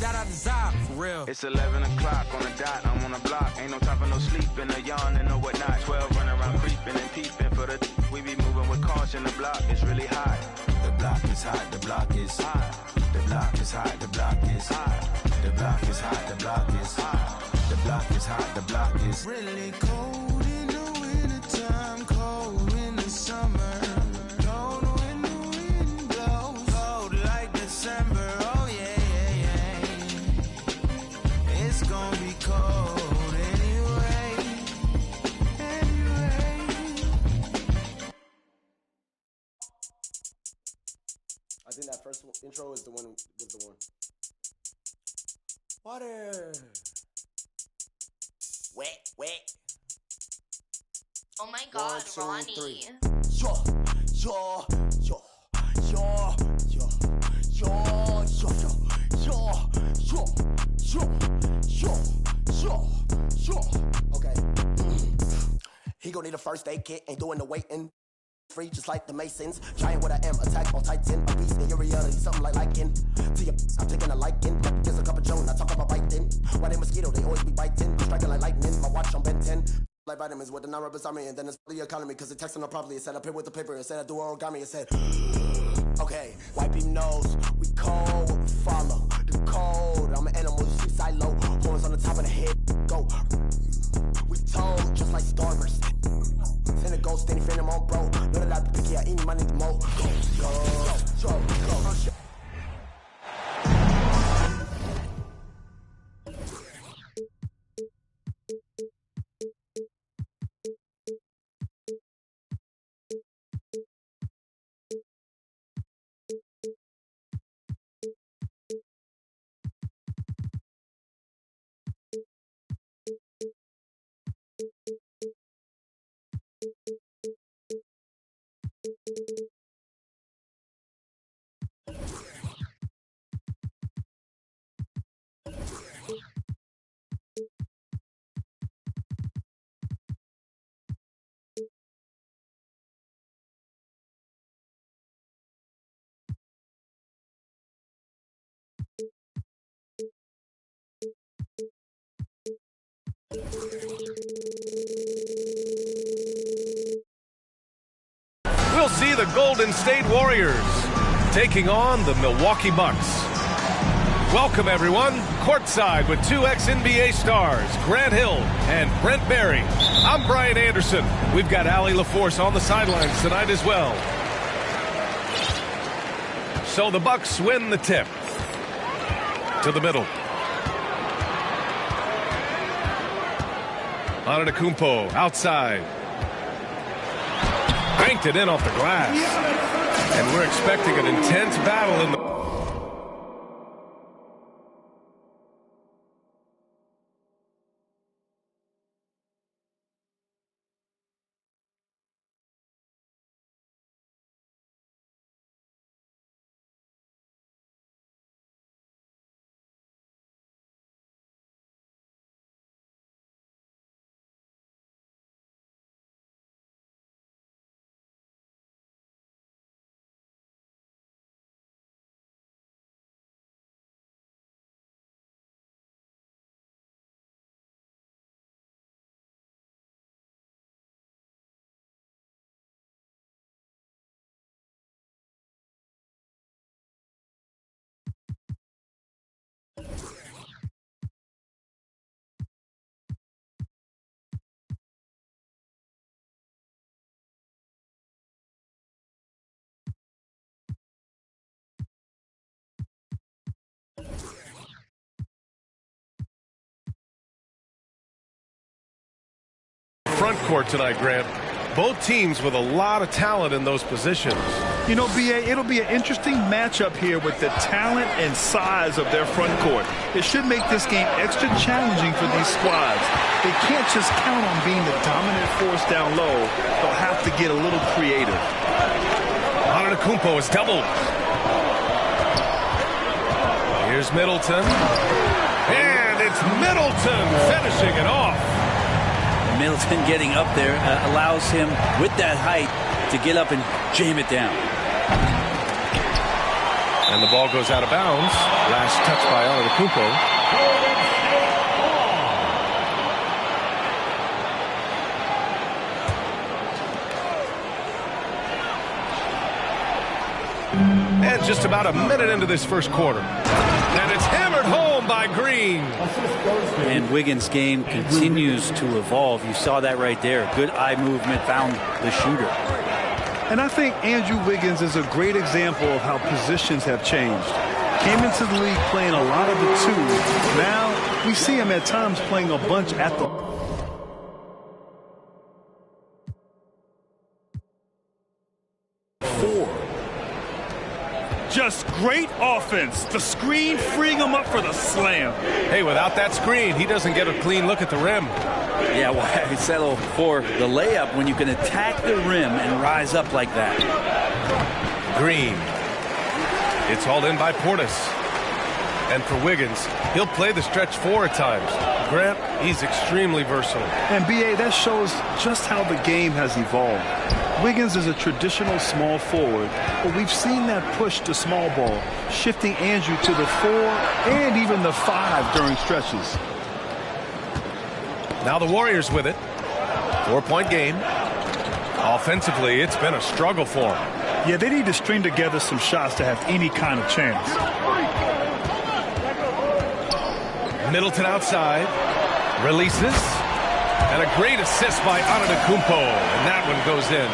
that I desire, for real. It's 11 o'clock on the dot, I'm on the block. Ain't no time for no sleeping, or yawning, or whatnot. 12 running around creeping and peeping for the we be moving with caution. The block is really hot. The block is hot, the block is hot. The block is hot, the block is hot. The block is hot, the block is hot. The block is hot, the block is really cold in the wintertime, cold in the summer. Cold when the wind blows, cold like December. Oh yeah. It's gonna be cold anyway. I think that first intro is the one. Water. Wet. Oh my God, 1, 2, Ronnie. 3. Okay. He gon' need a first aid kit, ain't doing the waiting. Free just like the Masons. Giant with I am, attack on Titan. A beast in your reality, something like lichen. To your I'm taking a liking. There's a cup of Joan, I talk about biting. Why they mosquito, they always be biting. Striking like lightning, my watch on Ben 10. Like vitamins with the non-rubber army, and then it's the economy, cause it texting up properly. It said up here with the paper, it said I do origami, it said okay, wipe your nose, we cold, we follow the code. I'm an animal, you see silo, horns on the top of the head, go. We told, just like starburst. Send a ghost, standing fan, I'm on bro. Know that I be picky, I eat my nigga mo. Go. We'll see the Golden State Warriors taking on the Milwaukee Bucks. Welcome, everyone. Courtside with two ex-NBA stars, Grant Hill and Brent Barry. I'm Brian Anderson. We've got Allie LaForce on the sidelines tonight as well. So the Bucks win the tip. To the middle. Antetokounmpo outside. Banked it in off the glass. And we're expecting an intense battle in the... front court tonight, Grant. Both teams with a lot of talent in those positions. You know, B.A., it'll be an interesting matchup here with the talent and size of their front court. It should make this game extra challenging for these squads. They can't just count on being the dominant force down low. They'll have to get a little creative. Antetokounmpo is doubled. Here's Middleton. And it's Middleton finishing it off. Middleton getting up there allows him, with that height, to get up and jam it down. And the ball goes out of bounds. Last touch by Antetokounmpo. And just about a minute into this first quarter. And it's hammered home by Green. And Wiggins' game continues to evolve. You saw that right there. Good eye movement, found the shooter. And I think Andrew Wiggins is a great example of how positions have changed. Came into the league playing a lot of the two. Now we see him at times playing a bunch at the four. Just great offense. The screen freeing him up for the slam. Hey, without that screen, he doesn't get a clean look at the rim. Yeah, why settle for the layup when you can attack the rim and rise up like that? Green. It's hauled in by Portis. And for Wiggins, he'll play the stretch four at times. Grant, he's extremely versatile. And B.A., that shows just how the game has evolved. Wiggins is a traditional small forward, but we've seen that push to small ball, shifting Andrew to the 4 and even the 5 during stretches. Now the Warriors with it. 4-point game. Offensively, it's been a struggle for them. Yeah, they need to string together some shots to have any kind of chance. Middleton outside. Releases. And a great assist by Antetokounmpo. And that one goes in.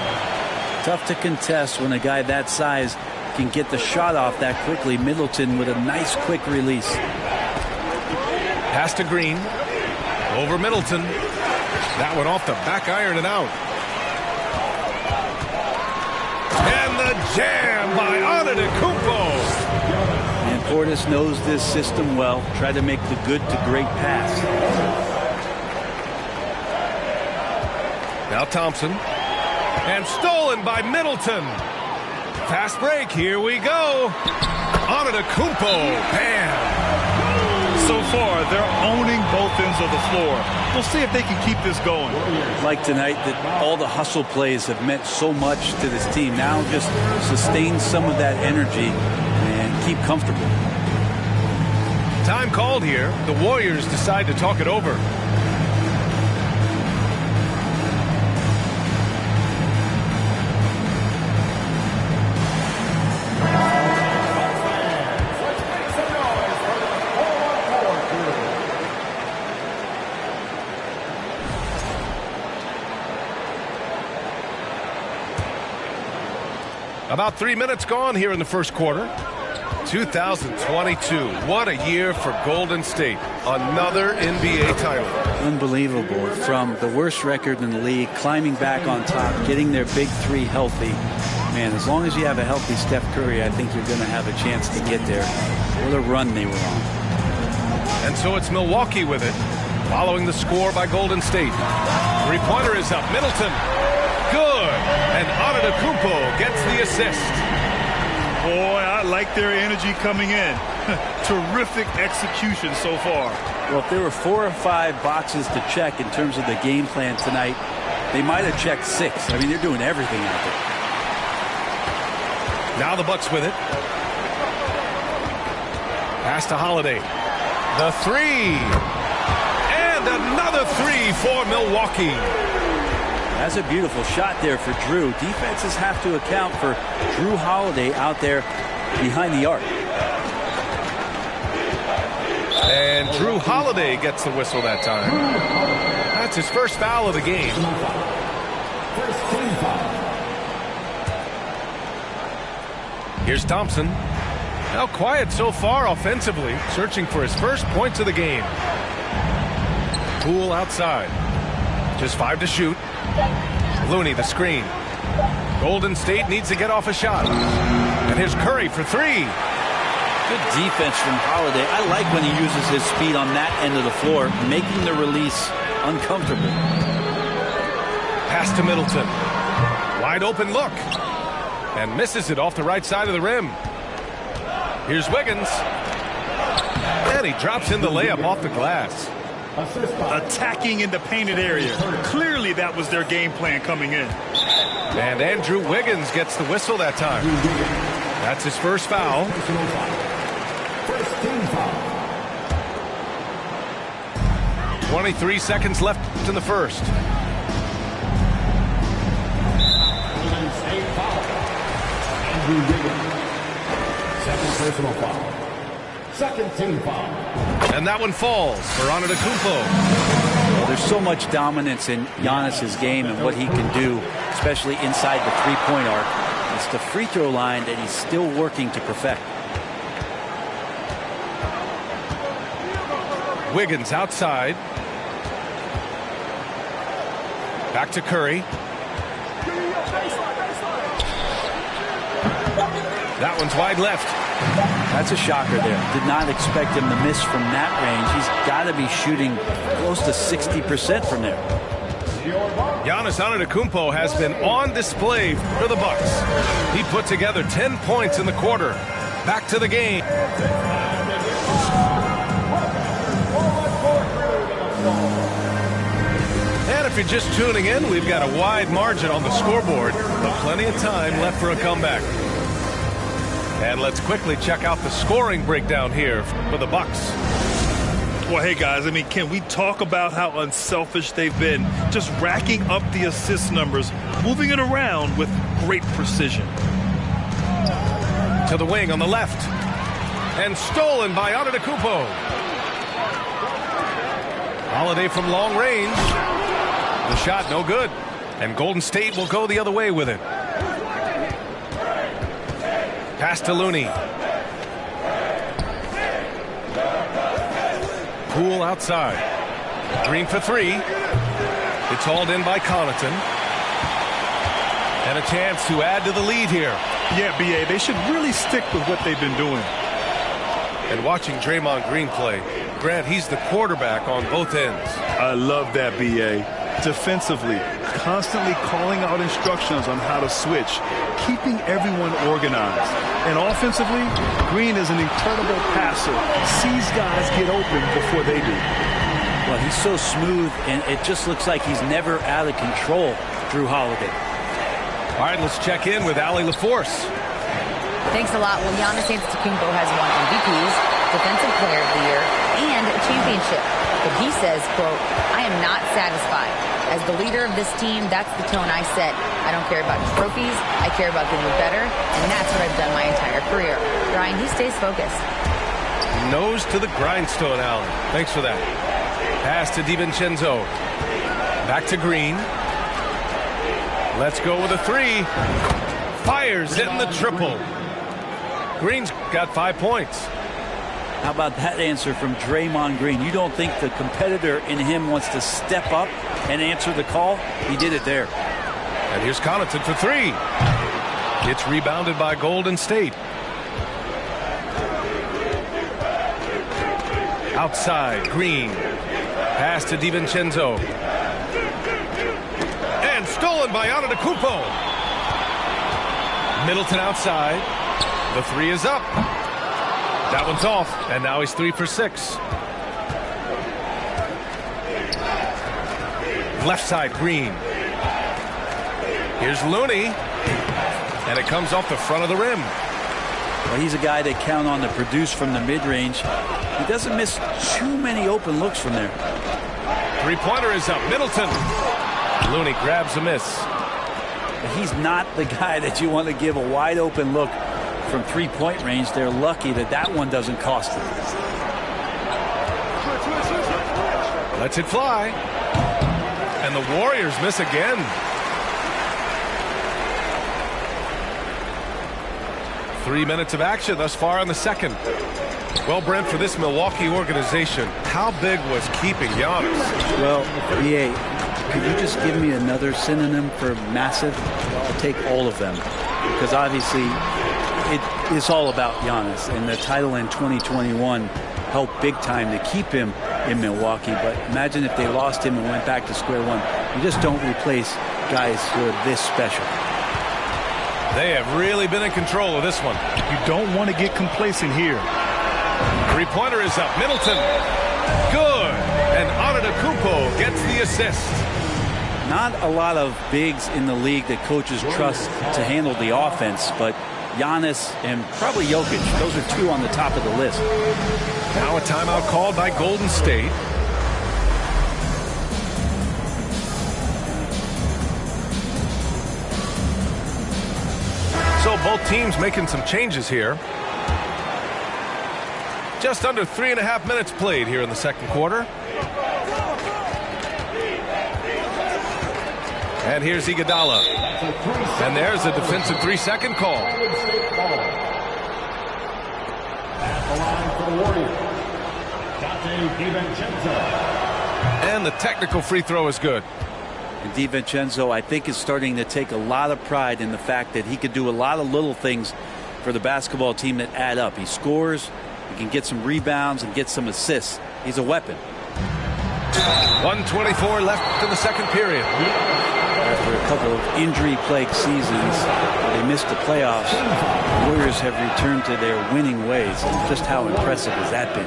Tough to contest when a guy that size can get the shot off that quickly. Middleton with a nice quick release. Pass to Green. Over Middleton. That one off the back iron and out. And the jam by Antetokounmpo. And Portis knows this system well. Try to make the good to great pass. Now Thompson. And stolen by Middleton. Fast break. Here we go. Antetokounmpo. Bam. So far, they're owning both ends of the floor. We'll see if they can keep this going. Like tonight, that all the hustle plays have meant so much to this team. Now just sustain some of that energy and keep comfortable. Time called here. The Warriors decide to talk it over. About 3 minutes gone here in the first quarter. 2022. What a year for Golden State. Another NBA title. Unbelievable. From the worst record in the league, climbing back on top, getting their big three healthy. Man, as long as you have a healthy Steph Curry, I think you're going to have a chance to get there. What a run they were on. And so it's Milwaukee with it, following the score by Golden State. Three-pointer is up. Middleton. Good. And Antetokounmpo gets the assist. Boy, I like their energy coming in. Terrific execution so far. Well, if there were 4 or 5 boxes to check in terms of the game plan tonight, they might have checked 6. I mean, they're doing everything out there. Now the Bucks with it. Pass to Holiday. The 3. And another 3 for Milwaukee. That's a beautiful shot there for Drew. Defenses have to account for Drew Holiday out there behind the arc. And Drew Holiday gets the whistle that time. That's his first foul of the game. Here's Thompson. Now quiet so far offensively, searching for his first points of the game. Poole outside. Just 5 to shoot. Looney the screen. Golden State needs to get off a shot. And here's Curry for 3. Good defense from Holiday. I like when he uses his speed on that end of the floor, making the release uncomfortable. Pass to Middleton. Wide open look. And misses it off the right side of the rim. Here's Wiggins. And he drops in the layup off the glass. Attacking in the painted area. Clearly that was their game plan coming in. And Andrew Wiggins gets the whistle that time. That's his first foul. First team foul. 23 seconds left in the first. Golden State foul. Andrew Wiggins. Second personal foul. Second team foul. And that one falls for Antetokounmpo. Well, there's so much dominance in Giannis's game and what he can do, especially inside the three-point arc. It's the free throw line that he's still working to perfect. Wiggins outside. Back to Curry. That one's wide left. That's a shocker there. Did not expect him to miss from that range. He's got to be shooting close to 60% from there. Giannis Antetokounmpo has been on display for the Bucks. He put together 10 points in the quarter. Back to the game. And if you're just tuning in, we've got a wide margin on the scoreboard, but plenty of time left for a comeback. And let's quickly check out the scoring breakdown here for the Bucks. Well, hey, guys, I mean, can we talk about how unselfish they've been? Just racking up the assist numbers, moving it around with great precision. To the wing on the left. And stolen by Antetokounmpo. Holiday from long range. The shot no good. And Golden State will go the other way with it. Pass to Looney. Poole outside. Green for three. It's hauled in by Connaughton. And a chance to add to the lead here. Yeah, B.A., they should really stick with what they've been doing. And watching Draymond Green play, Grant, he's the quarterback on both ends. I love that, B.A. Defensively, constantly calling out instructions on how to switch, keeping everyone organized. And offensively, Green is an incredible passer. Sees guys get open before they do. Well, he's so smooth, and it just looks like he's never out of control, Drew Holiday. All right, let's check in with Allie LaForce. Thanks a lot. Well, Giannis Antetokounmpo has won MVPs, Defensive Player of the Year, and a championship. But he says, quote, "I am not satisfied. As the leader of this team, that's the tone I set. I don't care about trophies. I care about getting better, and that's what I've done my entire career." Brian, he stays focused. Nose to the grindstone, Allen. Thanks for that. Pass to DiVincenzo. Back to Green. Let's go with a three. Fires in the triple. Green's got 5 points. How about that answer from Draymond Green? You don't think the competitor in him wants to step up and answer the call? He did it there. And here's Connaughton for three. It's rebounded by Golden State. Outside, Green. Pass to DiVincenzo. And stolen by Antetokounmpo. Middleton outside. The three is up. That one's off, and now he's 3 for 6. Left side, Green. Here's Looney. And it comes off the front of the rim. Well, he's a guy they count on to produce from the mid-range. He doesn't miss too many open looks from there. Three-pointer is up. Middleton. Looney grabs a miss. He's not the guy that you want to give a wide-open look from three-point range. They're lucky that that one doesn't cost them. Lets it fly. And the Warriors miss again. Three minutes of action thus far in the second. Well, Brent, for this Milwaukee organization, how big was keeping Giannis? Well, BA, could you just give me another synonym for massive? I'll take all of them. Because obviously, it's all about Giannis. And the title in 2021 helped big time to keep him in Milwaukee. But imagine if they lost him and went back to square one. You just don't replace guys who are this special. They have really been in control of this one. You don't want to get complacent here. Three-pointer is up. Middleton. Good. And Antetokounmpo gets the assist. Not a lot of bigs in the league that coaches trust to handle the offense, but Giannis and probably Jokic. Those are two on the top of the list. Now a timeout called by Golden State. So both teams making some changes here. Just under 3.5 minutes played here in the second quarter. And here's Iguodala. And there's a defensive 3-second call. And the technical free throw is good. And DiVincenzo, I think, is starting to take a lot of pride in the fact that he could do a lot of little things for the basketball team that add up. He scores, he can get some rebounds and get some assists. He's a weapon. 1:24 left in the second period. After a couple of injury-plagued seasons where they missed the playoffs, the Warriors have returned to their winning ways. And just how impressive has that been?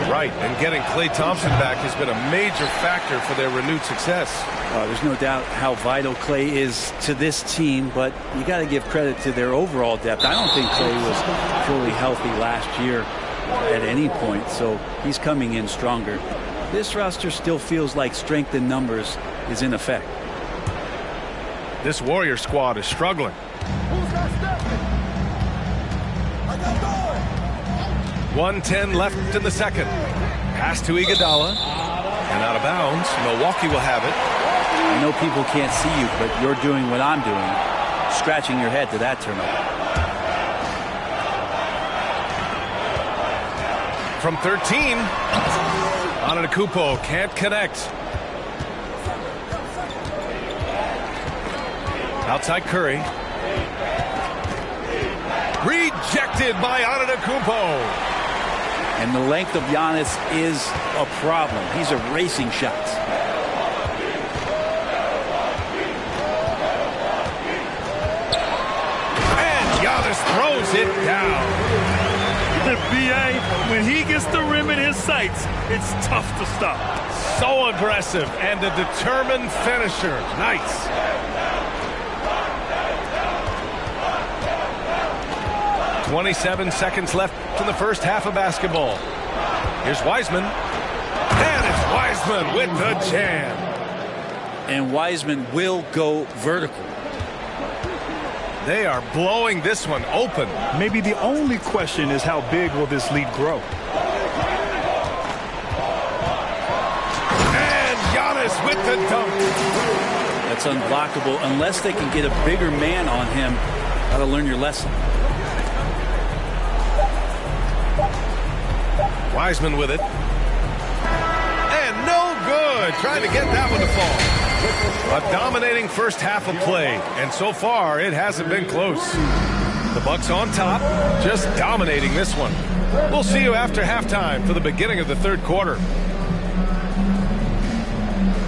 Right, and getting Klay Thompson back has been a major factor for their renewed success. There's no doubt how vital Klay is to this team, but you got to give credit to their overall depth. I don't think Klay was fully healthy last year at any point, so he's coming in stronger. This roster still feels like strength in numbers is in effect. This Warrior squad is struggling. 1:10 left in the second. Pass to Iguodala. And out of bounds. Milwaukee will have it. I know people can't see you, but you're doing what I'm doing. Scratching your head to that turnover. From 13. Antetokounmpo can't connect. Outside Curry. Rejected by Antetokounmpo. And the length of Giannis is a problem. He's erasing shots. And Giannis throws it down. B.A., when he gets the rim in his sights, it's tough to stop. So aggressive and a determined finisher. Nice. .27 seconds left in the first half of basketball. Here's Wiseman. And it's Wiseman with the jam. And Wiseman will go vertical. They are blowing this one open. Maybe the only question is how big will this lead grow? And Giannis with the dunk. That's unblockable unless they can get a bigger man on him. Got to learn your lesson. Wiseman with it. And no good. Trying to get that one to fall. A dominating first half of play. And so far, it hasn't been close. The Bucks on top, just dominating this one. We'll see you after halftime for the beginning of the third quarter.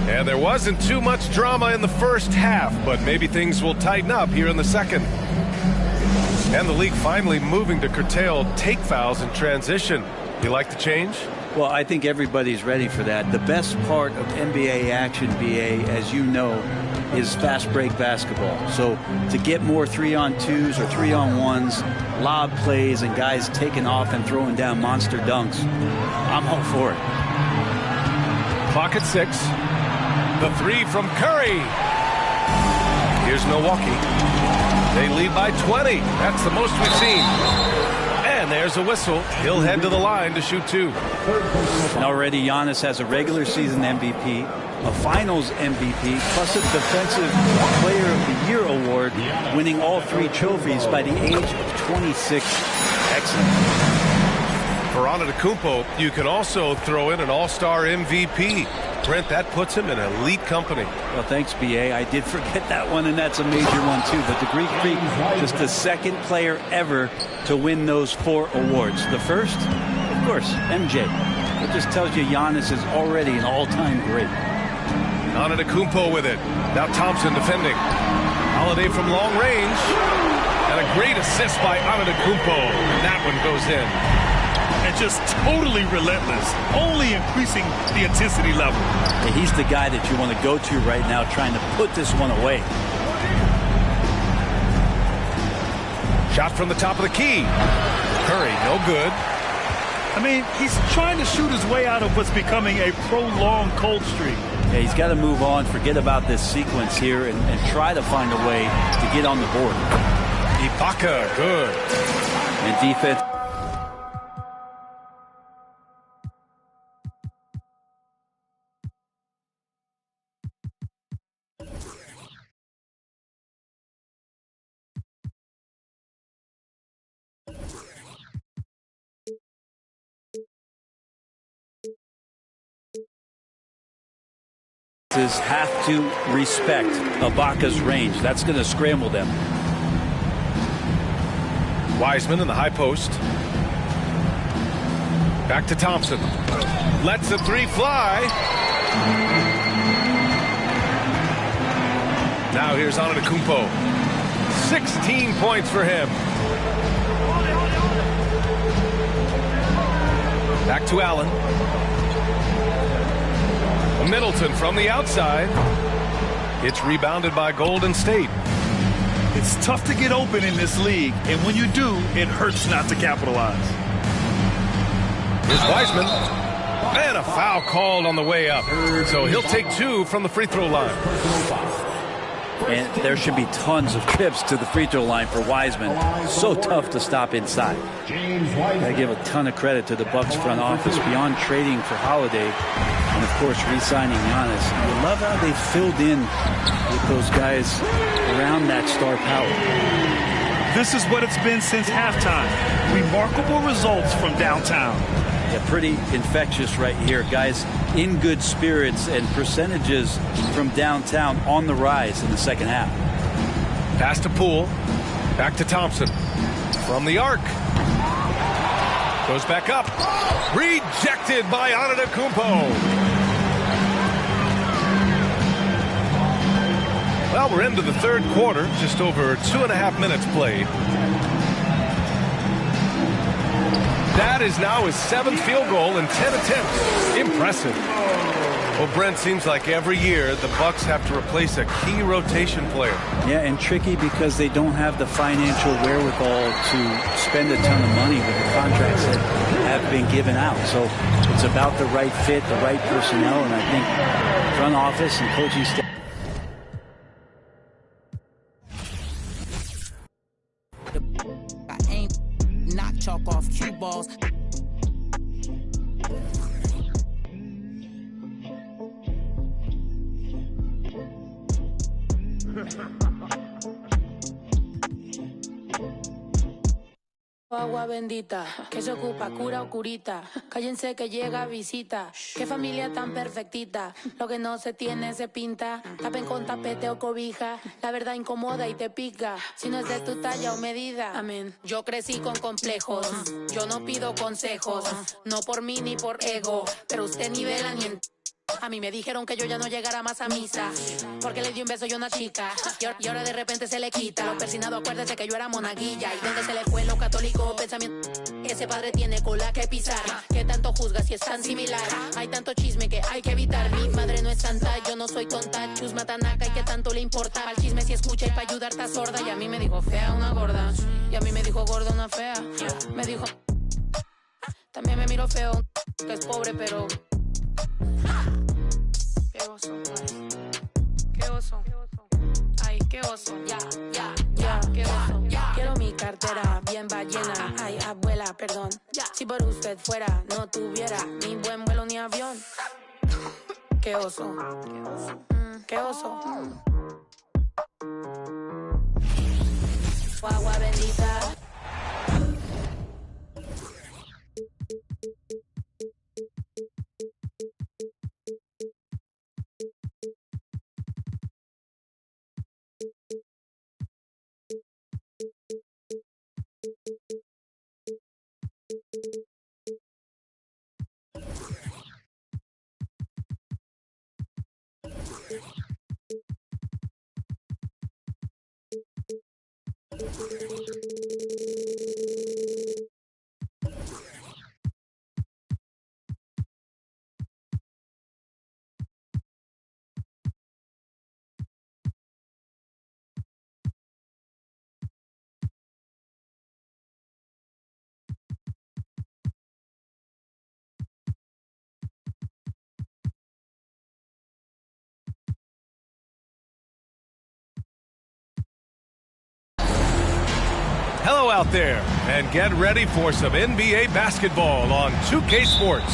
And there wasn't too much drama in the first half, but maybe things will tighten up here in the second. And the league finally moving to curtail take fouls in transition. You like the change? Well, I think everybody's ready for that. The best part of NBA action, BA, as you know, is fast break basketball. So to get more 3-on-2s or 3-on-1s, lob plays, and guys taking off and throwing down monster dunks, I'm all for it. Clock at 6. The three from Curry. Here's Milwaukee. They lead by 20. That's the most we've seen. And there's a whistle. He'll head to the line to shoot 2. And already Giannis has a regular season MVP, a finals MVP, plus a defensive player of the year award, winning all 3 trophies by the age of 26. Excellent. For Antetokounmpo, you can also throw in an all-star MVP. Brent, that puts him in elite company. Well, thanks, B.A. I did forget that one, and that's a major one, too. But the Greek Freak, just the second player ever to win those 4 awards. The first, of course, MJ. It just tells you Giannis is already an all-time great. Antetokounmpo with it. Now Thompson defending. Holiday from long range. And a great assist by Antetokounmpo. And that one goes in. And just totally relentless, only increasing the intensity level. Yeah, he's the guy that you want to go to right now, trying to put this one away. Shot from the top of the key. Curry, no good. I mean, he's trying to shoot his way out of what's becoming a prolonged cold streak. Yeah, he's got to move on, forget about this sequence here, and try to find a way to get on the board. Ibaka, good. And defense. Have to respect Ibaka's range. That's going to scramble them. Wiseman in the high post. Back to Thompson. Lets the three fly. Now here's Antetokounmpo. 16 points for him. Back to Allen. Middleton from the outside. It's rebounded by Golden State. It's tough to get open in this league, and when you do, it hurts not to capitalize. Here's Wiseman. And a foul called on the way up. So he'll take 2 from the free throw line. And there should be tons of trips to the free throw line for Wiseman. So tough to stop inside. I give a ton of credit to the Bucks front office beyond trading for Holiday and, of course, re-signing Giannis. I love how they filled in with those guys around that star power. This is what it's been since halftime. Remarkable results from downtown. Yeah, pretty infectious right here. Guys in good spirits and percentages from downtown on the rise in the second half. Pass to Poole. Back to Thompson. From the arc. Goes back up. Rejected by Antetokounmpo. Well, we're into the third quarter. Just over 2.5 minutes played. That is now his 7th field goal in 10 attempts. Impressive. Well, Brent, seems like every year the Bucks have to replace a key rotation player. Yeah, and tricky because they don't have the financial wherewithal to spend a ton of money with the contracts that have been given out. So it's about the right fit, the right personnel, and I think front office and coaching staff. I ain't not chalk off cue balls. Agua bendita, que se ocupa, cura o curita. Cállense que llega visita. Qué familia tan perfectita. Lo que no se tiene se pinta. Tapen con tapete o cobija. La verdad incomoda y te pica. Si no es de tu talla o medida. Amén. Yo crecí con complejos. Yo no pido consejos. No por mí ni por ego. Pero usted ni vela ni en... A mí me dijeron que yo ya no llegara más a misa porque le di un beso yo a una chica y ahora de repente se le quita. Lo persinado, acuérdese que yo era monaguilla. Y donde se le fue lo católico pensamiento. Ese padre tiene cola que pisar. Que tanto juzga si es tan similar. Hay tanto chisme que hay que evitar. Mi madre no es santa, yo no soy tonta. Chusma tanaca y que tanto le importa. Al chisme si escucha y para ayudar está sorda. Y a mí me dijo fea una gorda. Y a mí me dijo gorda una fea. Me dijo... También me miró feo. Que es pobre pero... Qué oso, ay. Qué oso. Ay, qué oso. Ya, qué oso. Quiero mi cartera bien ballena. Ay, abuela, perdón. Si por usted fuera, no tuviera ni buen vuelo ni avión. Qué oso. Qué oso. Agua bendita. out there and get ready for some NBA basketball on 2K Sports.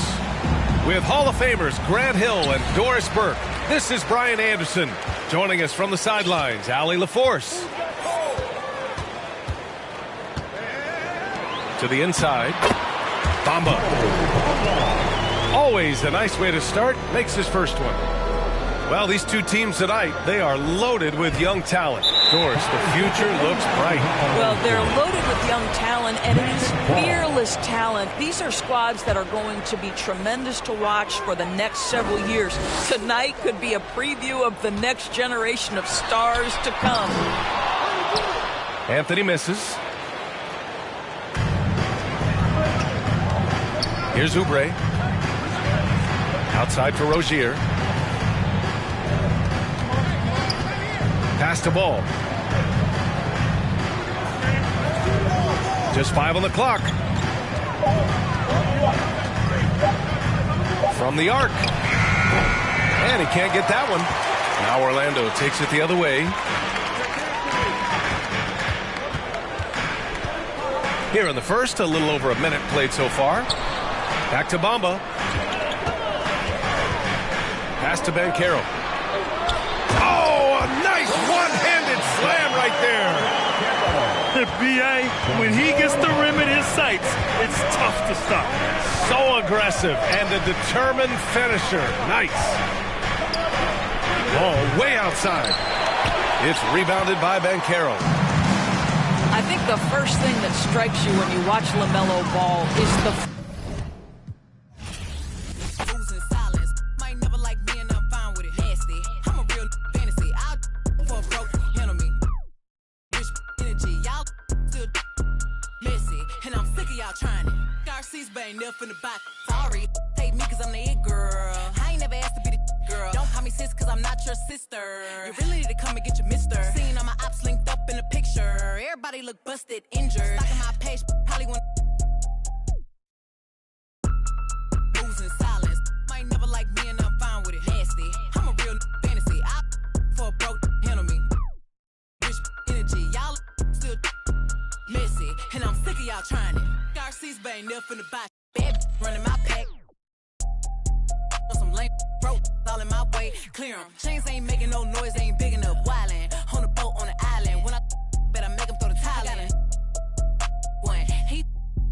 With Hall of Famers Grant Hill and Doris Burke, this is Brian Anderson. Joining us from the sidelines, Allie LaForce. To the inside, Bamba. Always a nice way to start, makes his first one. Well, these two teams tonight, they are loaded with young talent. Doris, the future looks bright. Well, they're loaded with young talent, and it is fearless talent. These are squads that are going to be tremendous to watch for the next several years. Tonight could be a preview of the next generation of stars to come. Anthony misses. Here's Oubre. Outside for Rozier. Pass the ball. Just 5 on the clock. From the arc. And he can't get that one. Now Orlando takes it the other way. Here in the first, a little over a minute played so far. Back to Bamba. Pass to Banchero. Oh, a nice one-handed slam right there. B.A., when he gets the rim in his sights, it's tough to stop. So aggressive and a determined finisher. Nice. Oh, way outside. It's rebounded by Banchero. I think the first thing that strikes you when you watch LaMelo ball is the in the box. Sorry, take me cause I'm the it girl. I ain't never asked to be the girl. Don't call me sis cause I'm not your sister. You really need to come and get your mister. Seeing all my ops linked up in the picture. Everybody look busted, injured. Stalking my page, probably want moves in silence. Might never like me and I'm fine with it. Nasty, I'm a real fantasy. I for a broke handle me. Rich energy, y'all still messy. And I'm sick of y'all trying it. Garcia's bang up in the box. Bad running my pack. Some lame broke all in my way. Clear 'em. Chains ain't making no noise, ain't big enough. Wildin' on the boat on the island. When I better make 'em throw the tile in. One,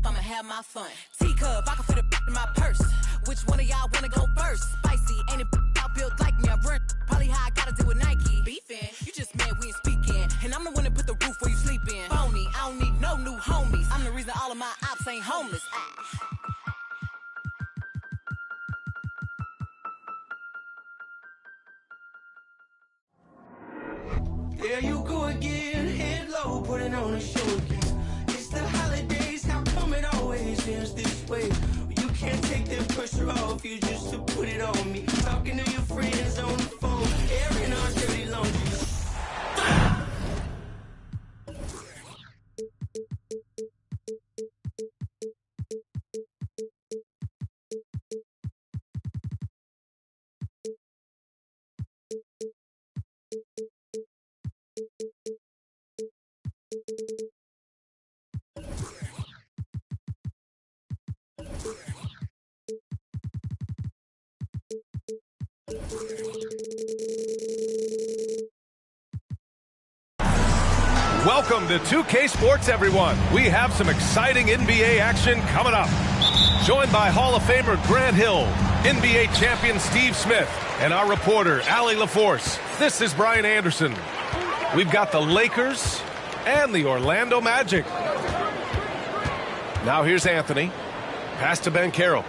I'ma have my fun. Teacup, I can fit a in my purse. Which one of y'all wanna go first? Spicy, ain't it out built like me? I run probably how I gotta deal with Nike. Beefin', you just mad we ain't speaking. And I'm the one that put the roof where you sleepin'. Phony, I don't need no new homies. I'm the reason all of my ops ain't homeless. There you go again, head low, putting on a show again. It's the holidays, how come it always ends this way? You can't take the pressure off you just to put it on me. Talking to your friends on the phone, airing our dirty laundry. Welcome to 2K Sports, everyone. We have some exciting NBA action coming up. Joined by Hall of Famer Grant Hill, NBA champion Steve Smith, and our reporter, Allie LaForce. This is Brian Anderson. We've got the Lakers and the Orlando Magic. Now here's Anthony. Pass to Banchero.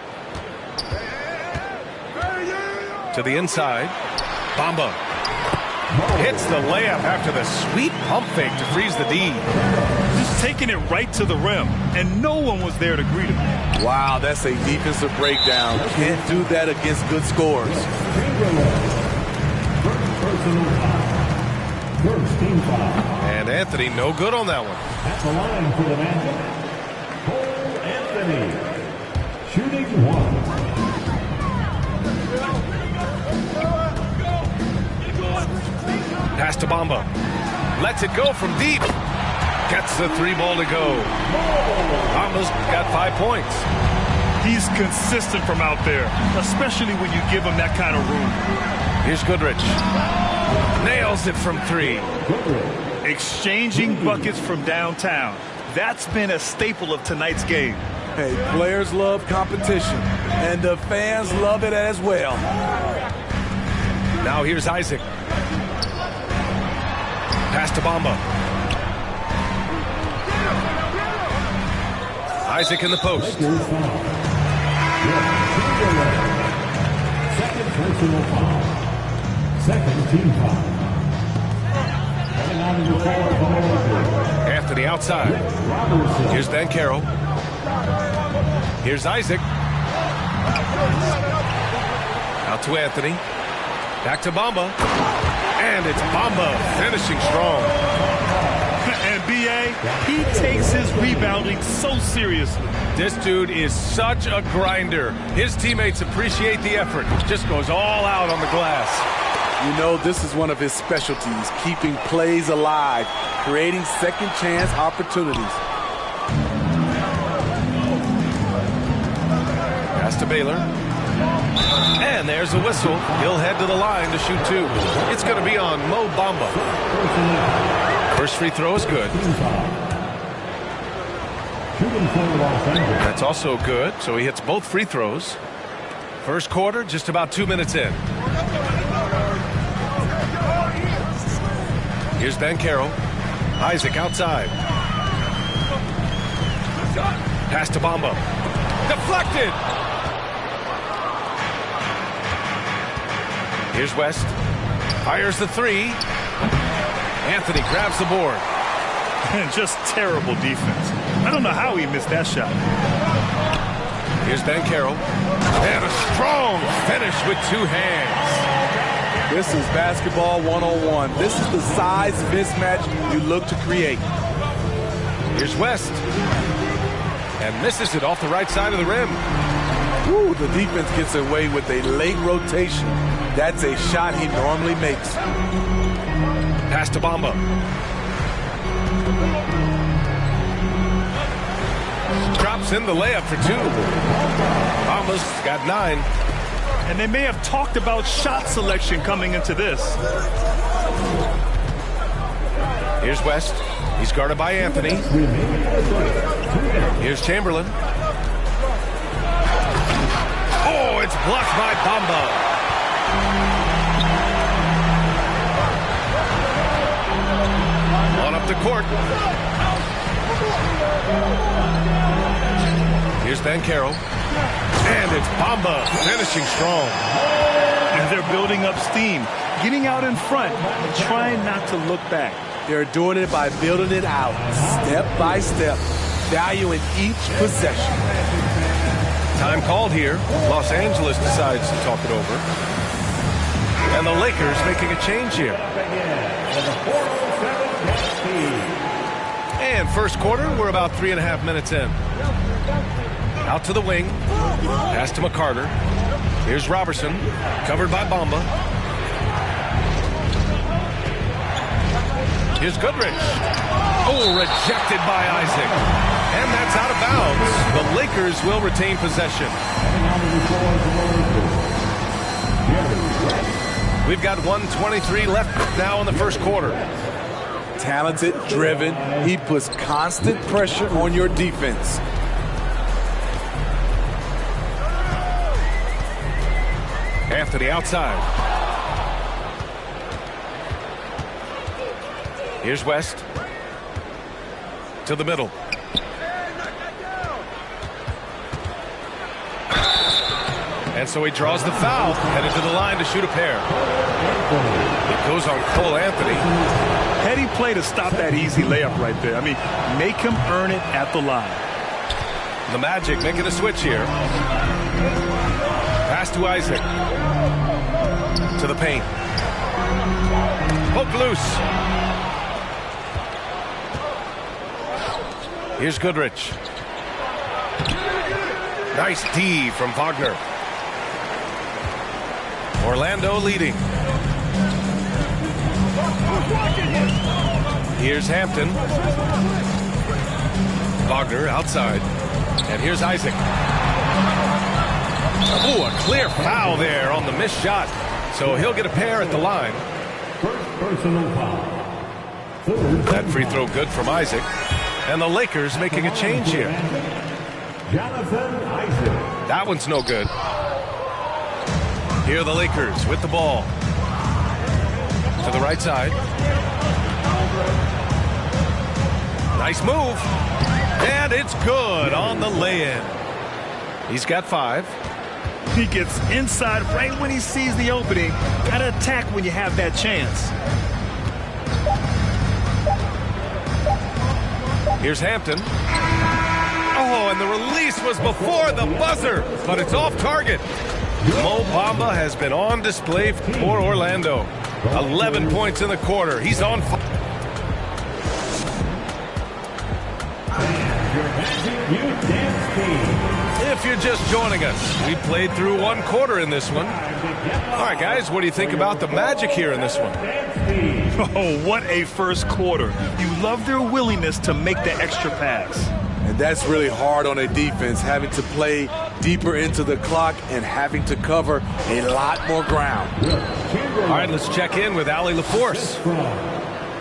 To the inside. Bamba. Hits the layup after the sweet pump fake to freeze the D. Just taking it right to the rim, and no one was there to greet him. Wow, that's a defensive breakdown. Can't do that against good scores. And Anthony, no good on that one. At the line for the Magic, Cole Anthony, shooting one. Pass to Bamba. Lets it go from deep. Gets the 3 ball to go. Bamba's got 5 points. He's consistent from out there, especially when you give him that kind of room. Here's Goodrich. Nails it from 3. Exchanging buckets from downtown. That's been a staple of tonight's game. Hey, players love competition, and the fans love it as well. Now here's Isaac. Pass to Bamba. Isaac in the post. Second personal foul. Second team foul. Anthony outside. Here's Demeterr. Here's Isaac. Out to Anthony. Back to Bamba. And it's Bamba finishing strong. And B.A., he takes his rebounding so seriously. This dude is such a grinder. His teammates appreciate the effort. Just goes all out on the glass. You know, this is one of his specialties, keeping plays alive, creating second chance opportunities. Pass to Baylor. And there's a whistle. He'll head to the line to shoot 2. It's going to be on Mo Bamba. First free throw is good. That's also good, so he hits both free throws. First quarter, just about 2 minutes in. Here's Demeterr. Isaac outside. Pass to Bamba. Deflected! Here's West. Fires the 3. Anthony grabs the board. Just terrible defense. I don't know how he missed that shot. Here's Demeterr. And a strong finish with 2 hands. This is basketball 101. This is the size mismatch you look to create. Here's West. And misses it off the right side of the rim. Ooh, the defense gets away with a late rotation. That's a shot he normally makes. Pass to Bamba. Drops in the layup for 2. Bamba's got 9. And they may have talked about shot selection coming into this. Here's West. He's guarded by Anthony. Here's Chamberlain. Oh, it's blocked by Bamba. On up the court. Here's Demeterr. And it's Bamba finishing strong. And they're building up steam, getting out in front, trying not to look back. They're doing it by building it out, step by step, valuing each possession. Time called here. Los Angeles decides to talk it over. And the Lakers making a change here. And first quarter, we're about 3.5 minutes in. Out to the wing. Pass to McCarter. Here's Robertson. Covered by Bamba. Here's Goodrich. Oh, rejected by Isaac. And that's out of bounds. The Lakers will retain possession. We've got 1:23 left now in the first quarter. Talented, driven. He puts constant pressure on your defense. Anthony outside. Here's West. To the middle. And so he draws the foul, headed to the line to shoot a pair. It goes on Cole Anthony. Heady play to stop that easy layup right there. I mean, make him earn it at the line. The Magic making a switch here. Pass to Isaac. To the paint. Poke loose. Here's Goodrich. Nice D from Wagner. Orlando leading. Here's Hampton. Wagner outside. And here's Isaac. Ooh, a clear foul there on the missed shot. So he'll get a pair at the line. First personal foul. That free throw good from Isaac. And the Lakers making a change here. Jonathan Isaac. That one's no good. Here are the Lakers with the ball. To the right side. Nice move. And it's good on the lay-in. He's got 5. He gets inside right when he sees the opening. Gotta attack when you have that chance. Here's Hampton. Oh, and the release was before the buzzer, but it's off target. Mo Bamba has been on display for Orlando. 11 points in the quarter. He's on fire. If you're just joining us, we played through 1 quarter in this one. All right, guys, what do you think about the Magic here in this one? Oh, what a first quarter. You love their willingness to make the extra pass. And that's really hard on a defense, having to play deeper into the clock and having to cover a lot more ground. All right, let's check in with Allie LaForce.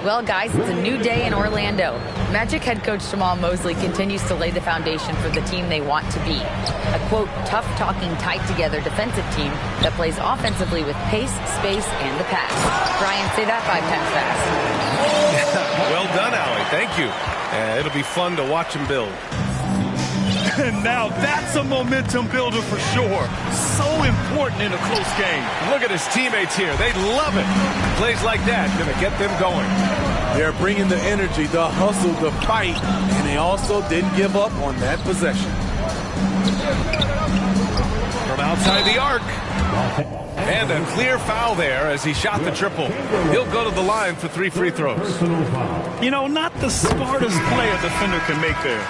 Well, guys, it's a new day in Orlando. Magic head coach Jamal Mosley continues to lay the foundation for the team they want to be. A, quote, tough-talking, tied-together defensive team that plays offensively with pace, space, and the pass. Brian, say that 5 times fast. Well done, Allie. Thank you. It'll be fun to watch him build. And now that's a momentum builder for sure. So important in a close game. Look at his teammates here. They love it. Plays like that going to get them going. They're bringing the energy, the hustle, the fight, and they also didn't give up on that possession. From outside the arc. And a clear foul there as he shot the triple. He'll go to the line for 3 free throws. You know, not the smartest play a defender can make there.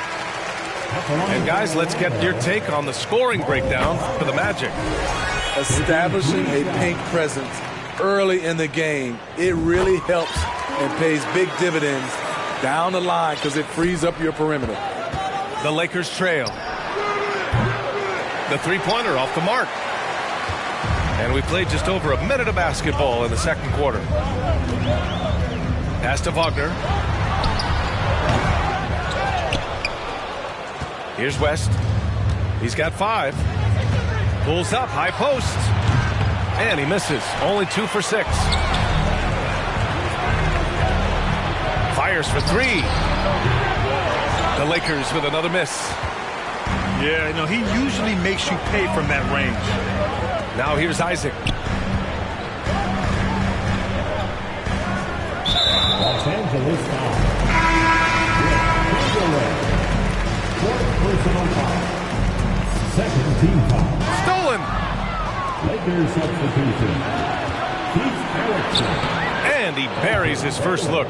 And guys, let's get your take on the scoring breakdown for the Magic. Establishing a paint presence early in the game, it really helps and pays big dividends down the line because it frees up your perimeter. The Lakers trail. The three-pointer off the mark. And we played just over a minute of basketball in the second quarter. Pass to Wagner. Here's West. He's got 5. Pulls up, high post. And he misses. Only 2 for 6. Fires for 3. The Lakers with another miss. Yeah, you know, he usually makes you pay from that range. Now here's Isaac. Los Angeles foul. Fourth personal foul. Second team foul. Stolen. Lakers substitution. Keith Erickson. And he buries his first look.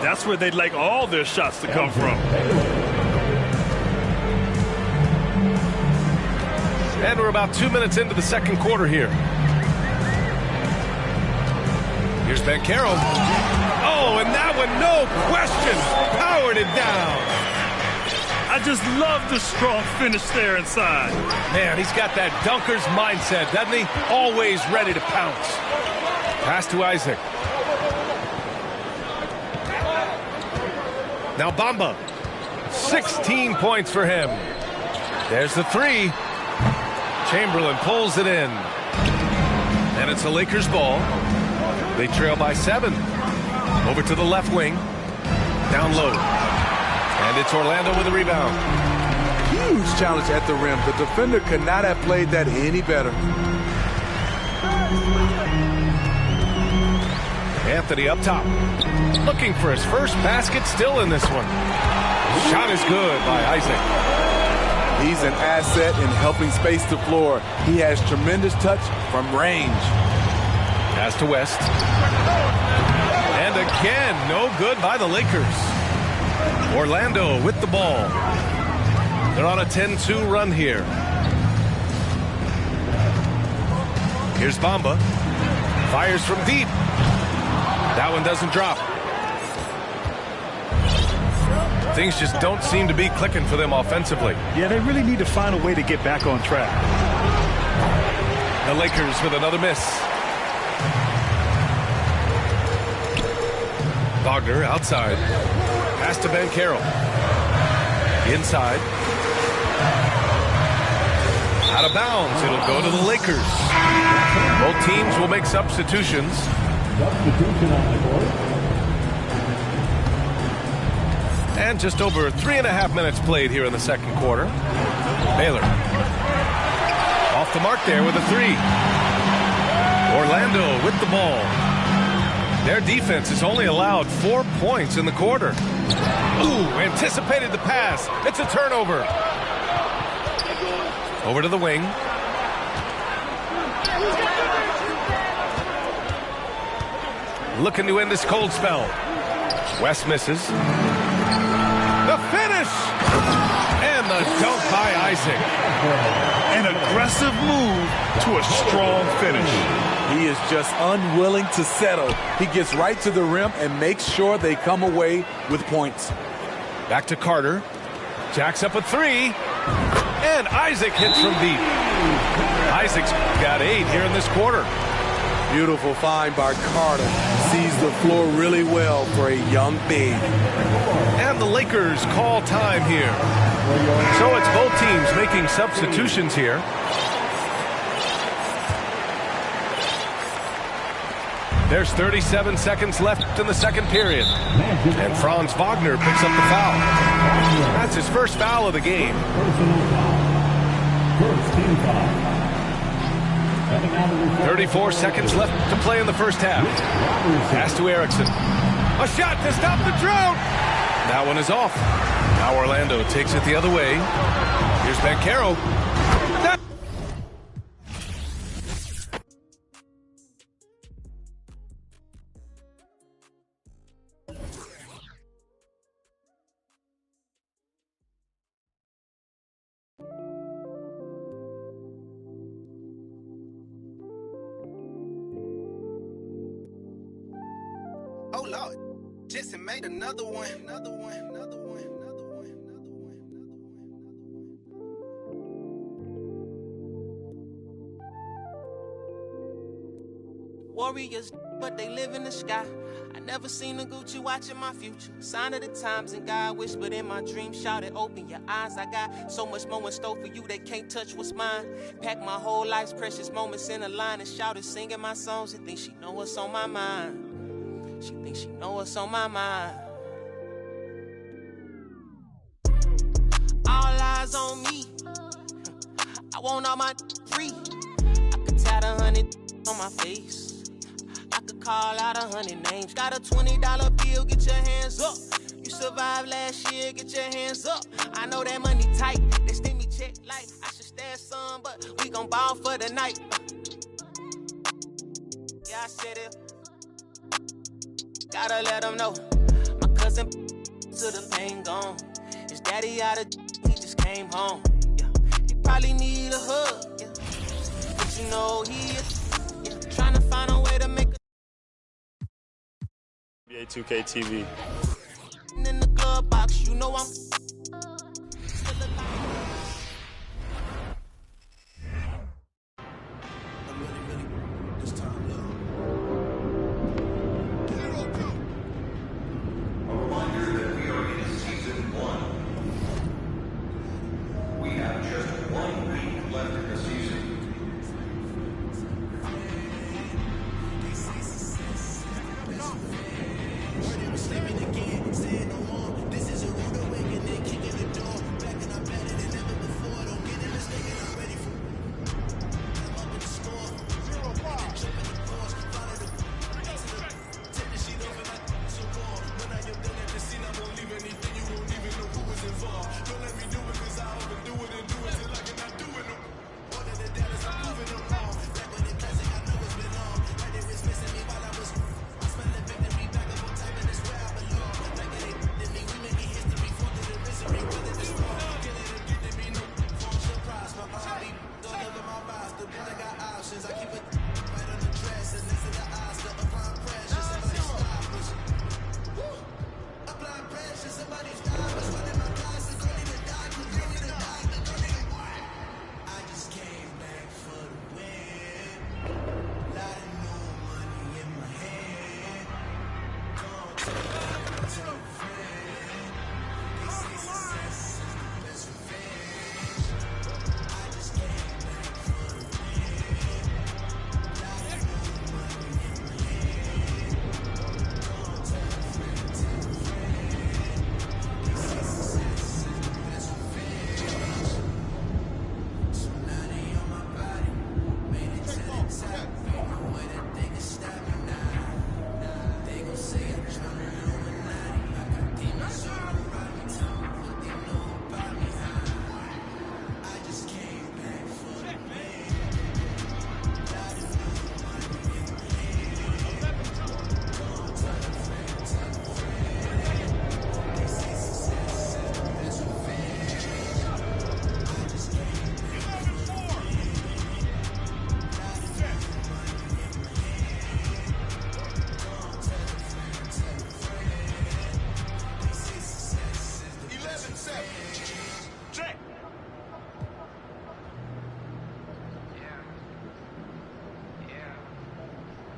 That's where they'd like all their shots to come from. And we're about 2 minutes into the second quarter here. Here's Banchero. Oh, and that one, no question, powered it down. I just love the strong finish there inside. Man, he's got that dunker's mindset, doesn't he? Always ready to pounce. Pass to Isaac. Now Bamba. 16 points for him. There's the 3. Chamberlain pulls it in. And it's a Lakers ball. They trail by 7. Over to the left wing. Down low. And it's Orlando with a rebound. Huge challenge at the rim. The defender could not have played that any better. Anthony up top. Looking for his first basket still in this one. Shot is good by Isaac. He's an asset in helping space the floor. He has tremendous touch from range. Pass to West. And again, no good by the Lakers. Orlando with the ball. They're on a 10-2 run here. Here's Bamba. Fires from deep. That one doesn't drop. Things just don't seem to be clicking for them offensively. Yeah, they really need to find a way to get back on track. The Lakers with another miss. Wagner outside. Pass to Demeterr. Inside. Out of bounds. It'll go to the Lakers. Both teams will make substitutions. Substitution on the court. And just over 3.5 minutes played here in the second quarter. Baylor. Off the mark there with a three. Orlando with the ball. Their defense has only allowed 4 points in the quarter. Ooh, anticipated the pass. It's a turnover. Over to the wing. Looking to end this cold spell. West misses. The finish! And the dunk by Isaac. An aggressive move to a strong finish. He is just unwilling to settle. He gets right to the rim and makes sure they come away with points. Back to Carter. Jacks up a three. And Isaac hits from deep. Isaac's got 8 here in this quarter. Beautiful find by Carter. Sees the floor really well for a young big. And the Lakers call time here. So it's both teams making substitutions here. There's 37 seconds left in the second period. And Franz Wagner picks up the foul. That's his first foul of the game. First team foul. 34 seconds left to play in the first half. Pass to Erickson. A shot to stop the drought. That one is off. Now Orlando takes it the other way. Here's Demeterr. Oh Lord, Jetson made another one. Warriors, but they live in the sky. I never seen a Gucci watching my future. Sign of the times and God whispered in my dream, shouted, open your eyes. I got so much more in store for you, they can't touch what's mine. Pack my whole life's precious moments in a line and shouted, singing my songs and think she know what's on my mind. She thinks she know what's on my mind. All eyes on me. I want all my free. I could tat 100 on my face. I could call out 100 names. Got a $20 bill, get your hands up. You survived last year, get your hands up. I know that money tight, they send me check like I should stash some, but we gon' ball for the night. Yeah, I said it. Gotta let them know. My cousin to the pain gone. His daddy out of he just came home. Yeah, he probably need a hug. Yeah, but you know he trying to find a way to make NBA 2K TV. In the glove box, you know I'm still This time, love. A reminder that we are in season 1. We have just 1 week left in the season. Sleeping again, saying no more. This is a rude awakening, kicking the door. Back and I'm better than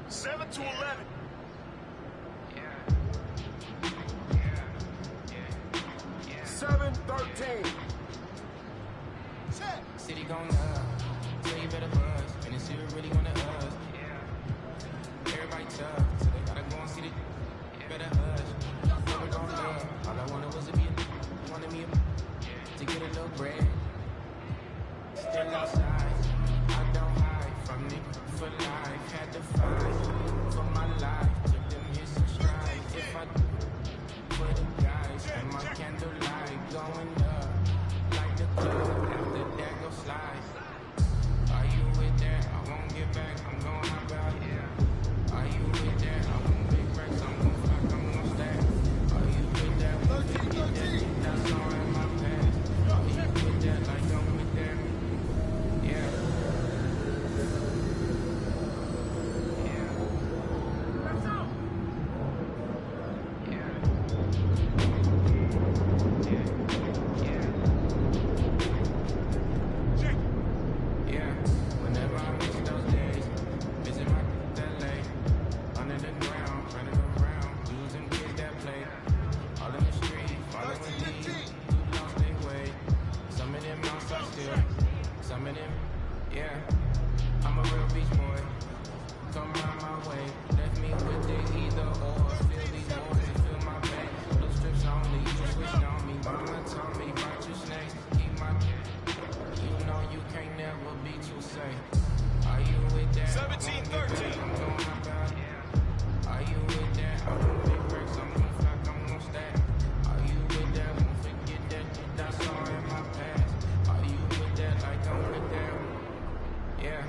7 to 11. 7-13. City going up, so you better buzz. And the city really gonna us. Everybody tough, so they gotta go and see the better hush. Never gon' love. All I wanted was to be wanted me to get a little bread. Still outside, I don't hide from it for life. Had to fight for my life. Took them hits and strides. If I for the guys and my candlelight going up like the club. After that go slide. Are you with that? I won't get back. I'm gon' hop out. Are you with that? I want big racks. I'm gon' flock. I'm gon' stack. Are you with that? Won't forget that. That's all in my past. Are you with that? Like I'm with that. Yeah. Yeah, whenever I miss those days, visit my LA, under the ground, running around, losing kids that play, all in the street, following leads, who lost their way. Some of them outside still, some of them, yeah. I'm a real beach boy, come round my way, left me with the either or, feel these boys and feel my pain. Blue strips only, you switched on me, mama told me, bite your snakes, keep my kid. You know you can't never be too safe. Are you with that? 17-13. I'm gon' hop out. Are you with that? I want big bricks. I'm gon' flock. I'm gon' stack. Are you with that? Won't forget that. That's all in my past. Are you with that? Like I'm with that. Yeah.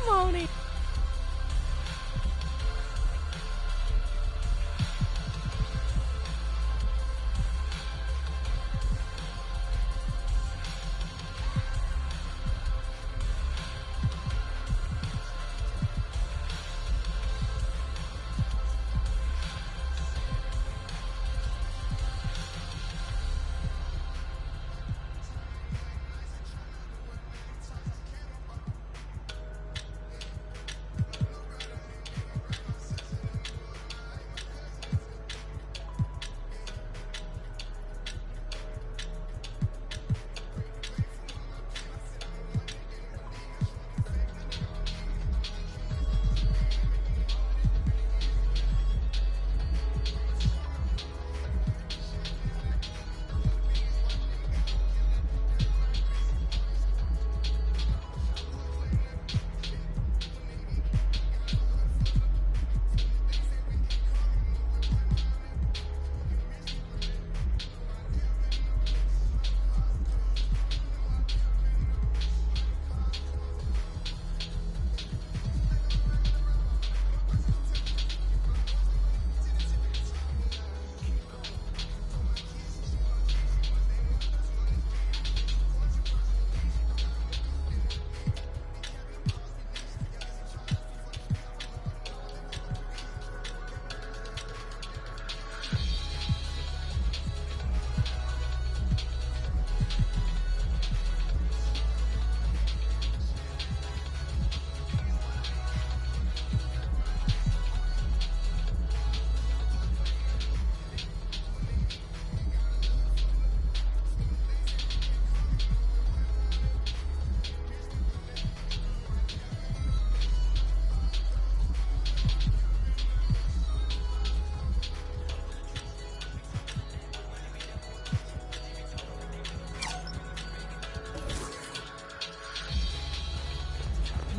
on in.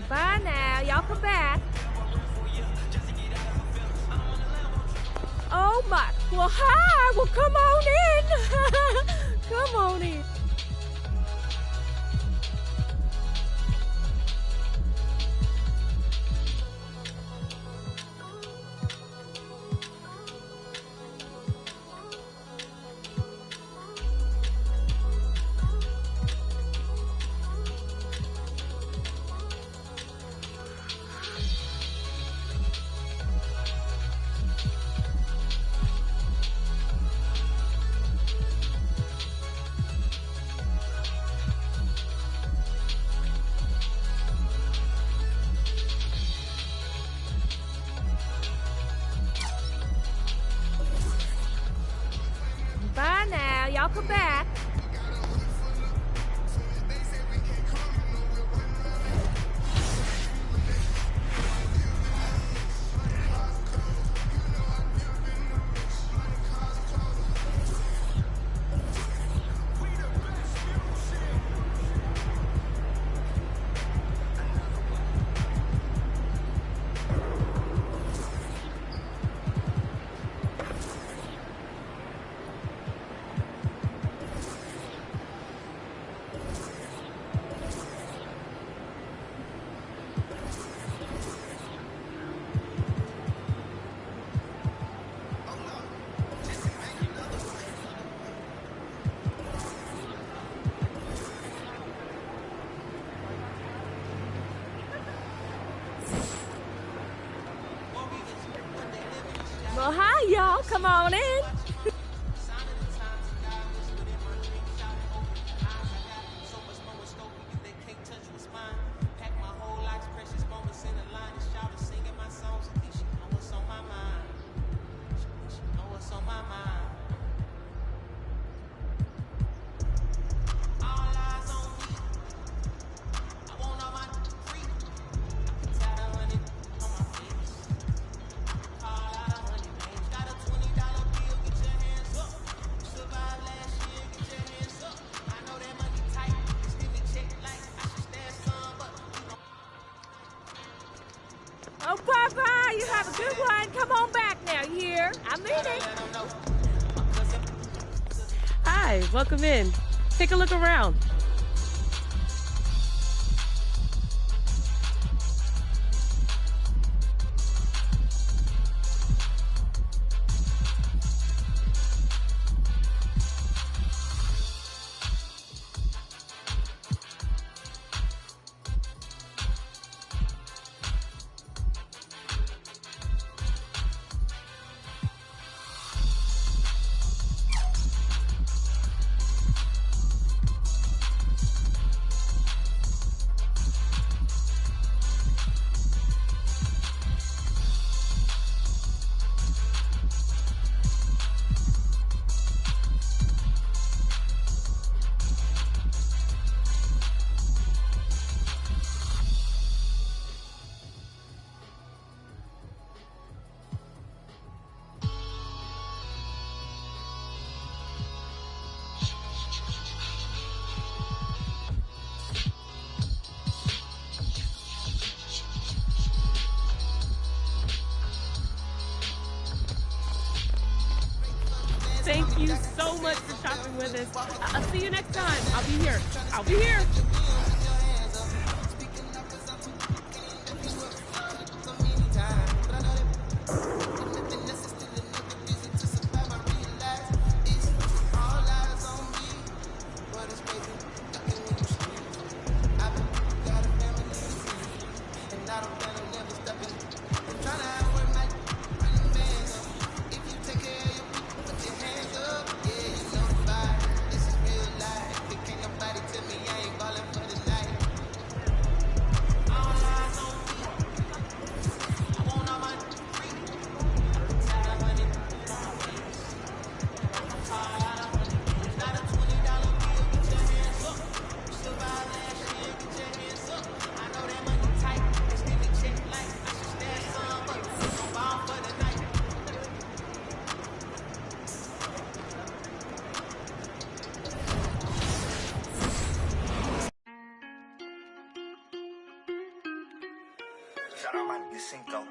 Bye now. Y'all come back. Oh, my. Well, hi. Well, come on in. Come on in. Bye now. Y'all come back. Well, hi, y'all. Come on in. Oh, bye-bye. You have a good one. Come on back now, you hear? I mean it. Hi, welcome in. Take a look around. you so much for shopping with us. I'll see you next time. I'll be here. I'll be here. Shout out my nigga Cinco.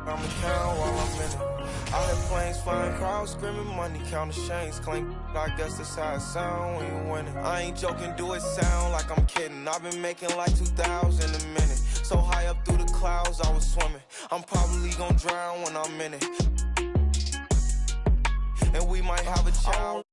I'm a count while I'm in it. I hear planes flying, crowds screaming, money counting chains clink. I guess that's how it sound when you win it. I ain't joking, do it sound like I'm kidding. I've been making like 2,000 a minute. So high up through the clouds, I was swimming. I'm probably gonna drown when I'm in it. And we might have a child.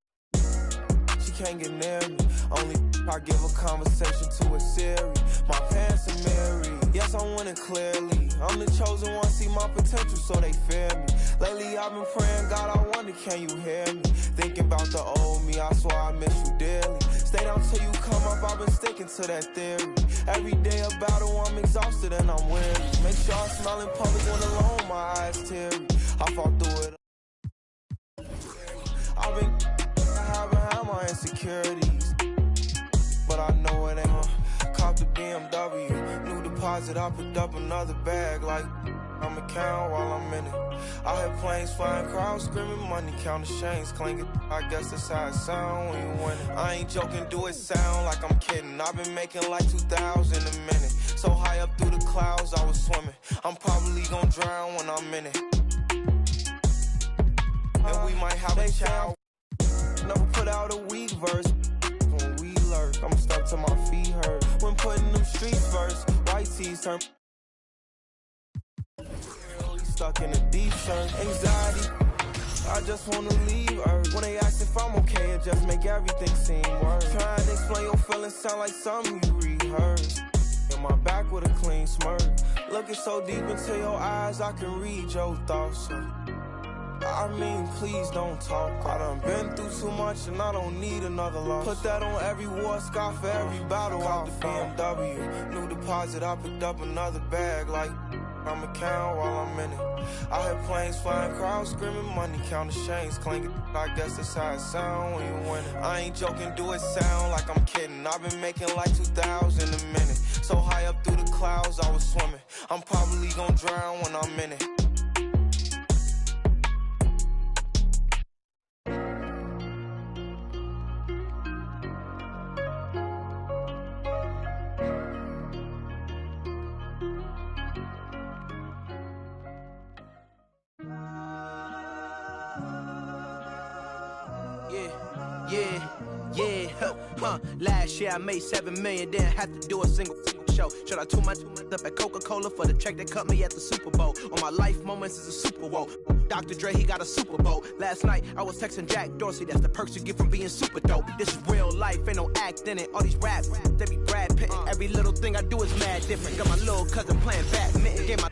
She can't get near me. Only I give a conversation to a Siri. My pants are married. Yes, I'm winning clearly. I'm the chosen one, see my potential, so they fear me. Lately, I've been praying, God, I wonder, can you hear me? Thinking about the old me, I swear I miss you dearly. Stay down till you come up, I've been sticking to that theory. Every day a battle, I'm exhausted and I'm weary. Make sure I smile in public when alone, my eyes teary. I fought through it. I've been hide behind my insecurities, but I know it ain't. Cop the BMW, new deposit, I picked up another bag like I'm a count while I'm in it. I hear planes flying, crowds screaming, money counting chains clinking. I guess that's how it sound when you win it. I ain't joking, do it sound like I'm kidding. I've been making like 2,000 a minute. So high up through the clouds, I was swimming. I'm probably gonna drown when I'm in it. And we might have a child. Never put out a weak verse. When we lurk, I'm stuck till my feet hurt. When putting them streets first, white tees turn. Stuck in a deep shirt. Anxiety, I just wanna leave Earth. When they ask if I'm okay, it just make everything seem worse. Trying to explain your feelings sound like something you rehearsed. In my back with a clean smirk. Looking so deep into your eyes, I can read your thoughts. I mean, please don't talk. I done been through too much and I don't need another loss. Put that on every war scar for every battle. Out the BMW, new deposit, I picked up another bag like I'm a count while I'm in it. I hear planes flying, crowds screaming, money counting chains clinking. I guess that's how it sound when you win it. I ain't joking, do it sound like I'm kidding. I've been making like 2,000 a minute. So high up through the clouds, I was swimming. I'm probably gonna drown when I'm in it. Last year I made 7 million, didn't have to do a single show. Shout out to my up at Coca-Cola for the check that cut me at the Super Bowl. All my life moments is a Super Bowl. Dr. Dre, he got a Super Bowl. Last night I was texting Jack Dorsey, that's the perks you get from being super dope. This is real life, ain't no act in it. All these rap, they be Brad Pitt. Every little thing I do is mad different. Got my little cousin playing badminton. Get my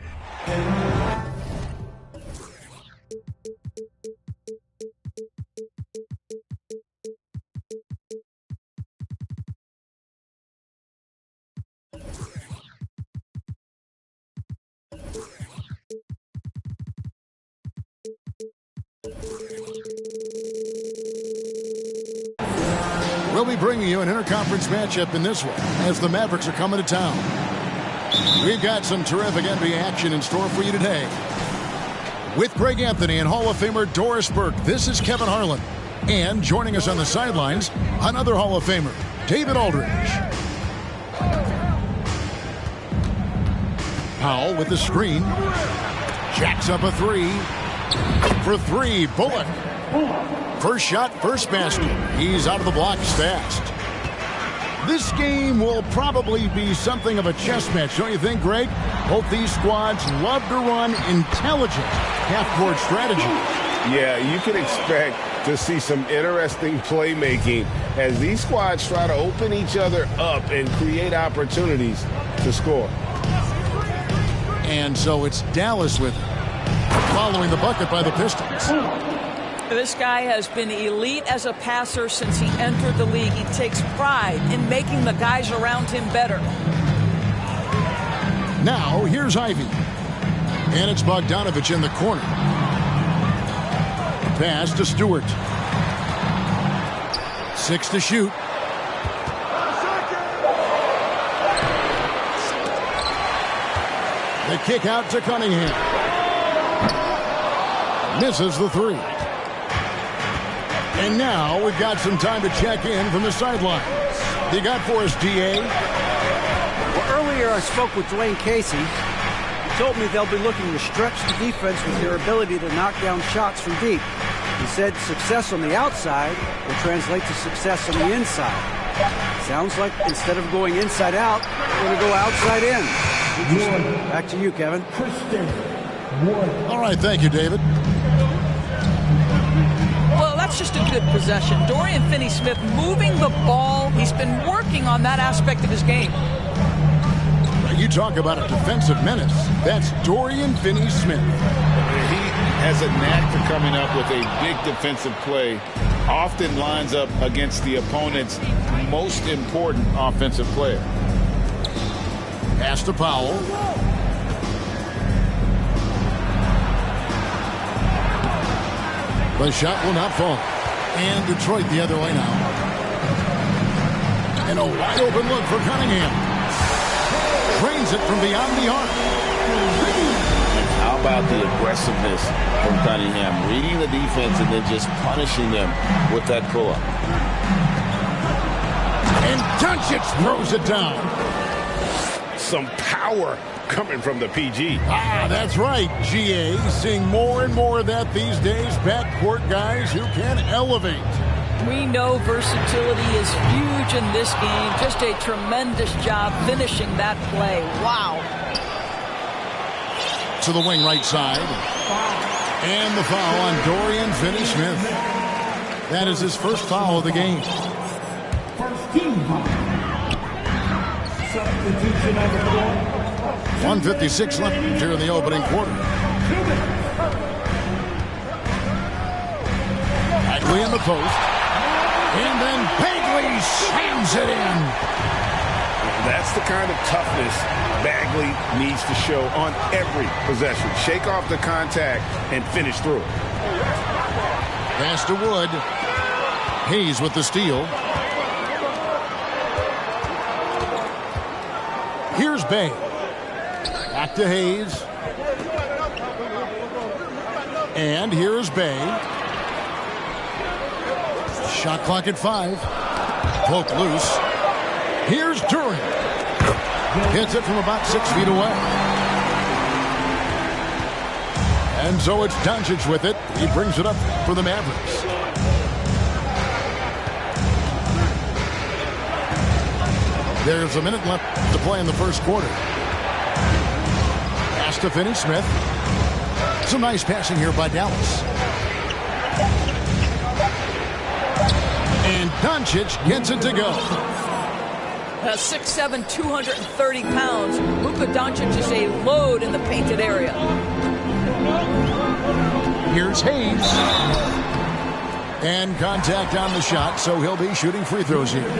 We'll be bringing you an interconference matchup in this one as the Mavericks are coming to town. We've got some terrific NBA action in store for you today. With Greg Anthony and Hall of Famer Doris Burke, this is Kevin Harlan. And joining us on the sidelines, another Hall of Famer, David Aldridge. Powell with the screen. Jacks up a three. For three, Bullock. First shot, first basket. He's out of the blocks fast. This game will probably be something of a chess match, don't you think, Greg? Both these squads love to run intelligent half-court strategy. Yeah, you can expect to see some interesting playmaking as these squads try to open each other up and create opportunities to score. And so it's Dallas with it, following the bucket by the Pistons. This guy has been elite as a passer since he entered the league. He takes pride in making the guys around him better. Now, here's Ivy. And it's Bogdanovich in the corner. Pass to Stewart. 6 to shoot. The kick out to Cunningham. Misses the three. And now we've got some time to check in from the sidelines. You got for us, DA? Well, earlier I spoke with Dwayne Casey. He told me they'll be looking to stretch the defense with their ability to knock down shots from deep. He said success on the outside will translate to success on the inside. Sounds like instead of going inside out, we're going to go outside in. Back to you, Kevin. All right, thank you, David. Well, that's just a good possession. Dorian Finney-Smith moving the ball. He's been working on that aspect of his game. You talk about a defensive menace. That's Dorian Finney-Smith. He has a knack for coming up with a big defensive play. Often lines up against the opponent's most important offensive player. Pass to Powell. The shot will not fall. And Detroit the other way now. And a wide open look for Cunningham. Trains it from beyond the arc. How about the aggressiveness from Cunningham? Reading the defense and then just punishing them with that pull-up. And Doncic throws it down. Some power coming from the PG. Ah, that's right, GA. Seeing more and more of that these days. Backcourt guys who can elevate. We know versatility is huge in this game. Just a tremendous job finishing that play. Wow. To the wing right side. And the foul on Dorian Finney-Smith. That is his first foul of the game. First team foul. Substitution on the floor. 1:56 left here in the opening quarter. Bagley in the post. And then Bagley slams it in. That's the kind of toughness Bagley needs to show on every possession. Shake off the contact and finish through it. Pass to Wood. Hayes with the steal. Here's Bay. Back to Hayes. And here's Bay. Shot clock at 5. Poke loose. Here's Durant. Hits it from about 6 feet away. And so it's Doncic with it. He brings it up for the Mavericks. There's a minute left to play in the first quarter. Pass to Finney-Smith. Some nice passing here by Dallas. And Doncic gets it to go. 6'7", 230 pounds. Luka Doncic is a load in the painted area. Here's Hayes. And contact on the shot, so he'll be shooting free throws here.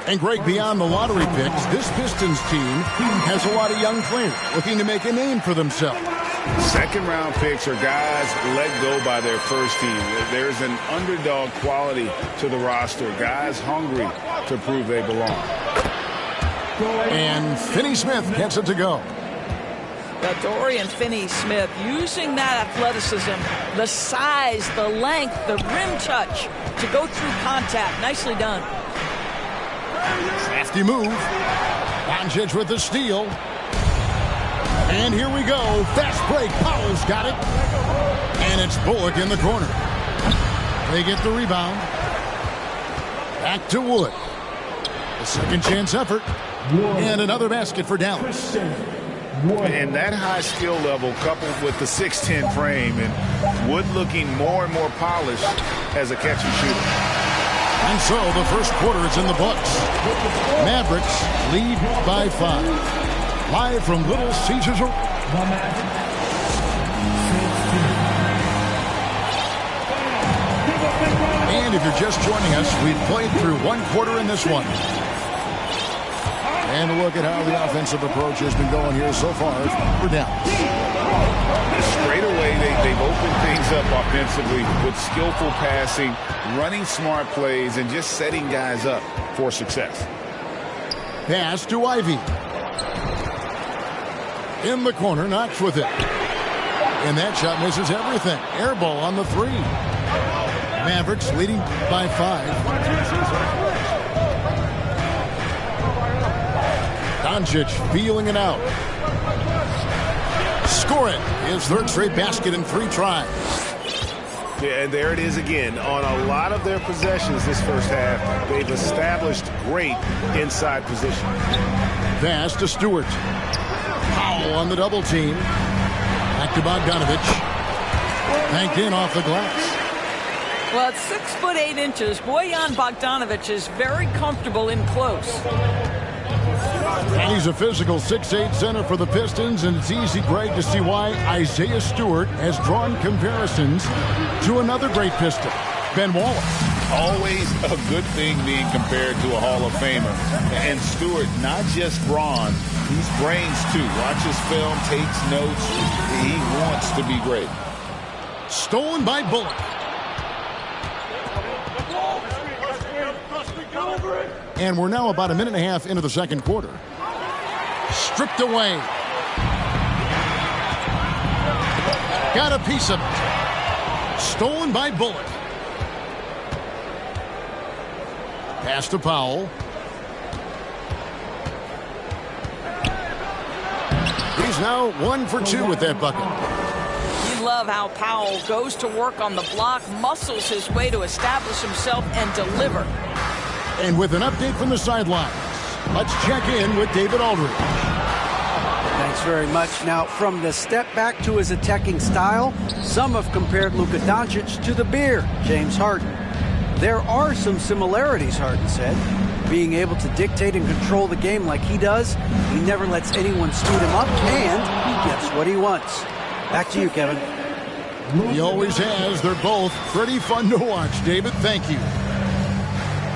And Greg, beyond the lottery picks, this Pistons team has a lot of young players looking to make a name for themselves. Second-round picks are guys let go by their first team. There's an underdog quality to the roster. Guys hungry to prove they belong. And Finney-Smith gets it to go. Dorian Finney-Smith using that athleticism, the size, the length, the rim touch to go through contact. Nicely done. Crafty move. Doncic with the steal. And here we go. Fast break. Powell's got it. And it's Bullock in the corner. They get the rebound. Back to Wood. A second chance effort. And another basket for Dallas. And that high skill level coupled with the 6'10 frame and Wood looking more and more polished as a catch and shooter. And so the first quarter is in the books. Mavericks lead by 5. Live from Little Caesars. And if you're just joining us, we've played through one quarter in this one. And look at how the offensive approach has been going here so far. We're down. Straight away, they've opened things up offensively with skillful passing, running smart plays, and just setting guys up for success. Pass to Ivy. In the corner, Knox with it. And that shot misses everything. Air ball on the 3. Mavericks leading by 5. Doncic feeling it out. Score it. His third straight basket in 3 tries. Yeah, and there it is again. On a lot of their possessions this first half, they've established great inside position. Pass to Stewart. Powell on the double team. Back to Bogdanovich. Banked in off the glass. Well, at 6'8". Bojan Bogdanovich is very comfortable in close. And he's a physical 6'8" center for the Pistons, and it's easy, Greg, to see why Isaiah Stewart has drawn comparisons to another great Piston, Ben Wallace. Always a good thing being compared to a Hall of Famer. And Stewart, not just brawn, he's brains too. Watches film, takes notes. He wants to be great. Stolen by Bullock. And we're now about a minute and a half into the second quarter. Stripped away. Got a piece of it. Stolen by Bullock. Pass to Powell. He's now 1 for 2 with that bucket. You love how Powell goes to work on the block, muscles his way to establish himself and deliver. And with an update from the sidelines, let's check in with David Aldridge. Thanks very much. Now, from the step back to his attacking style, some have compared Luka Doncic to the Bear, James Harden. There are some similarities, Harden said. Being able to dictate and control the game like he does, he never lets anyone speed him up, and he gets what he wants. Back to you, Kevin. He always has. They're both pretty fun to watch. David, thank you.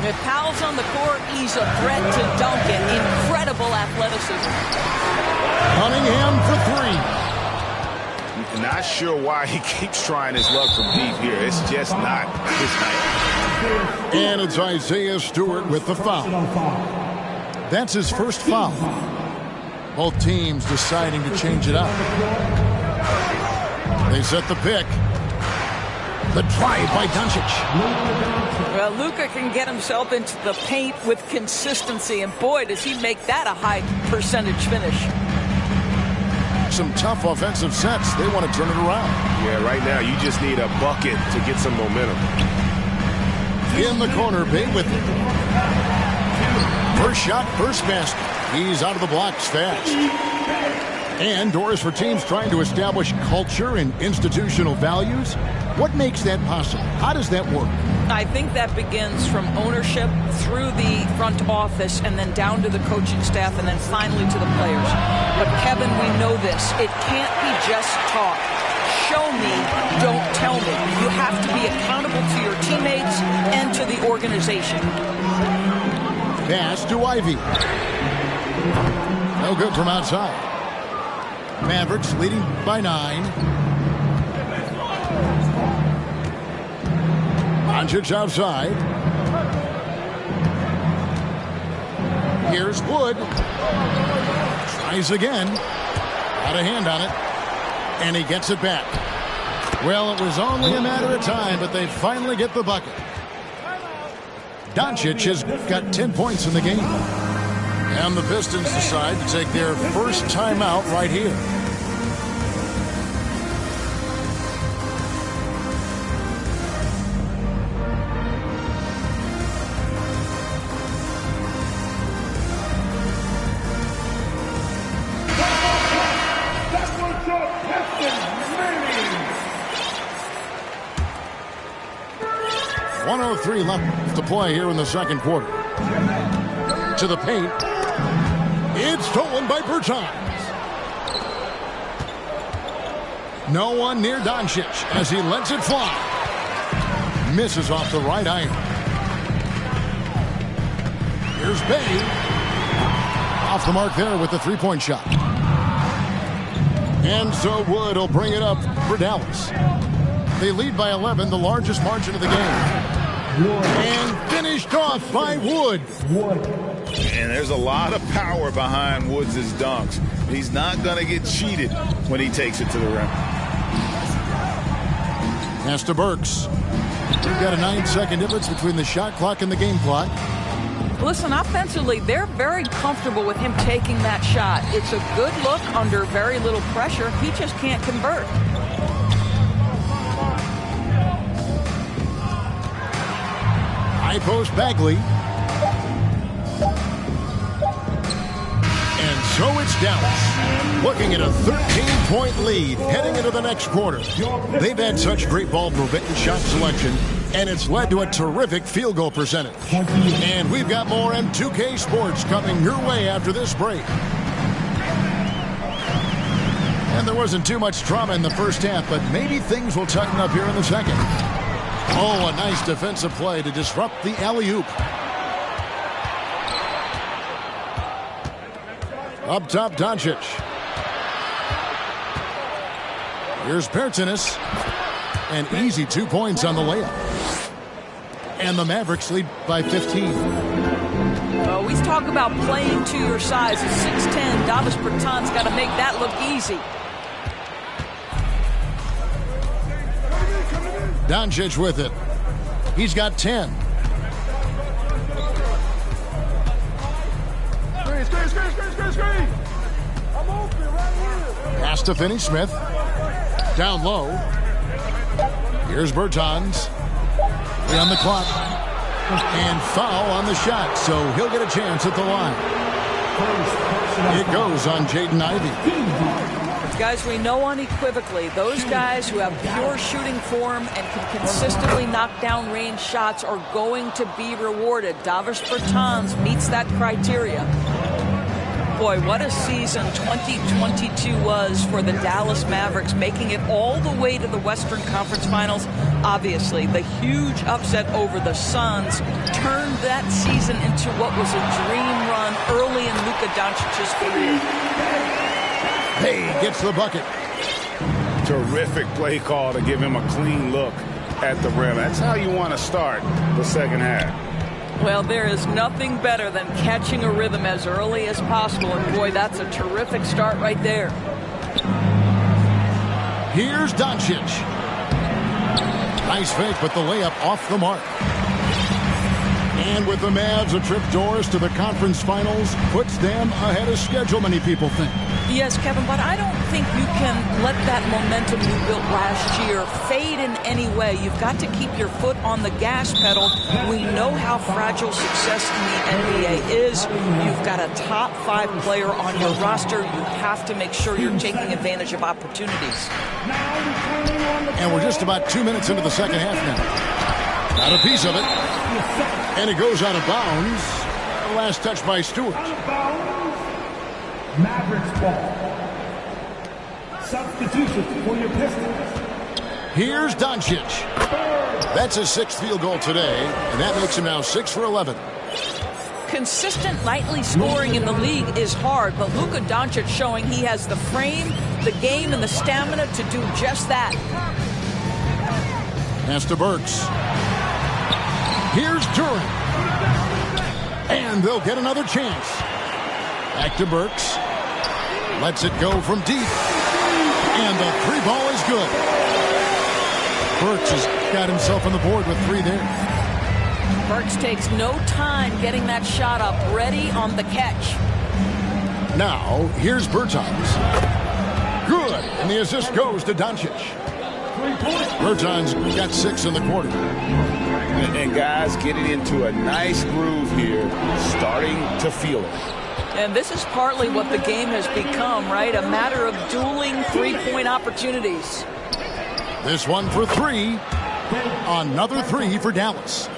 If Powell's on the court, he's a threat to dunk it. Incredible athleticism. Cunningham for 3. Not sure why he keeps trying his luck from deep here. It's just not his night. And it's Isaiah Stewart with the foul. That's his first foul. Both teams deciding to change it up. They set the pick. The drive by Doncic. Well, Luka can get himself into the paint with consistency, and boy, does he make that a high percentage finish. Some tough offensive sets. They want to turn it around. Yeah, right now you just need a bucket to get some momentum. In the corner, Bay with it. First shot, first basket. He's out of the blocks fast. And doors for teams trying to establish culture and institutional values. What makes that possible? How does that work? I think that begins from ownership through the front office and then down to the coaching staff and then finally to the players. But Kevin, we know this. It can't be just talk. Show me, don't tell me. You have to be accountable to your teammates and to the organization. Pass to Ivy. No good from outside. Mavericks leading by 9. Doncic outside. Here's Wood. Tries again. Got a hand on it. And he gets it back. Well, it was only a matter of time, but they finally get the bucket. Doncic has got 10 points in the game. And the Pistons decide to take their first timeout right here. 1:03 left to play here in the second quarter. To the paint. It's stolen by Bertans. No one near Doncic as he lets it fly. Misses off the right iron. Here's Bay. Off the mark there with the three-point shot. And so Wood will bring it up for Dallas. They lead by 11, the largest margin of the game. And finished off by Wood. And there's a lot of power behind Woods' dunks. He's not going to get cheated when he takes it to the rim. Pass to Burks. We've got a 9-second difference between the shot clock and the game clock. Listen, offensively, they're very comfortable with him taking that shot. It's a good look under very little pressure. He just can't convert. High post Bagley. And so it's Dallas looking at a 13-point lead heading into the next quarter. They've had such great ball movement and shot selection, and it's led to a terrific field goal percentage. And we've got more M2K Sports coming your way after this break. And there wasn't too much drama in the first half, but maybe things will tighten up here in the second. Oh, a nice defensive play to disrupt the alley-oop. Up top, Doncic. Here's Bertans. An easy 2 points on the layup. And the Mavericks lead by 15. Well, we talk about playing to your size. At 6'10", Davis Bertans got to make that look easy. Doncic with it. He's got 10. Pass to Finney-Smith. Down low. Here's Bertans. 3 on the clock. And foul on the shot, so he'll get a chance at the line. It goes on Jaden Ivey. Guys, we know unequivocally those guys who have pure shooting form and can consistently knock down range shots are going to be rewarded. Davis Bertans meets that criteria. Boy, what a season 2022 was for the Dallas Mavericks, making it all the way to the Western Conference Finals. Obviously, the huge upset over the Suns turned that season into what was a dream run early in Luka Doncic's career. Hey, gets the bucket. Terrific play call to give him a clean look at the rim. That's how you want to start the second half. Well, there is nothing better than catching a rhythm as early as possible. And boy, that's a terrific start right there. Here's Doncic. Nice fake, but the layup off the mark. And with the Mavs a trip doors to the conference finals puts them ahead of schedule, many people think. Yes, Kevin, but I don't think you can let that momentum you built last year fade in any way. You've got to keep your foot on the gas pedal. We know how fragile success in the NBA is. You've got a top 5 player on your roster. You have to make sure you're taking advantage of opportunities. And we're just about 2 minutes into the second half now. Got a piece of it. And it goes out of bounds. The last touch by Stewart. Mavericks ball. Substitution for your Pistons. Here's Doncic. That's his 6th field goal today, and that makes him now 6 for 11. Consistent nightly scoring in the league is hard, but Luka Doncic showing he has the frame, the game, and the stamina to do just that. Pass to Burks. Here's Durant. And they'll get another chance. Back to Burks. Lets it go from deep. And the 3 ball is good. Burks has got himself on the board with 3 there. Burks takes no time getting that shot up, ready on the catch. Now, here's Bertans. Good. And the assist goes to Doncic. Bertans got 6 in the quarter. And guys getting into a nice groove here, starting to feel it. And this is partly what the game has become, right? A matter of dueling 3-point opportunities. This one for 3. Another three for Dallas.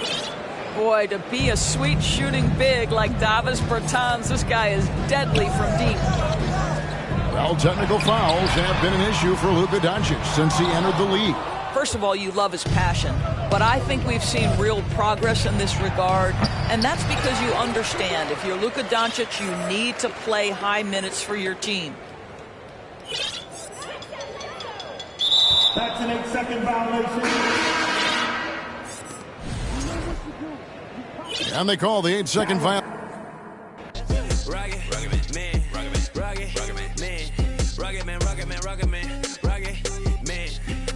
Boy, to be a sweet shooting big like Davis Bertans, this guy is deadly from deep. Well, technical fouls have been an issue for Luka Doncic since he entered the league. First of all, you love his passion, but I think we've seen real progress in this regard, and that's because you understand if you're Luka Doncic, you need to play high minutes for your team. That's an 8-second violation. And they call the 8-second violation.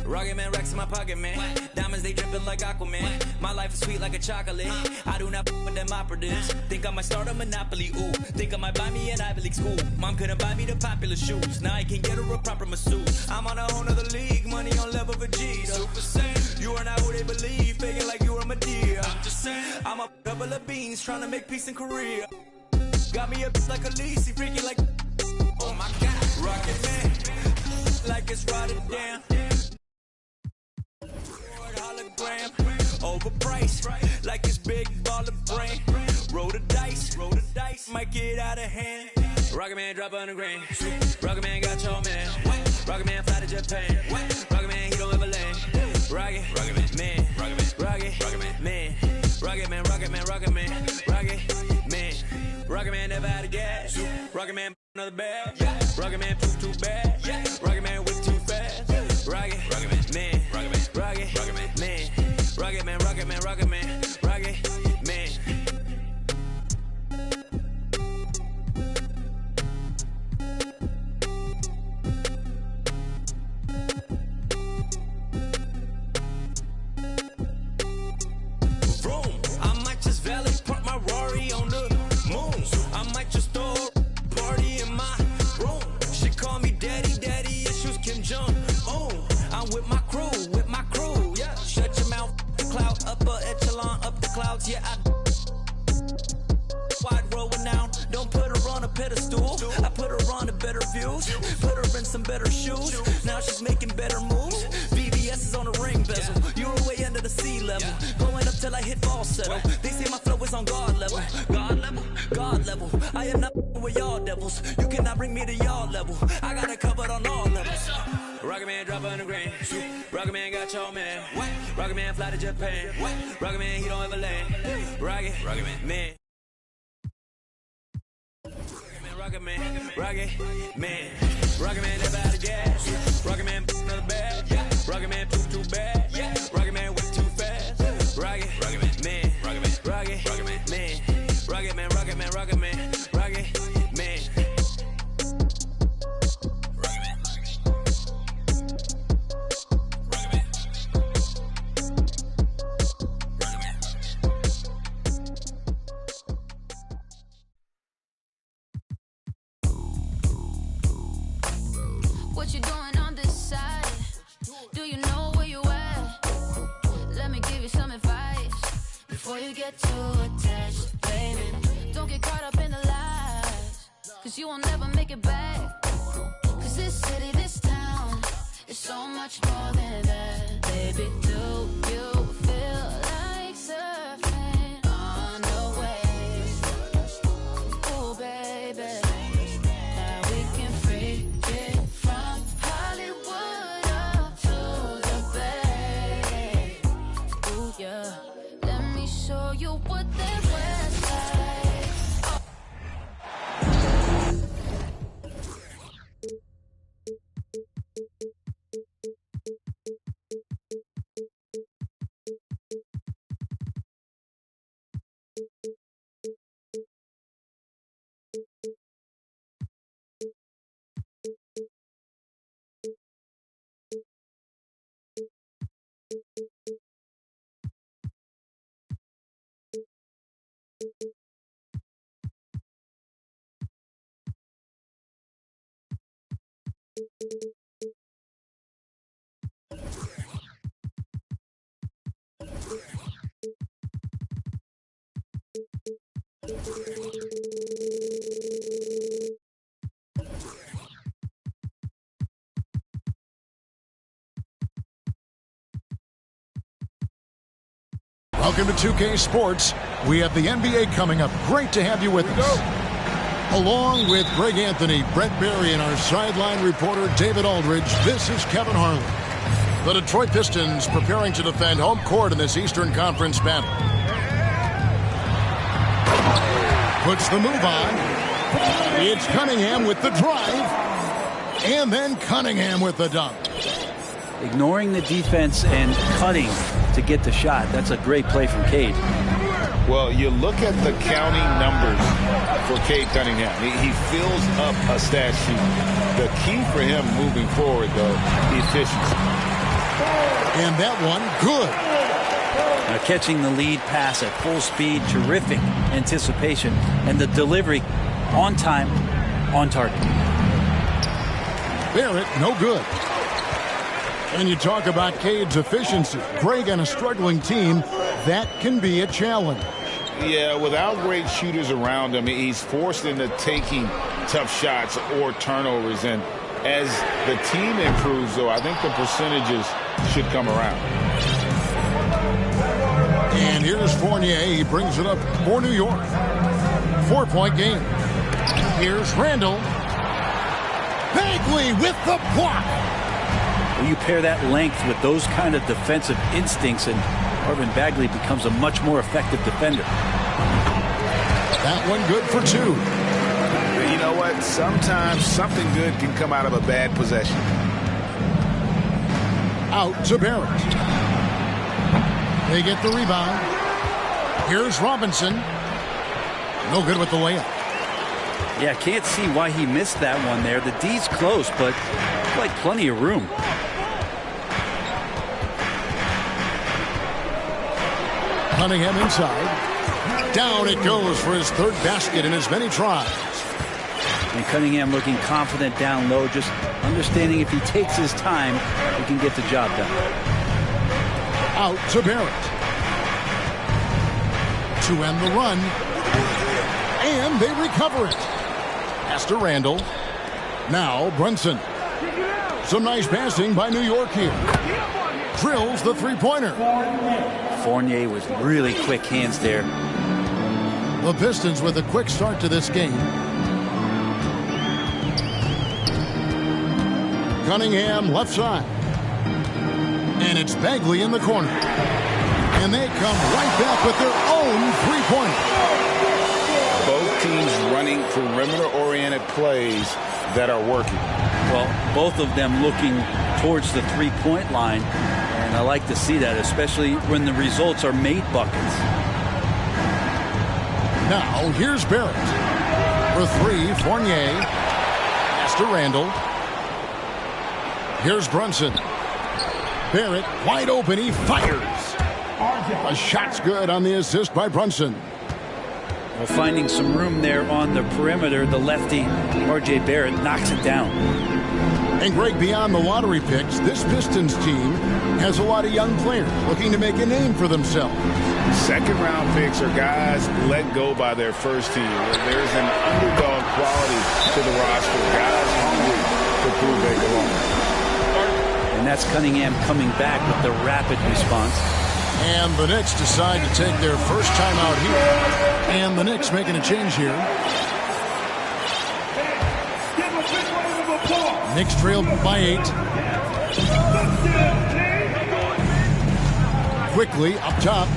Rocket man, racks in my pocket, man. Diamonds, they dripping like Aquaman. My life is sweet like a chocolate. I do not with them operatives. Think I might start a monopoly, ooh. Think I might buy me an Ivy League school. Mom couldn't buy me the popular shoes. Now I can get her a proper masseuse. I'm on a whole nother league. Money on level Vegeta. You are not who they believe. Faking like you are Medea. I'm just saying. I'm a couple of beans trying to make peace in Korea. Got me a like a Lisi, freaky like. Oh my God. Rocket man. Like it's Rotterdam. Hologram, overpriced, like it's big baller brain. Roll the dice, might get out of hand. Rocket man, drop 100 grand. Rocket man got your man. Rocket man fly to Japan. Rocket man, he don't ever land. Rocket man, Rocket man, Rocket man, Rocket man, Rocket man, Rocket man, Rocket man never out of gas. Rocket man another bag. Rocket man too bad. Rocket man whip too fast. Rocket man, Rocket man, Rocket man, Rocket man, Rocket man, Rocket man, Rocket man. Vroom, I might just valet park my Rari on the moon. I might just throw a party in my room. She call me daddy, issues Kim Jong. Oh, I'm with my crew, yeah. Shut your mouth, cloud, upper echelon, up the clouds, yeah. I wide rolling now, don't put her on a pedestal. I put her on the better views, put her in some better shoes. Now she's making better moves. VVS is on the ring bezel. You were way under the sea level, going up till I hit falsetto. They say my flow is on God level, God level, God level. I am not with y'all devils. You cannot bring me to y'all level. I got it covered on all levels. Rocket man, drop 100 grand. Rocket man got your man. Rocket man fly to Japan. Rocket man, he don't ever land. Rocket man. Rocket man, Rocket man, Rocket man never out of gas. Rocket man another bag. Rocket man too bad. Rocket man whip too fast. Rocket man, Rocket man, Rocket man, Rocket man, Rocket man, Rocket man, Rocket man. What you doing on this side? Do you know where you at? Let me give you some advice before you get too attached, baby. Don't get caught up in the lies, cause you will never make it back. Cause this city, this town is so much more than that. Baby, do you feel like surfing on the waves? Ooh, baby. Now we can freak it from Hollywood up to the Bay. Ooh, yeah. Let me show you what that west side. Welcome to 2K Sports. We have the NBA coming up. Great to have you with us. Along with Greg Anthony, Brent Barry, and our sideline reporter David Aldridge, this is Kevin Harlan. The Detroit Pistons preparing to defend home court in this Eastern Conference battle. Puts the move on. It's Cunningham with the drive. And then Cunningham with the dunk. Ignoring the defense and cutting to get the shot. That's a great play from Cade. Well, you look at the counting numbers for Cade Cunningham. He fills up a stat sheet. The key for him moving forward, though, the efficiency. And that one, good. Now catching the lead pass at full speed, terrific anticipation, and the delivery on time, on target. Barrett, no good. And you talk about Cade's efficiency. Greg on a struggling team, that can be a challenge. Yeah, without great shooters around him, he's forced into taking tough shots or turnovers. And as the team improves, though, I think the percentages should come around. And here's Fournier. He brings it up for New York. 4-point game. Here's Randall. Bagley with the block. Well, you pair that length with those kind of defensive instincts, and Marvin Bagley becomes a much more effective defender. That one good for 2. You know what? Sometimes something good can come out of a bad possession. Out to Barrett. They get the rebound. Here's Robinson. No good with the layup. Yeah, can't see why he missed that one there. The D's close, but like plenty of room. Cunningham inside. Down it goes for his third basket in as many tries. And Cunningham looking confident down low, just understanding if he takes his time, he can get the job done. Out to Barrett. To end the run. And they recover it. Pass to Randall. Now Brunson. Some nice passing by New York here. Drills the three-pointer. Fournier was really quick hands there. The Pistons with a quick start to this game. Cunningham left side. And it's Bagley in the corner. And they come right back with their own three-pointer. Both teams running perimeter-oriented plays that are working. Well, both of them looking towards the three-point line. And I like to see that, especially when the results are made buckets. Now, here's Barrett. For 3, Fournier. Pass to Randall. Here's Brunson. Barrett wide open. He fires. A shot's good on the assist by Brunson. Well, finding some room there on the perimeter, the lefty, R.J. Barrett, knocks it down. And Greg, beyond the lottery picks, this Pistons team has a lot of young players looking to make a name for themselves. Second-round picks are guys let go by their first team. There's an underdog quality to the roster. Guys hungry to prove they belong. And that's Cunningham coming back with the rapid response. And the Knicks decide to take their first time out here. And the Knicks making a change here. Knicks trail by 8. Quickly up top.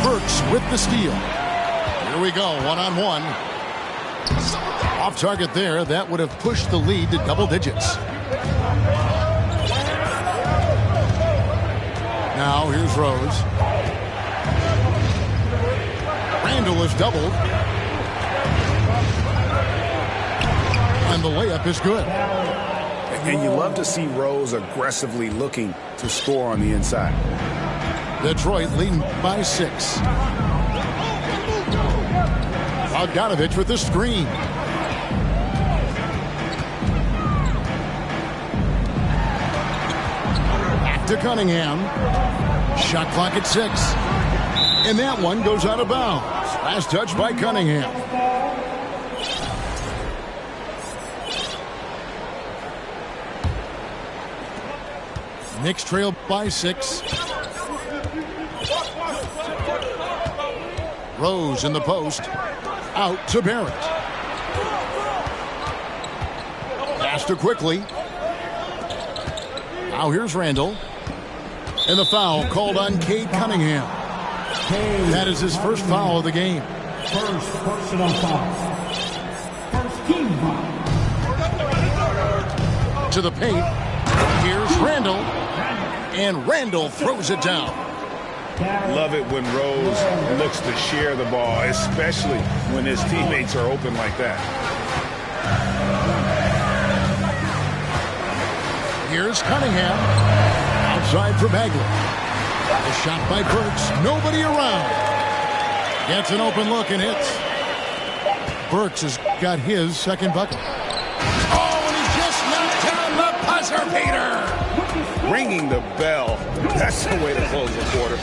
Burks with the steal. Here we go, one-on-one. Off target there. That would have pushed the lead to double digits. Now here's Rose. Randall is doubled. And the layup is good. And you love to see Rose aggressively looking to score on the inside. Detroit leading by 6. Bogdanovich with the screen. Back to Cunningham. Shot clock at 6. And that one goes out of bounds. Last touch by Cunningham. Knicks trail by 6. Rose in the post. Out to Barrett. Pass to Quickly. Now here's Randall. And the foul called on Cade Cunningham. That is his first foul of the game. First personal foul. First team foul. To the paint. Here's Randall. And Randall throws it down. Love it when Rose looks to share the ball, especially when his teammates are open like that. Here's Cunningham. Outside for Bagley. A shot by Burks. Nobody around. Gets an open look and hits. Burks has got his second bucket. Oh, and he just knocked down the buzzer beater. Ringing the bell. That's the way to close the quarter.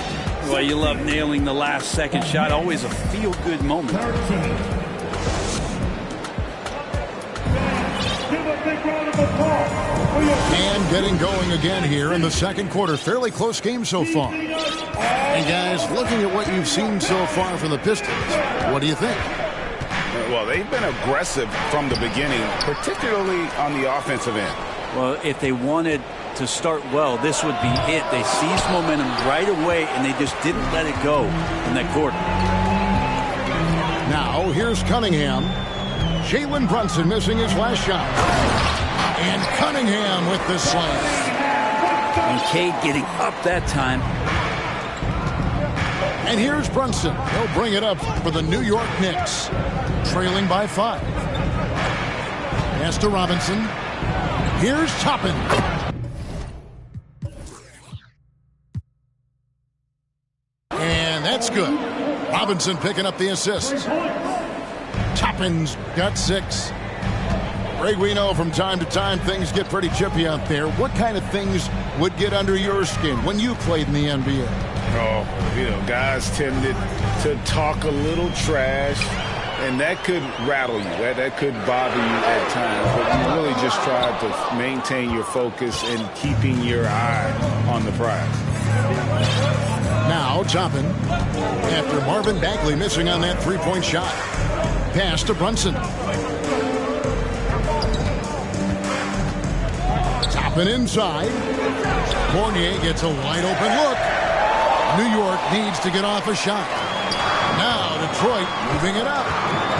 Well, you love nailing the last second shot. Always a feel-good moment. And getting going again here in the second quarter. Fairly close game so far. And guys, looking at what you've seen so far from the Pistons, what do you think? Well, they've been aggressive from the beginning, particularly on the offensive end. Well, if they wanted to start well, this would be it. They seized momentum right away, and they just didn't let it go in that quarter. Now, here's Cunningham. Jalen Brunson missing his last shot. And Cunningham with the slam. And Cade getting up that time. And here's Brunson. He'll bring it up for the New York Knicks. Trailing by 5. Pass to Robinson. Here's Toppin. And that's good. Robinson picking up the assist. Toppin's got 6. Greg, we know from time to time things get pretty chippy out there. What kind of things would get under your skin when you played in the NBA? Oh, guys tended to talk a little trash, and that could rattle you. That could bother you at times. But you really just try to maintain your focus and keeping your eye on the prize. Now Toppin, after Marvin Bagley missing on that three-point shot. Pass to Brunson. Toppin inside. Fournier gets a wide-open look. New York needs to get off a shot. Now Detroit moving it up.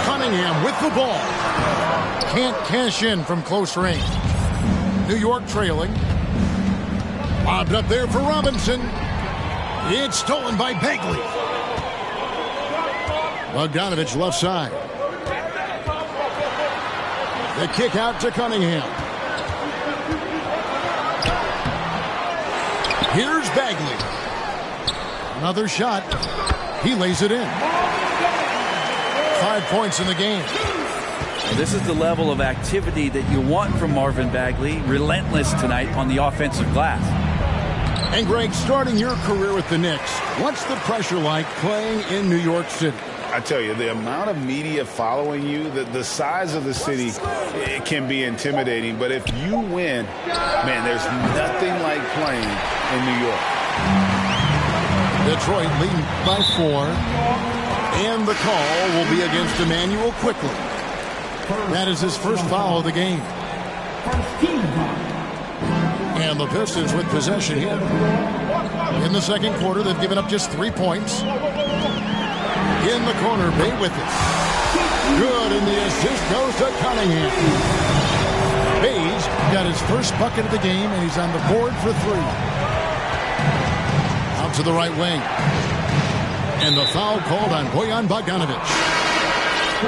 Cunningham with the ball. Can't cash in from close range. New York trailing. Lobbed up there for Robinson. It's stolen by Bagley. Bogdanovich left side. The kick out to Cunningham. Here's Bagley. Another shot. He lays it in. 5 points in the game. Well, this is the level of activity that you want from Marvin Bagley. Relentless tonight on the offensive glass. And Greg, starting your career with the Knicks, what's the pressure like playing in New York City? I tell you, the amount of media following you, the size of the city, it can be intimidating. But if you win, man, there's nothing like playing in New York. Detroit leading by 4. And the call will be against Emmanuel Quickly. That is his first foul of the game. And the Pistons with possession here. In the second quarter, they've given up just 3 points. In the corner, Bay with it. Good, and the assist goes to Cunningham. Bay's got his first bucket of the game, and he's on the board for 3. Out to the right wing. And the foul called on Bojan Bogdanovich.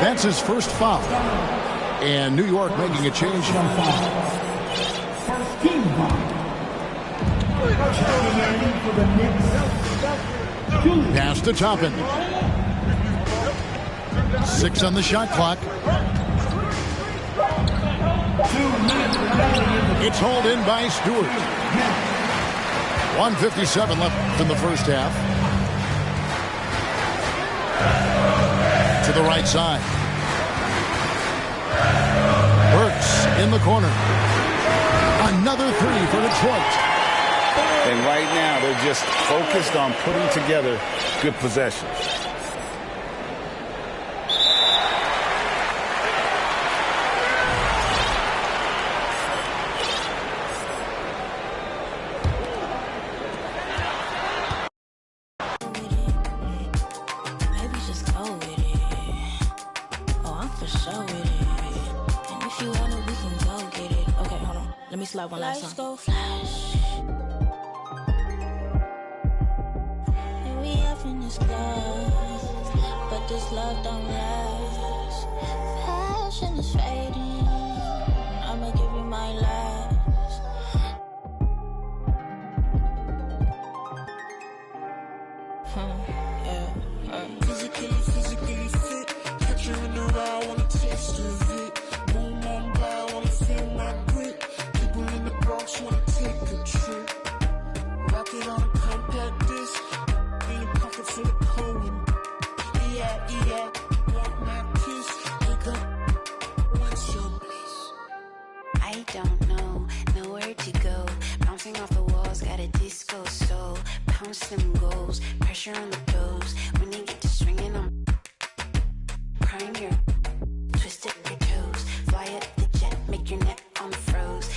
That's his first foul. And New York making a change. First team foul. Pass to Toppin. 6 on the shot clock. It's hauled in by Stewart. 1:57 left in the first half. To the right side. Burks in the corner. Another 3 for Detroit. And right now, they're just focused on putting together good possessions. love one last Lights song. go flash. And we up in this glass, but this love don't last. Passion is fading. I'ma give you my last. Physically fit. Catch you in the ride, wanna taste of it. Boom on by, wanna feel my grip. People in the Bronx wanna take a trip. Rocket on a compact disc. In a pocket full of coin. Yeah. Want my kiss. Wake up. What's your bliss? I don't know, nowhere to go. Bouncing off the walls, got a disco soul. Pounce them goals, pressure on the toes. When they get to swinging, I'm prime your twisted your toes. Fly up the jet, make your neck on froze.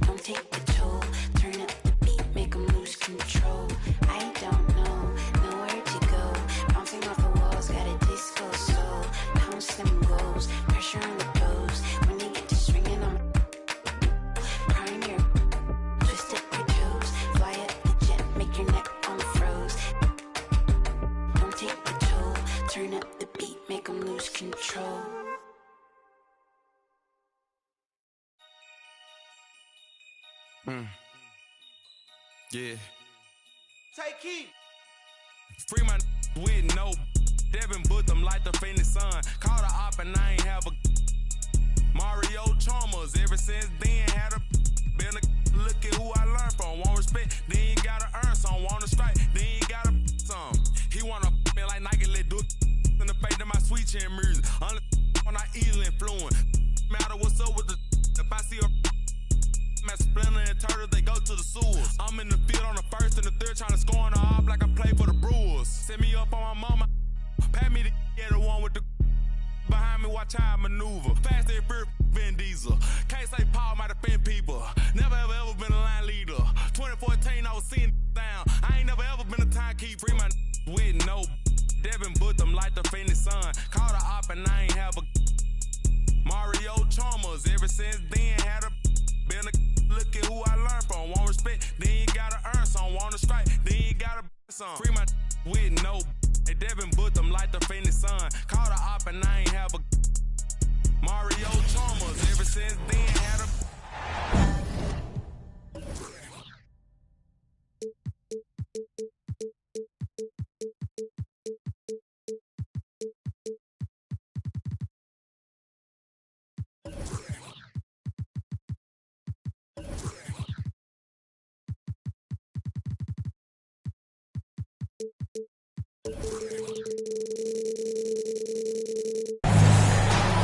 Don't take the toll, turn up the beat, make them lose control. I don't know, nowhere to go. Bouncing off the walls, got a disco soul. Pounce them goals, pressure on the toes. When they get to swinging, I'm prime your twisted your toes. Fly up the jet, make your neck on froze. Don't take the toll, turn up the beat, make them lose control. Yeah. Take heat. Free my with no Devin put them like the Phoenix Sun. Caught a op and I ain't have a Mario Chalmers. Ever since then had a been a look at who I learned from. Want respect, then you gotta earn some. Want to strike, then you gotta some. He wanna me like Nike, let do it in the face of my sweet chin music. On I easily influence. Matter what's up with the if I see a Splinter and Turtle, they go to the sewers. I'm in the field on the first and the third, trying to score on the op like I play for the Brewers. Set me up on my mama, pat me the one with the behind me, watch how I maneuver. Fast and fear, Vin Diesel. Can't say Paul might offend people. Never ever been a line leader. 2014, I was seeing down. I ain't never ever been a timekeeper. Free my with no Devin put them like the Phoenix Sun. Caught a op and I ain't have a Mario Chalmers. Ever since then had a been a look at who I learned from. Want respect, then you gotta earn some. Want to strike, then you gotta some. Free my with no hey, Devin put them like the Phoenix Sun. Caught a op and I ain't have a Mario Chalmers. Ever since then had a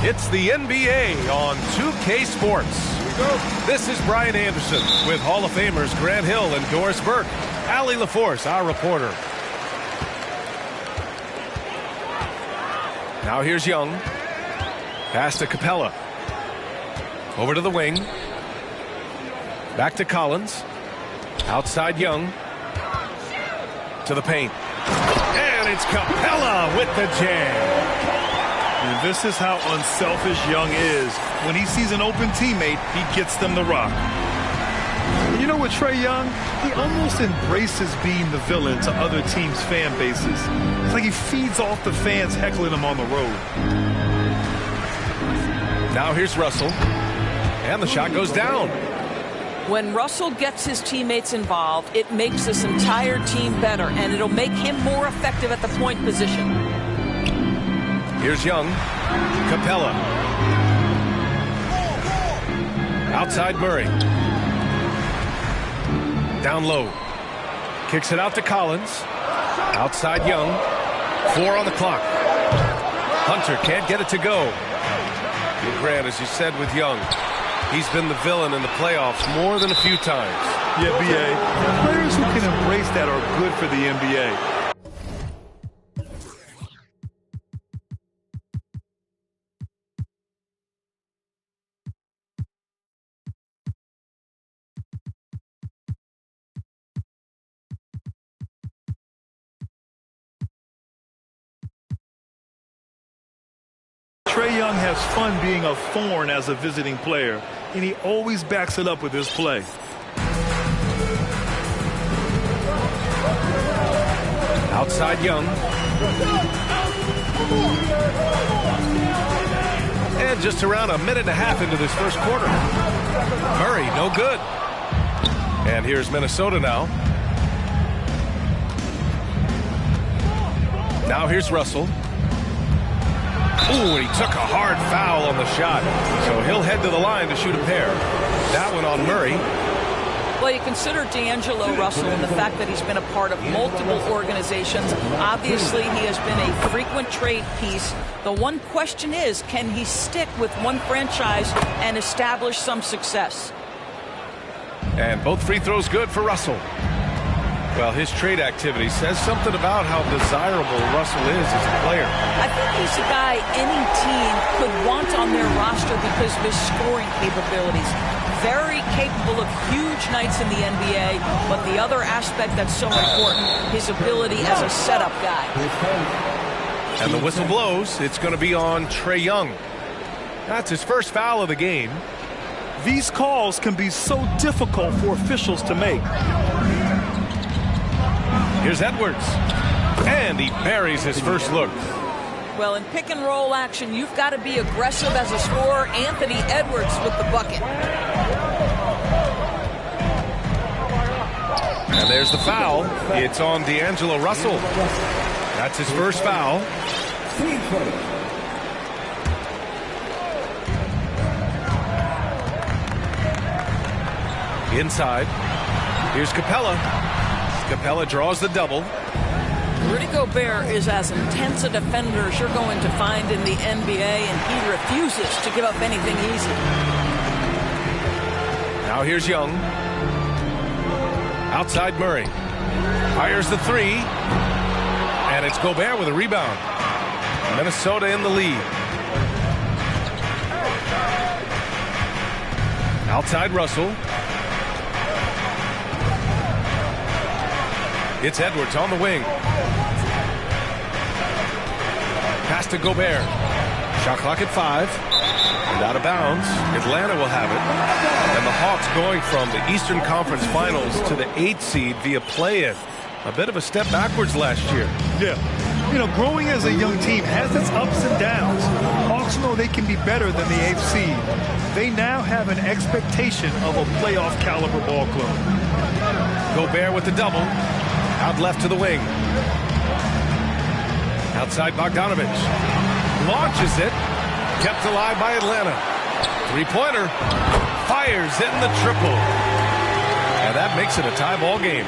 It's the NBA on 2K Sports. Here we go. This is Brian Anderson with Hall of Famers Grant Hill and Doris Burke. Allie LaForce, our reporter. Now here's Young. Pass to Capella. Over to the wing. Back to Collins. Outside Young. To the paint. And it's Capella with the jam. And this is how unselfish Young is. When he sees an open teammate, he gets them the rock. And you know what, Trae Young? He almost embraces being the villain to other teams' fan bases. It's like he feeds off the fans heckling him on the road. Now here's Russell. And the shot goes down. When Russell gets his teammates involved, it makes this entire team better, and it'll make him more effective at the point position. Here's Young. Capella. Outside Murray. Down low. Kicks it out to Collins. Outside Young. 4 on the clock. Hunter can't get it to go. And Grant, as you said with Young, he's been the villain in the playoffs more than a few times. Yeah, B.A. Players who can embrace that are good for the NBA. Trae Young has fun being a thorn as a visiting player. and he always backs it up with his play. Outside Young. And just around a minute and a half into this first quarter. Murray, no good. And here's Minnesota now. Now here's Russell. Ooh, and he took a hard foul on the shot. So he'll head to the line to shoot a pair. That one on Murray. Well, you consider D'Angelo Russell and the fact that he's been a part of multiple organizations. Obviously, he has been a frequent trade piece. The one question is, can he stick with one franchise and establish some success? And both free throws good for Russell. Well, his trade activity says something about how desirable Russell is as a player. I think he's a guy any team could want on their roster because of his scoring capabilities. Very capable of huge nights in the NBA, but the other aspect that's so important, his ability as a setup guy. And the whistle blows. It's going to be on Trae Young. That's his first foul of the game. These calls can be so difficult for officials to make. Here's Edwards. And he buries his first look. Well, in pick and roll action, you've got to be aggressive as a scorer. Anthony Edwards with the bucket. And there's the foul. It's on D'Angelo Russell. That's his first foul. Inside. Here's Capella. Capella draws the double. Rudy Gobert is as intense a defender as you're going to find in the NBA, and he refuses to give up anything easy. Now here's Young. Outside Murray. Fires the three. And it's Gobert with a rebound. Minnesota in the lead. Outside Russell. It's Edwards on the wing. Pass to Gobert. Shot clock at 5. And out of bounds. Atlanta will have it. And the Hawks going from the Eastern Conference Finals to the 8th seed via play-in. A bit of a step backwards last year. Yeah. You know, growing as a young team has its ups and downs. Hawks know they can be better than the 8th seed. They now have an expectation of a playoff caliber ball club. Gobert with the double. Out left to the wing. Outside Bogdanovich. Launches it. Kept alive by Atlanta. Three-pointer. Fires in the triple. And that makes it a tie ball game.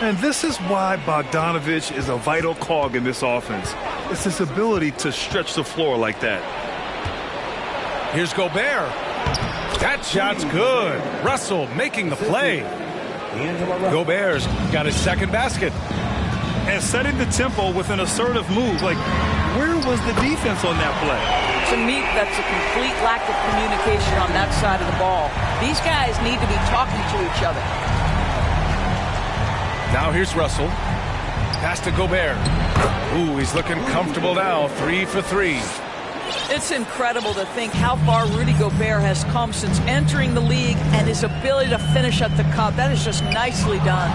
And this is why Bogdanovich is a vital cog in this offense. It's his ability to stretch the floor like that. Here's Gobert. That shot's good. Russell making the play. Gobert's got his second basket. And setting the tempo with an assertive move. Like, where was the defense on that play? To me, that's a complete lack of communication on that side of the ball. These guys need to be talking to each other. Now here's Russell. Pass to Gobert. Ooh, he's looking comfortable now. 3 for 3. It's incredible to think how far Rudy Gobert has come since entering the league and his ability to finish at the cup. That is just nicely done.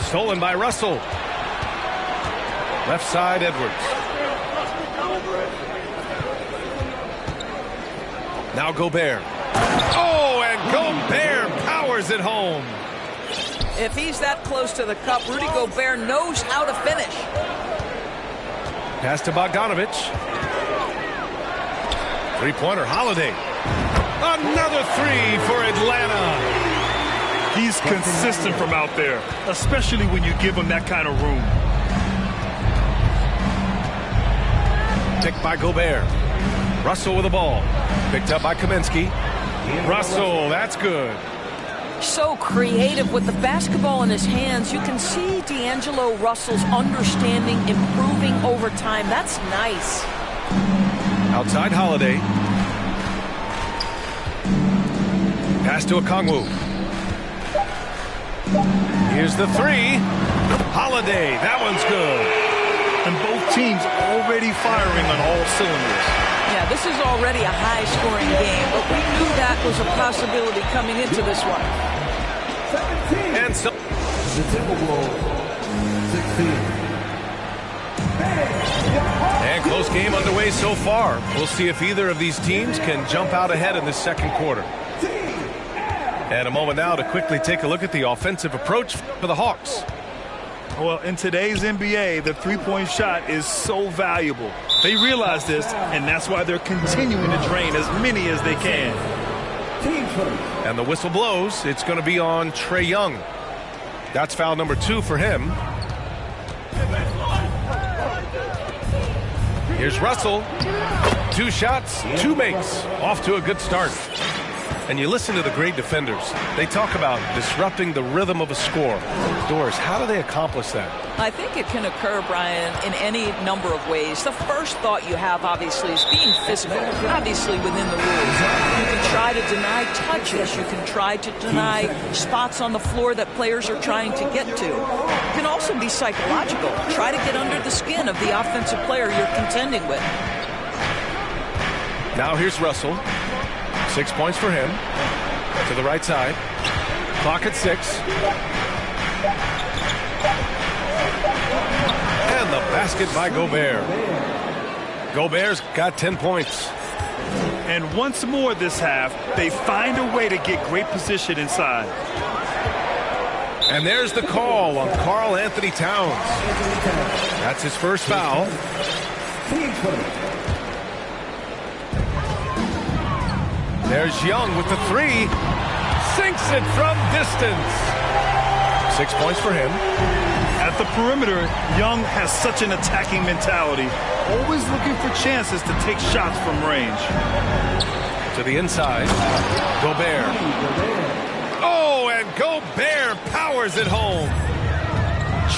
Stolen by Russell. Left side, Edwards. Now Gobert. Oh, and Gobert powers it home. If he's that close to the cup, Rudy Gobert knows how to finish. Pass to Bogdanovich. Three-pointer, Holiday. Another three for Atlanta. He's consistent from out there, especially when you give him that kind of room. Ticked by Gobert. Russell with the ball. Picked up by Kaminsky. Russell, that's good. So creative with the basketball in his hands. You can see D'Angelo Russell's understanding improving over time. That's nice. Outside Holiday. Pass to Okongwu. Here's the three. Holiday, that one's good. And both teams already firing on all cylinders. Yeah, this is already a high-scoring game, but we knew that was a possibility coming into this one. And so the Timberwolves, 16. And close game underway so far. We'll see if either of these teams can jump out ahead in this second quarter. And a moment now to quickly take a look at the offensive approach for the Hawks. Well, in today's NBA, the three-point shot is so valuable. They realize this, and that's why they're continuing to drain as many as they can. And the whistle blows. It's going to be on Trae Young. That's foul number 2 for him. Here's Russell. 2 shots, 2 makes. Off to a good start. And you listen to the great defenders. They talk about disrupting the rhythm of a score. Doris, how do they accomplish that? I think it can occur, Brian, in any number of ways. The first thought you have, obviously, is being physical, obviously within the rules. You can try to deny touches. You can try to deny spots on the floor that players are trying to get to. It can also be psychological. Try to get under the skin of the offensive player you're contending with. Now here's Russell. 6 points for him. To the right side. Clock at 6. And the basket by Gobert. Gobert's got 10 points. And once more this half, they find a way to get great position inside. And there's the call on Karl Anthony Towns. That's his first foul. There's Young with the 3. Sinks it from distance. 6 points for him. At the perimeter, Young has such an attacking mentality, always looking for chances to take shots from range. To the inside, Gobert. Oh, and Gobert powers it home.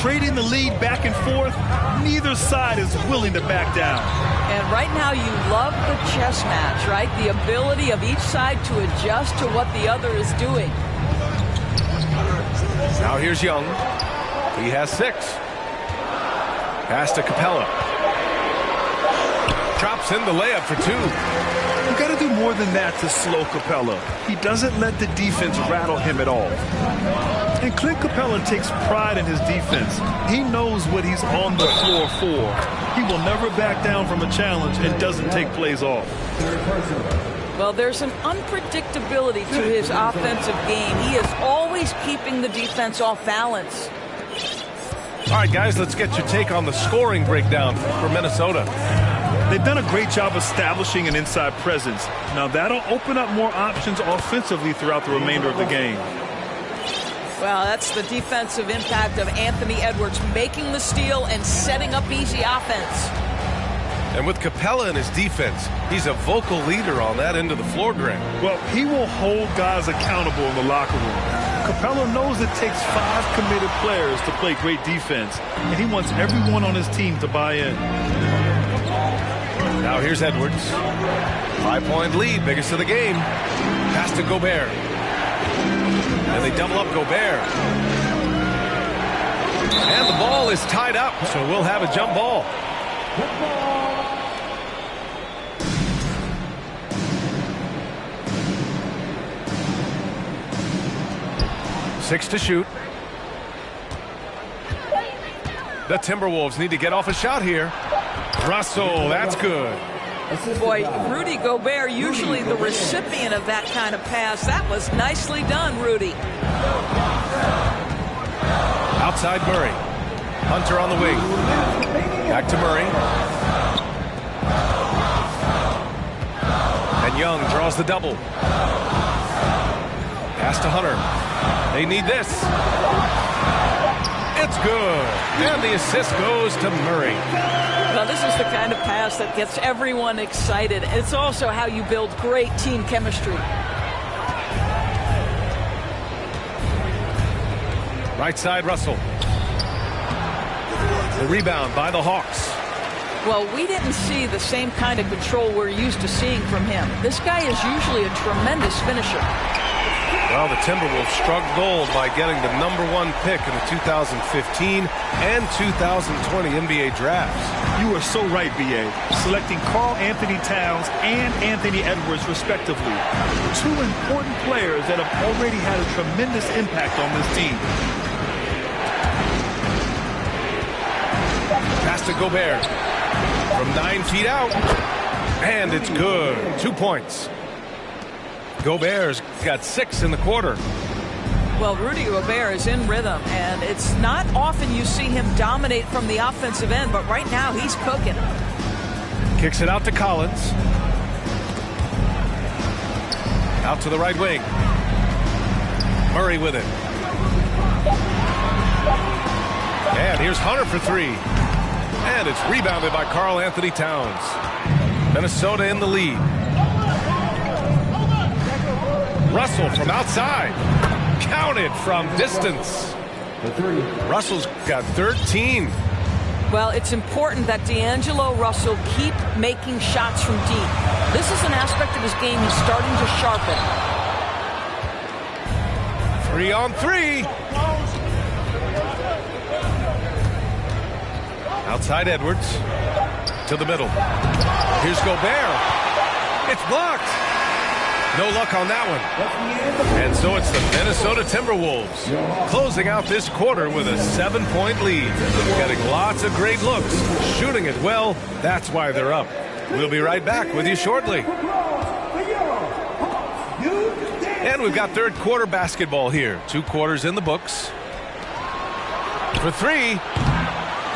Trading the lead back and forth, neither side is willing to back down. And right now you love the chess match, right? The ability of each side to adjust to what the other is doing. Now here's Young. He has 6. Pass to Capella. Drops in the layup for 2. You got to do more than that to slow Capella. He doesn't let the defense rattle him at all. And Clint Capella takes pride in his defense. He knows what he's on the floor for. He will never back down from a challenge and doesn't take plays off. Well, there's an unpredictability to his offensive game. He is always keeping the defense off balance. All right, guys, let's get your take on the scoring breakdown for Minnesota. They've done a great job establishing an inside presence. Now, that'll open up more options offensively throughout the remainder of the game. Well, that's the defensive impact of Anthony Edwards making the steal and setting up easy offense. And with Capella in his defense, he's a vocal leader on that end of the floor, Grant. Well, he will hold guys accountable in the locker room. Capella knows it takes 5 committed players to play great defense, and he wants everyone on his team to buy in. Now here's Edwards. 5-point lead, biggest of the game. Pass to Gobert. And they double up Gobert. And the ball is tied up, so we'll have a jump ball. 6 to shoot. The Timberwolves need to get off a shot here. Russell, that's good. Boy, Rudy Gobert, usually the recipient of that kind of pass. That was nicely done, Rudy. Outside Murray. Hunter on the wing. Back to Murray. And Young draws the double. Pass to Hunter. They need this. It's good. And the assist goes to Murray. Well, this is the kind of pass that gets everyone excited. It's also how you build great team chemistry. Right side, Russell. The rebound by the Hawks. Well, we didn't see the same kind of control we're used to seeing from him. This guy is usually a tremendous finisher. Well, the Timberwolves struck gold by getting the #1 pick in the 2015 and 2020 NBA drafts. You are so right, B.A. Selecting Karl Anthony Towns and Anthony Edwards, respectively. Two important players that have already had a tremendous impact on this team. Pass to Gobert. From 9 feet out. And it's good. 2 points. Gobert's got 6 in the quarter. Well, Rudy Gobert is in rhythm, and it's not often you see him dominate from the offensive end, but right now he's cooking. Kicks it out to Collins. Out to the right wing. Murray with it. And here's Hunter for 3. And it's rebounded by Karl Anthony Towns. Minnesota in the lead. Russell from outside. Counted from distance. Russell's got 13. Well, it's important that D'Angelo Russell keep making shots from deep. This is an aspect of his game he's starting to sharpen. 3 on 3. Outside Edwards. To the middle. Here's Gobert. It's blocked. No luck on that one. And so it's the Minnesota Timberwolves closing out this quarter with a 7-point lead. Getting lots of great looks. Shooting it well. That's why they're up. We'll be right back with you shortly. And we've got third quarter basketball here. 2 quarters in the books. For 3.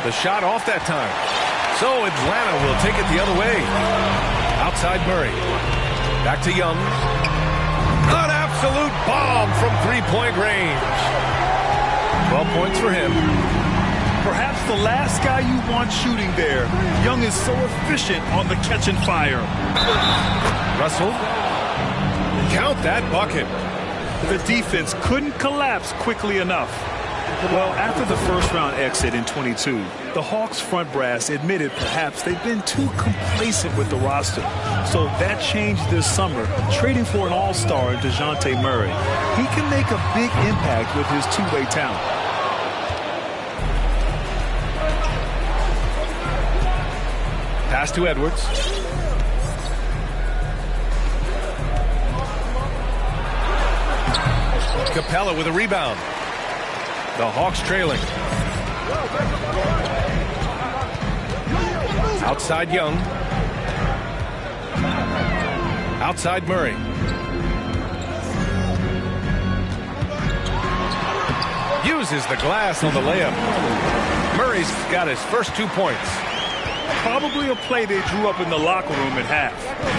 The shot off that time. So Atlanta will take it the other way. Outside Murray. Back to Young. An absolute bomb from 3-point range. 12 points for him. Perhaps the last guy you want shooting there. Young is so efficient on the catch and fire. Russell. Count that bucket. The defense couldn't collapse quickly enough. Well, after the first-round exit in 22, the Hawks front brass admitted perhaps they've been too complacent with the roster. So that changed this summer, trading for an all-star in DeJounte Murray. He can make a big impact with his two-way talent. Pass to Edwards. Capella with a rebound. The Hawks trailing. Outside Young. Outside Murray. Uses the glass on the layup. Murray's got his first 2 points. Probably a play they drew up in the locker room at half.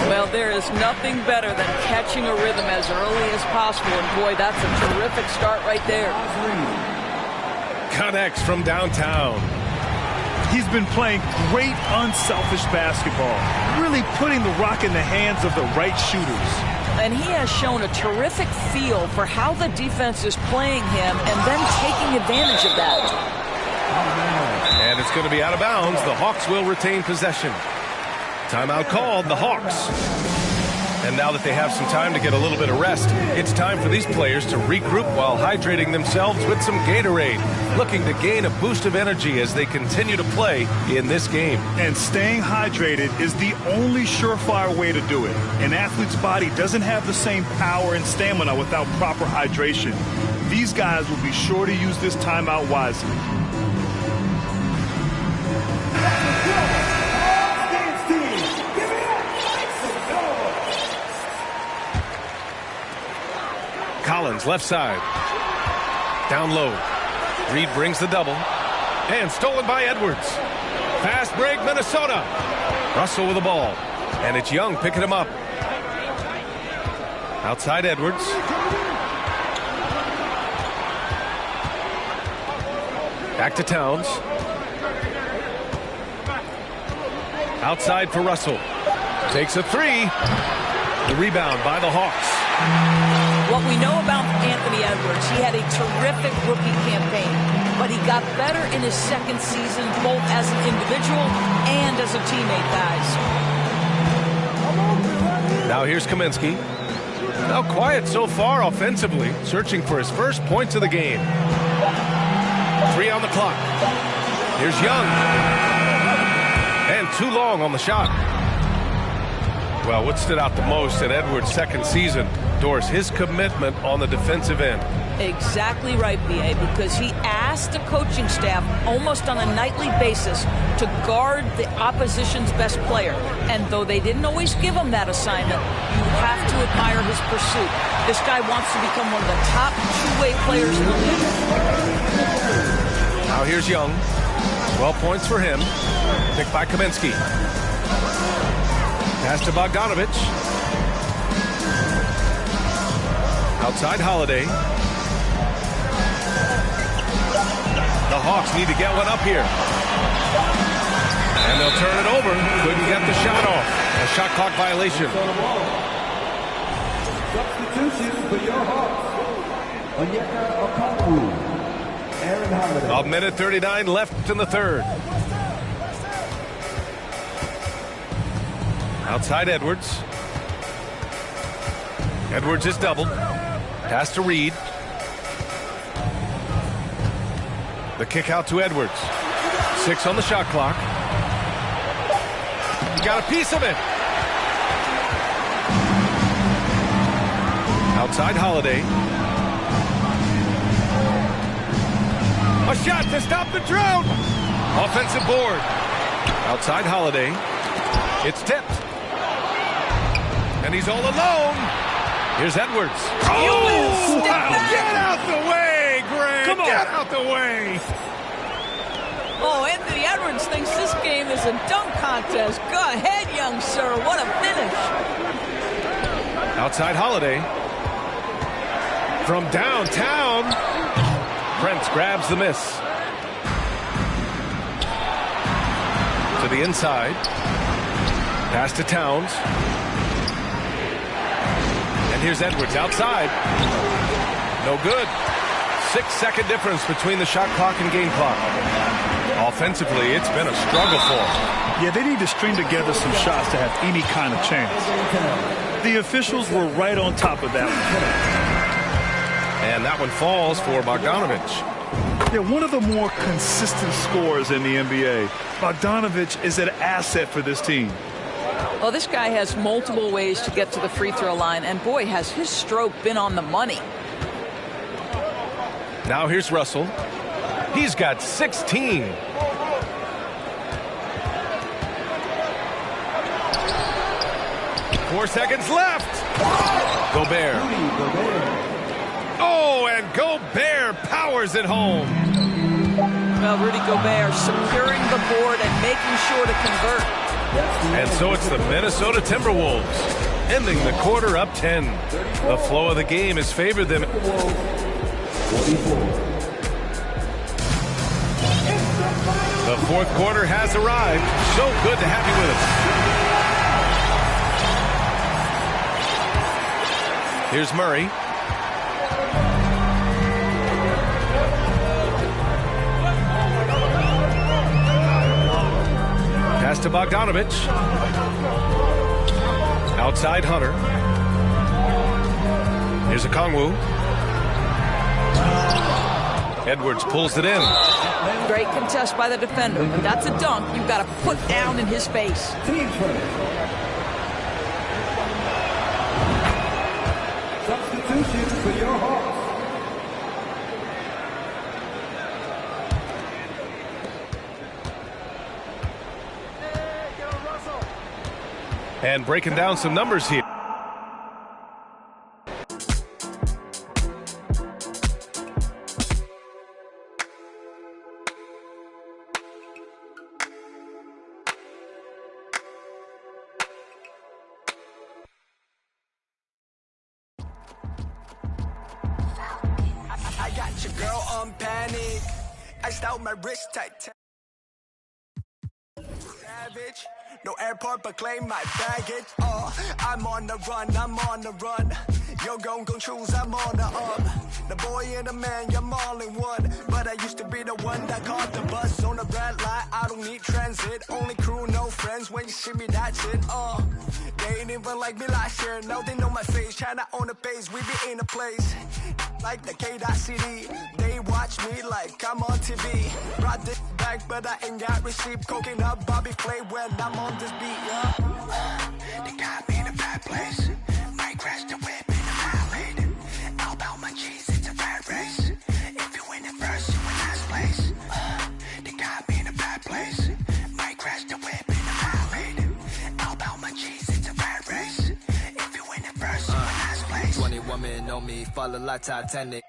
Well, there is nothing better than catching a rhythm as early as possible. And boy, that's a terrific start right there. Connects from downtown. He's been playing great, unselfish basketball, really putting the rock in the hands of the right shooters. And he has shown a terrific feel for how the defense is playing him and then taking advantage of that. And it's going to be out of bounds. The Hawks will retain possession. Timeout called, the Hawks. And now that they have some time to get a little bit of rest, it's time for these players to regroup while hydrating themselves with some Gatorade, looking to gain a boost of energy as they continue to play in this game. And staying hydrated is the only surefire way to do it. An athlete's body doesn't have the same power and stamina without proper hydration. These guys will be sure to use this timeout wisely. Collins, left side. Down low. Reed brings the double. And stolen by Edwards. Fast break, Minnesota. Russell with the ball. And it's Young picking him up. Outside Edwards. Back to Towns. Outside for Russell. Takes a 3. The rebound by the Hawks. What we know about Anthony Edwards, he had a terrific rookie campaign, but he got better in his second season, both as an individual and as a teammate, guys. Now here's Kaminsky. Well, quiet so far offensively, searching for his first points of the game. 3 on the clock. Here's Young. And too long on the shot. Well, what stood out the most in Edwards' second season, Doris, his commitment on the defensive end. Exactly right, B.A., because he asked the coaching staff almost on a nightly basis to guard the opposition's best player. And though they didn't always give him that assignment, you have to admire his pursuit. This guy wants to become one of the top two-way players in the league. Now here's Young. 12 points for him. Picked by Kaminsky. Pass to Bogdanovich. Outside Holiday. The Hawks need to get one up here. And they'll turn it over. Couldn't get the shot off. A shot clock violation. Substitution for your Hawks. Onyeka Okongwu. Aaron Holiday. A minute 39 left in the third. Outside Edwards. Edwards is doubled. Pass to Reed. The kick out to Edwards. 6 on the shot clock. He got a piece of it. Outside Holiday. A shot to stop the drought. Offensive board. Outside Holiday. It's tipped. And he's all alone. Here's Edwards. Oh, wow. Get out the way, Grant. Come on. Get out the way. Oh, Anthony Edwards thinks this game is a dunk contest. Go ahead, young sir. What a finish. Outside Holiday. From downtown. Prince grabs the miss. To the inside. Pass to Towns. And here's Edwards outside. No good. 6-second difference between the shot clock and game clock. Offensively, it's been a struggle for them. Yeah, they need to string together some shots to have any kind of chance. The officials were right on top of that one. And that one falls for Bogdanovich. Yeah, one of the more consistent scorers in the NBA. Bogdanovich is an asset for this team. Well, this guy has multiple ways to get to the free throw line, and boy, has his stroke been on the money. Now here's Russell. He's got 16. Four seconds left. Gobert. Oh, and Gobert powers it home. Well, Rudy Gobert securing the board and making sure to convert. And so it's the Minnesota Timberwolves ending the quarter up 10. The flow of the game has favored them. The fourth quarter has arrived. So good to have you with us. Here's Murray. Pass to Bogdanovich. Outside Hunter. Here's Okongwu. Edwards pulls it in. Great contest by the defender. But that's a dunk you've got to put down in his face. Substitution for your Hawks. And breaking down some numbers here. I got your girl on panic. Iced out my wrist tight. Savage. No airport, but claim my baggage. I'm on the run, I'm on the run. You're gon' choose, I'm on the up. The boy and the man, you're all in one. But I used to be the one that caught the bus on the red light. I don't need transit, only crew, no friends. When you see me, that's it. They ain't even like me last year. Now they know on my face, China on the base, we be in a place like the K.CD. They watch me like I'm on TV. Brought this back, but I ain't got receipt. Coking up Bobby Clay when I'm on this beat, yeah. They got me in a bad place. Might crash the whip in a ride. All about my cheese, it's a rat race. If you win it first, you win last place. They got me in a bad place. Might crash the whip in a ride. All about my cheese, it's a rat race. If you win it first, you win last place. 20 women on me, falling like Titanic.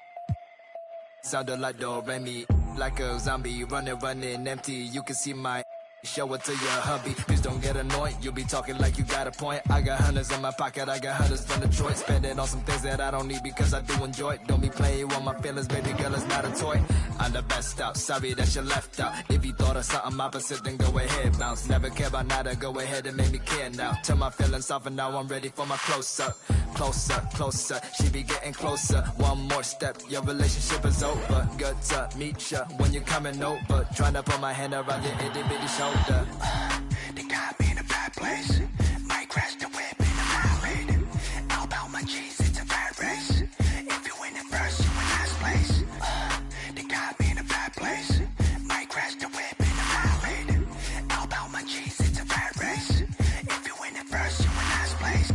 Sounded like Do-Re-Mi, like a zombie, running empty. You can see my show it to your hubby. Please don't get annoyed. You'll be talking like you got a point. I got hundreds in my pocket. I got hundreds from Detroit. Spend it on some things that I don't need because I do enjoy it. Don't be playing with my feelings, baby girl. It's not a toy. I'm the best out. Sorry that you left out. If you thought of something opposite, then go ahead, bounce. Never care about nada. Go ahead and make me care now. Turn my feelings off and now I'm ready for my close-up. Closer. She be getting closer. One more step. Your relationship is over. Good to meet ya when you're coming over. Trying to put my hand around your itty-bitty shoulder. They got me in a bad place. Might crash the whip in a ride. All about my cheese, it's a rat race. If you win it first, you win last place. They got me in a bad place. Might crash the whip in a ride. All about my cheese, it's a rat race. If you win it first, you win last place.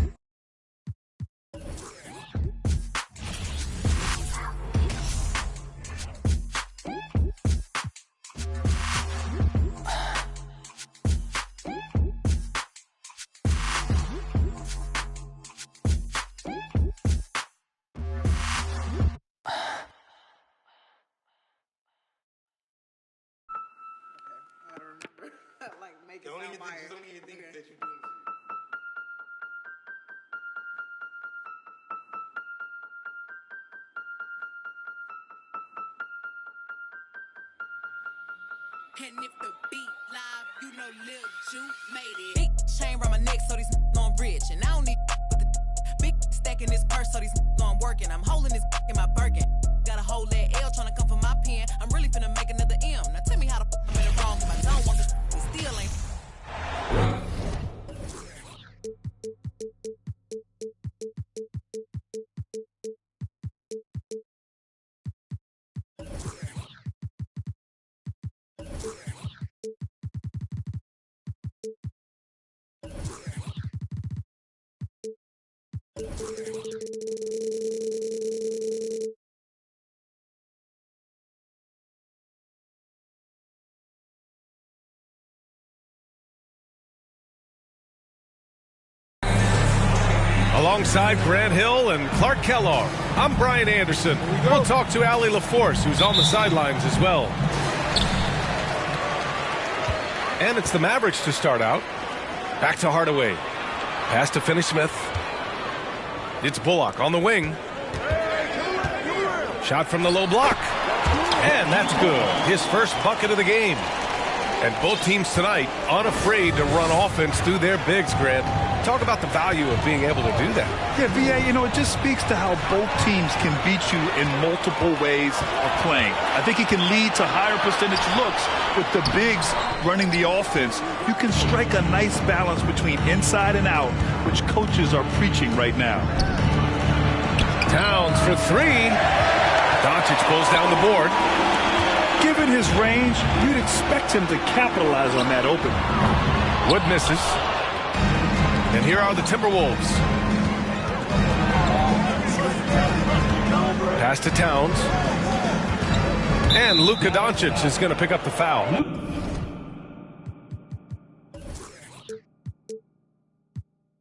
Don't even think that you're doing And if the beat live, you know Lil Ju made it. Big chain around my neck, so these on rich. And I don't need with the big stack in this purse, so these on working. I'm holding this in my Birkin. Got a whole that L trying to come for my pen. I'm really finna make another M. Now tell me how the I'm in it wrong if I don't want this and still ain't. Alongside Grant Hill and Clark Kellogg, I'm Brian Anderson. We'll talk to Allie LaForce, who's on the sidelines as well. And it's the Mavericks to start out. Back to Hardaway. Pass to Finney-Smith. It's Bullock on the wing. Shot from the low block. And that's good. His first bucket of the game. And both teams tonight unafraid to run offense through their bigs, Grant. Talk about the value of being able to do that. Yeah, VA, it just speaks to how both teams can beat you in multiple ways of playing. I think it can lead to higher percentage looks with the bigs running the offense. You can strike a nice balance between inside and out, which coaches are preaching right now. Towns for three. Doncic pulls down the board. Given his range, you'd expect him to capitalize on that opening. Wood misses. And here are the Timberwolves. Pass to Towns. And Luka Doncic is going to pick up the foul.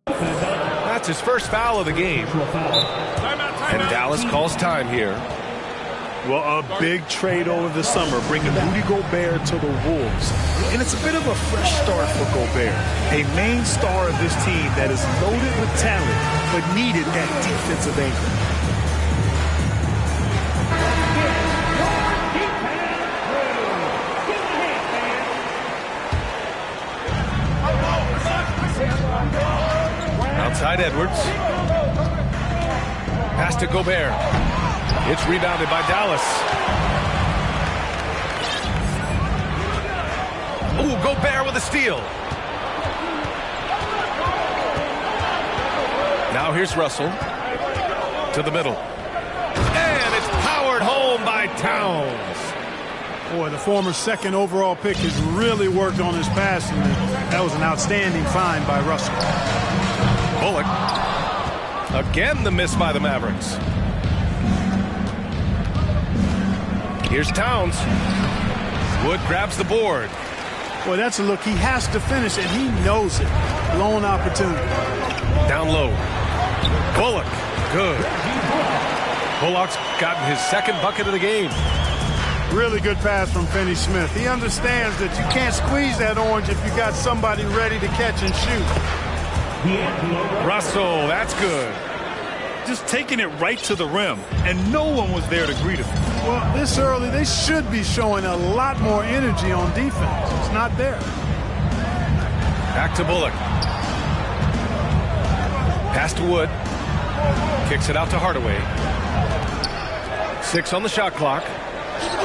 That's his first foul of the game. And Dallas calls time here. Well, a big trade over the summer, bringing Rudy Gobert to the Wolves. And it's a bit of a fresh start for Gobert, a main star of this team that is loaded with talent, but needed that defensive anchor. Outside Edwards. Pass to Gobert. It's rebounded by Dallas. Ooh, Gobert with a steal. Now Now here's Russell to the middle. And it's powered home by Towns. Boy, the former second overall pick has really worked on his passing. That was an outstanding find by Russell. Bullock. Again, the miss by the Mavericks. Here's Towns. Wood grabs the board. Boy, that's a look. He has to finish, and he knows it. Blown opportunity. Down low. Bullock. Good. Bullock's gotten his second bucket of the game. Really good pass from Finney Smith. He understands that you can't squeeze that orange if you got somebody ready to catch and shoot. Russell, that's good. Just taking it right to the rim, and no one was there to greet him. Well, this early, they should be showing a lot more energy on defense. It's not there. Back to Bullock. Pass to Wood. Kicks it out to Hardaway. 6 on the shot clock.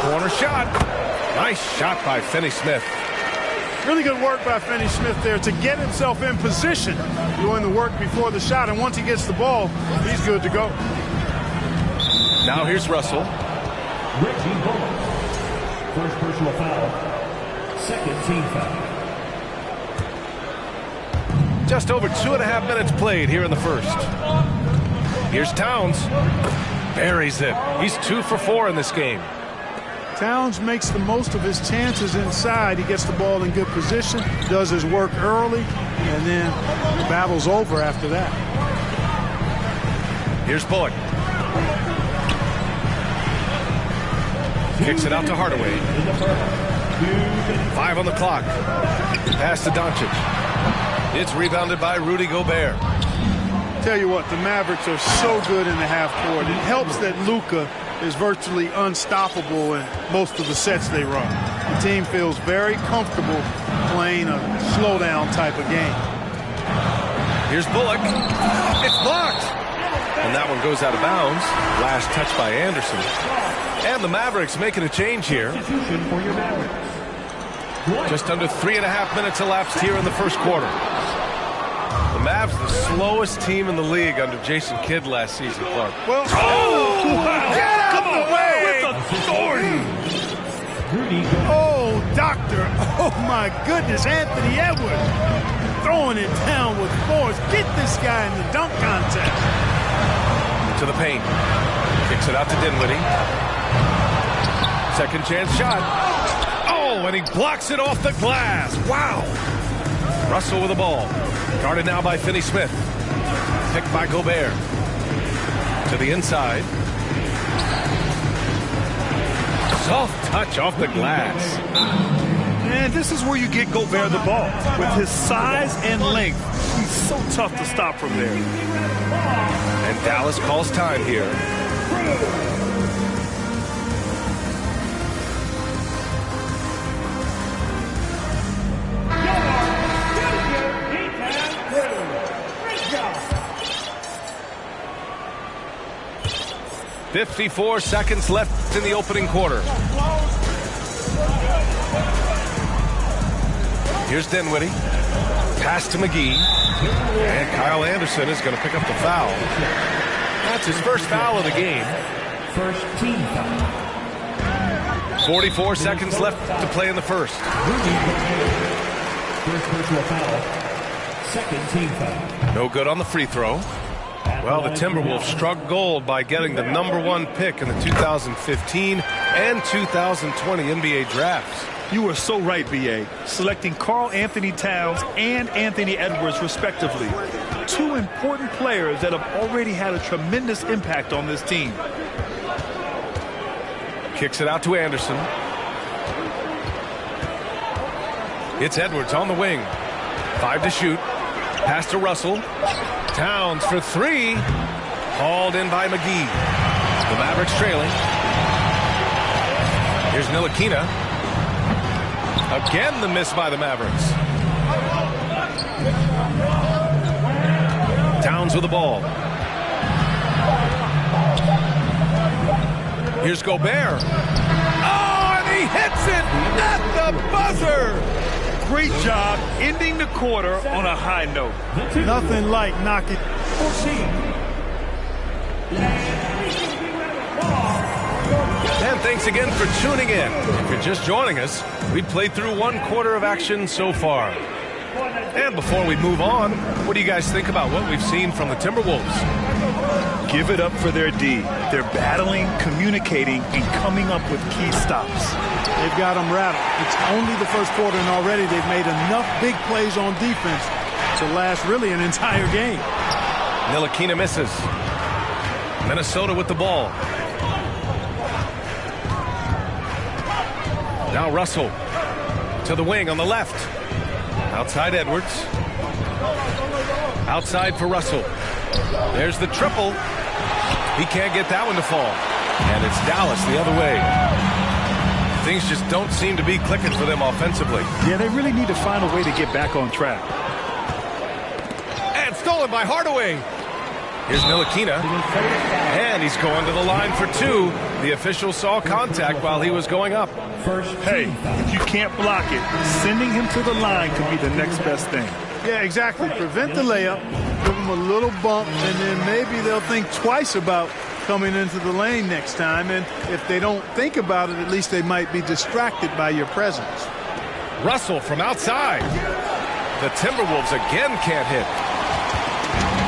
Corner shot. Nice shot by Finney Smith. Really good work by Finney Smith there to get himself in position, doing the work before the shot. And once he gets the ball, he's good to go. Now here's Russell. Reggie Bullock. First personal foul. Second team foul. Just over 2.5 minutes played here in the first. Here's Towns. Buries it. He's 2 for 4 in this game. Towns makes the most of his chances inside. He gets the ball in good position, does his work early, and then the battle's over after that. Here's Bullock. Kicks it out to Hardaway. 5 on the clock. Pass to Doncic. It's rebounded by Rudy Gobert. Tell you what, the Mavericks are so good in the half court. It helps that Luka is virtually unstoppable in most of the sets they run. The team feels very comfortable playing a slowdown type of game. Here's Bullock. It's blocked. And that one goes out of bounds. Last touch by Anderson. And the Mavericks making a change here. Just under 3.5 minutes elapsed here in the first quarter. The Mavs, the slowest team in the league under Jason Kidd last season, Clark. Well, wow. Get out of the way! With authority! Oh, doctor. Oh, my goodness. Anthony Edwards throwing it down with force. Get this guy in the dunk contest. To the paint. Kicks it out to Dinwiddie. Second chance shot. Oh, and he blocks it off the glass. Wow. Russell with the ball. Guarded now by Finney Smith. Picked by Gobert. To the inside. Soft touch off the glass. And this is where you get Gobert the ball. With his size and length, he's so tough to stop from there. And Dallas calls time here. .54 seconds left in the opening quarter. Here's Dinwiddie. Pass to McGee. And Kyle Anderson is going to pick up the foul. That's his first foul of the game. First team foul. 44 seconds left to play in the first. First personal foul. Second team foul. No good on the free throw. Well, the Timberwolves struck gold by getting the #1 pick in the 2015 and 2020 NBA drafts. You were so right, B.A. Selecting Karl Anthony Towns and Anthony Edwards, respectively. 2 important players that have already had a tremendous impact on this team. Kicks it out to Anderson. It's Edwards on the wing. 5 to shoot. Pass to Russell. Towns for 3. Hauled in by McGee. The Mavericks trailing. Here's Ntilikina. Again, the miss by the Mavericks. Towns with the ball. Here's Gobert. Oh, and he hits it at the buzzer. Great job ending the quarter on a high note. Nothing like knocking And thanks again for tuning in. If you're just joining us, we played through 1 quarter of action so far. And before we move on, what do you guys think about what we've seen from the Timberwolves? Give it up for their D. They're battling, communicating, and coming up with key stops. They've got them rattled. It's only the first quarter, and already they've made enough big plays on defense to last really an entire game. Ntilikina misses. Minnesota with the ball. Now Russell to the wing on the left. Outside Edwards. Outside for Russell. There's the triple. He can't get that one to fall. And it's Dallas the other way. Things just don't seem to be clicking for them offensively. Yeah, they really need to find a way to get back on track. And stolen by Hardaway. Here's Ntilikina. And he's going to the line for 2. The official saw contact while he was going up. Hey, if you can't block it, sending him to the line could be the next best thing. Yeah, exactly. Prevent the layup, give them a little bump, and then maybe they'll think twice about coming into the lane next time. And if they don't think about it, at least they might be distracted by your presence. Russell from outside. The Timberwolves again can't hit.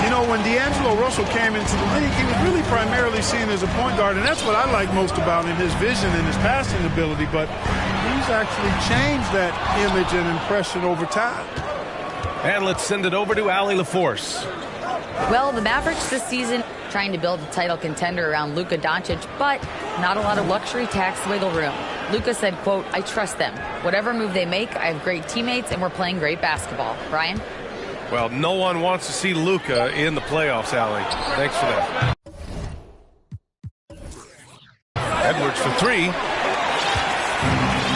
You know, when D'Angelo Russell came into the league, he was really primarily seen as a point guard, and that's what I like most about him, his vision and his passing ability. But he's actually changed that image and impression over time. And let's send it over to Allie LaForce. Well, the Mavericks this season trying to build a title contender around Luka Doncic, but not a lot of luxury tax wiggle room. Luka said, quote, "I trust them. Whatever move they make, I have great teammates, and we're playing great basketball." Brian? Well, no one wants to see Luka in the playoffs, Allie. Thanks for that. Edwards for 3.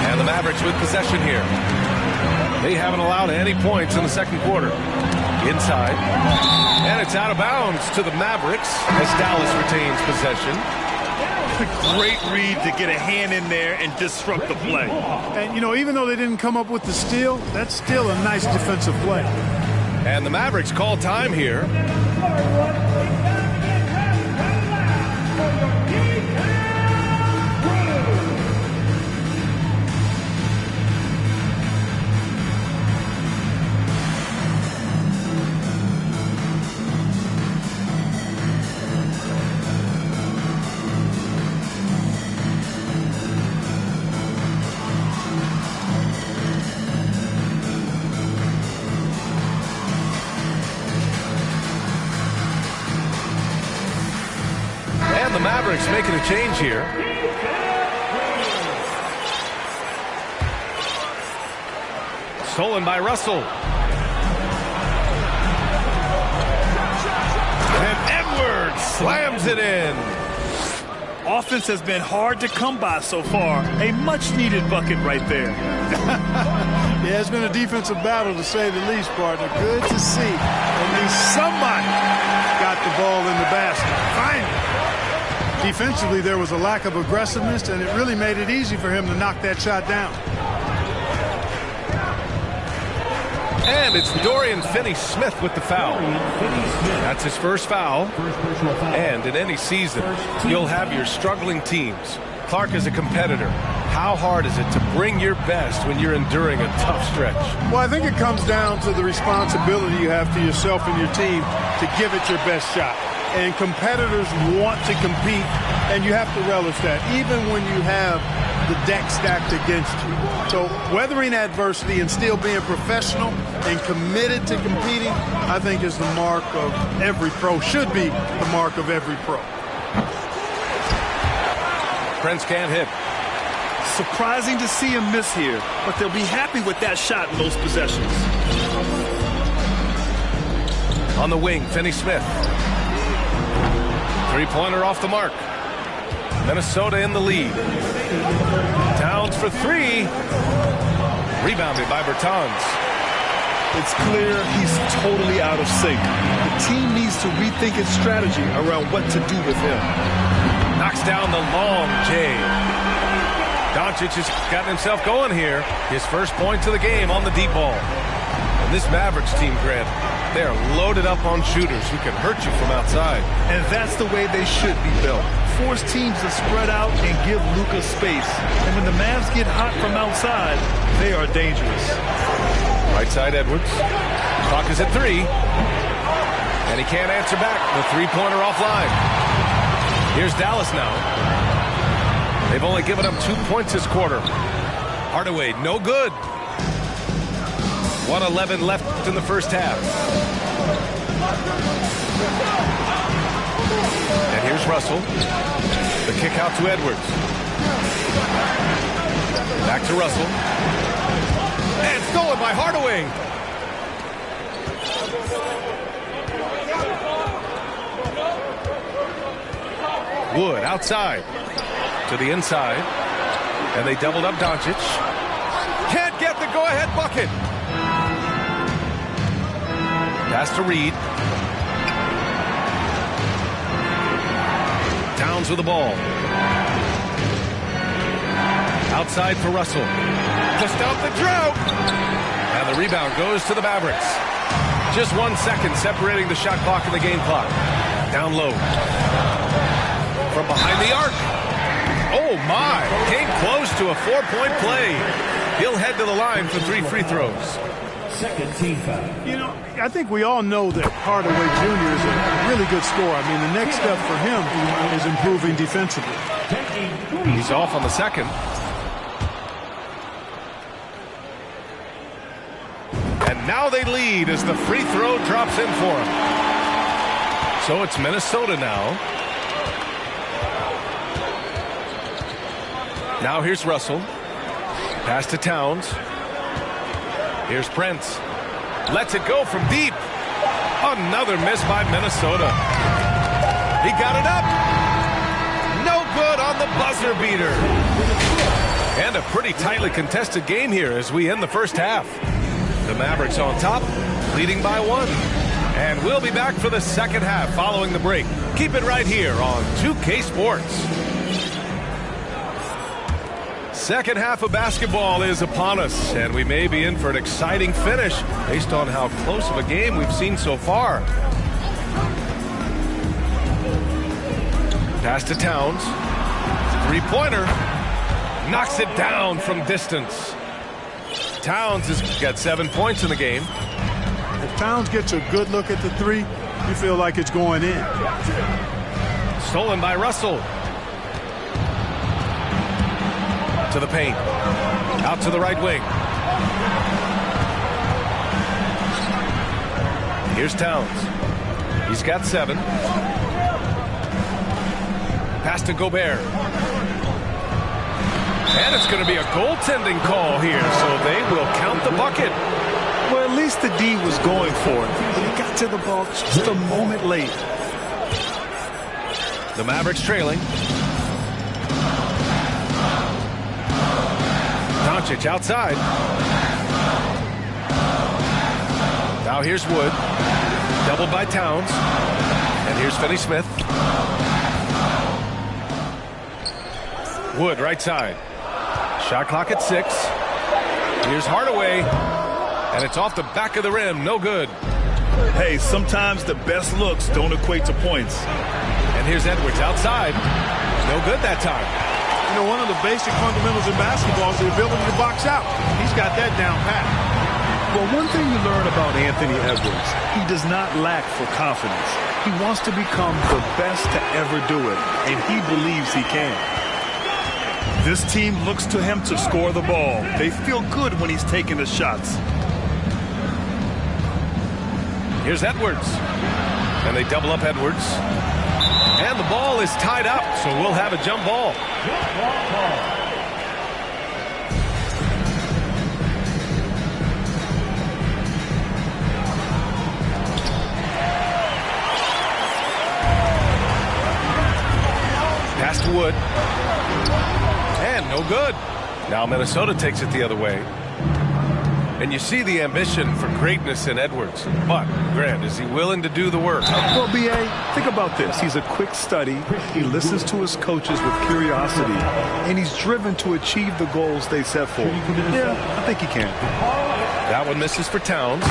And the Mavericks with possession here. They haven't allowed any points in the second quarter. Inside. And it's out of bounds to the Mavericks as Dallas retains possession. Great read to get a hand in there and disrupt the play. And, you know, even though they didn't come up with the steal, that's still a nice defensive play. And the Mavericks call time here. The Mavericks making a change here. Stolen by Russell. And Edwards slams it in. Offense has been hard to come by so far. A much-needed bucket right there. Yeah, it's been a defensive battle, to say the least, partner. Good to see. At least somebody got the ball in the basket. Finally. Defensively, there was a lack of aggressiveness, and it really made it easy for him to knock that shot down. And it's Dorian Finney-Smith with the foul. That's his first foul. And in any season, you'll have your struggling teams. Clark is a competitor. How hard is it to bring your best when you're enduring a tough stretch? Well, I think it comes down to the responsibility you have to yourself and your team to give it your best shot. And competitors want to compete, and you have to relish that, even when you have the deck stacked against you. So weathering adversity and still being professional and committed to competing, I think is the mark of every pro, should be the mark of every pro. Prince can't hit. Surprising to see him miss here, but they'll be happy with that shot in most possessions. On the wing, Finney-Smith. Three-pointer off the mark. Minnesota in the lead. Towns for 3. Rebounded by Bertans. It's clear he's totally out of sync. The team needs to rethink its strategy around what to do with him. Knocks down the long J. Doncic has gotten himself going here. His first points of the game on the deep ball. And this Mavericks team, Grant, They are loaded up on shooters who can hurt you from outside. And that's the way they should be built. Force teams to spread out and give Luka space. And when the Mavs get hot from outside, they are dangerous. Right side Edwards. Clock is at 3. And he can't answer back. The three-pointer offline. Here's Dallas now. They've only given up 2 points this quarter. Hardaway, no good. 1:11 left in the first half. And here's Russell. The kick out to Edwards. Back to Russell. And stolen by Hardaway. Wood outside to the inside. And they doubled up Doncic. Can't get the go-ahead bucket. Pass to Reed. Towns with the ball. Outside for Russell. To stop the drought. And the rebound goes to the Mavericks. Just 1 second separating the shot clock and the game clock. Down low. From behind the arc. Oh, my. Came close to a 4-point play. He'll head to the line for 3 free throws. Second team foul. You know, I think we all know that Hardaway Jr. is a really good scorer. I mean, the next step for him is improving defensively. He's off on the second. And now they lead as the free throw drops in for him. So it's Minnesota now. Now here's Russell. Pass to Towns. Here's Prince. Lets it go from deep. Another miss by Minnesota. He got it up. No good on the buzzer beater. And a pretty tightly contested game here as we end the first half. The Mavericks on top, leading by 1. And we'll be back for the second half following the break. Keep it right here on 2K Sports. Second half of basketball is upon us, and we may be in for an exciting finish based on how close of a game we've seen so far. Pass to Towns. Three-pointer. Knocks it down from distance. Towns has got 7 points in the game. If Towns gets a good look at the three, you feel like it's going in. Stolen by Russell. To the paint. Out to the right wing. Here's Towns. He's got 7. Pass to Gobert. And it's going to be a goaltending call here, so they will count the bucket. Well, at least the D was going for it. He got to the ball just a moment late. The Mavericks trailing. Doncic outside. Now here's Wood. Doubled by Towns. And here's Finney-Smith. Wood right side. Shot clock at 6. Here's Hardaway. And it's off the back of the rim. No good. Hey, sometimes the best looks don't equate to points. And here's Edwards outside. No good that time. You know, one of the basic fundamentals in basketball is the ability to box out. He's got that down pat. Well, one thing you learn about Anthony Edwards, he does not lack for confidence. He wants to become the best to ever do it, and he believes he can. This team looks to him to score the ball. They feel good when he's taking the shots. Here's Edwards. And they double up Edwards. And the ball is tied up, so we'll have a jump ball. Pass to Wood. And no good. Now Minnesota takes it the other way. And you see the ambition for greatness in Edwards. But, Grant, is he willing to do the work? Well, B.A., think about this. He's a quick study. He listens to his coaches with curiosity. And he's driven to achieve the goals they set for him. Yeah, I think he can. That one misses for Towns.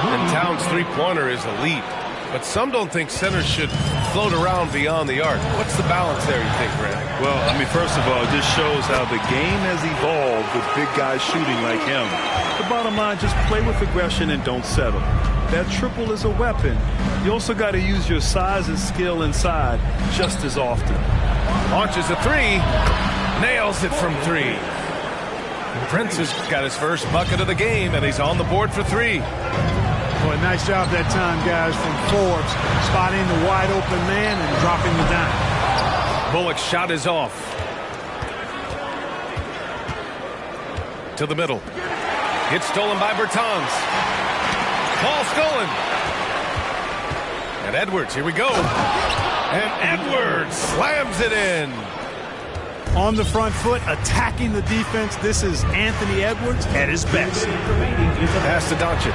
And Towns' three-pointer is elite. But some don't think centers should float around beyond the arc. What's the balance there, you think, Grant? Well, I mean, first of all, it just shows how the game has evolved with big guys shooting like him. The bottom line, just play with aggression and don't settle. That triple is a weapon. You also got to use your size and skill inside just as often. Launches a three. Nails it from three. Prince has got his first bucket of the game, and he's on the board for three. Boy, nice job that time, guys, from Forbes, spotting the wide open man and dropping the dime. Bullock's shot is off. To the middle. It's stolen by Bertans. Ball stolen. And Edwards, here we go. And Edwards slams it in. On the front foot, attacking the defense. This is Anthony Edwards at his best. Pass to Doncic.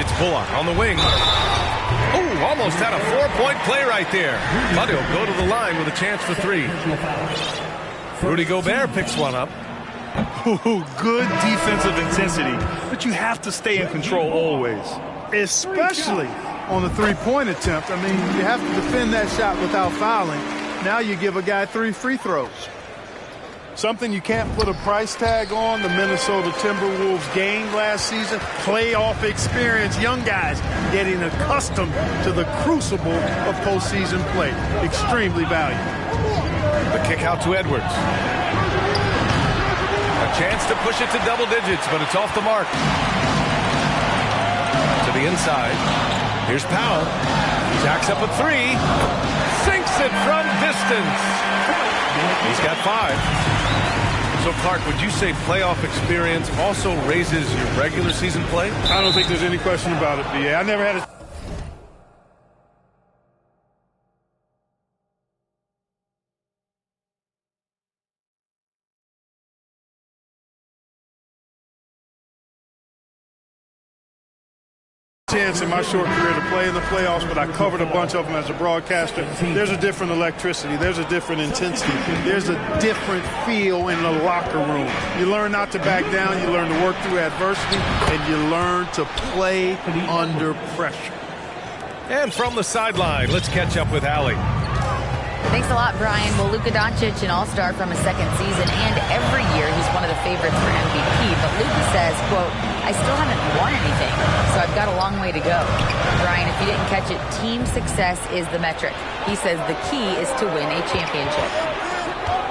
It's Bullock on the wing. Oh, almost had a four-point play right there. But he'll go to the line with a chance for three. Rudy Gobert picks one up. Ooh, good defensive intensity, but you have to stay in control always. Especially on the three-point attempt. I mean, you have to defend that shot without fouling. Now you give a guy 3 free throws. Something you can't put a price tag on, the Minnesota Timberwolves gained last season. Playoff experience, young guys getting accustomed to the crucible of postseason play. Extremely valuable. The kick out to Edwards. A chance to push it to double digits, but it's off the mark. To the inside. Here's Powell. Jacks up a three. Sinks it from distance. He's got 5. So, Clark, would you say playoff experience also raises your regular season play? I don't think there's any question about it, BA. I never had a chance in my short career to play in the playoffs, but I covered a bunch of them as a broadcaster. There's a different electricity. There's a different intensity. There's a different feel in the locker room. You learn not to back down. You learn to work through adversity, and you learn to play under pressure. And from the sideline, let's catch up with Allie. Thanks a lot, Brian. Well, Luka Doncic, an all-star from his second season, and every year he's one of the favorites for MVP. But Luka says, quote, I still haven't won anything, so I've got a long way to go. Brian, if you didn't catch it, team success is the metric. He says the key is to win a championship.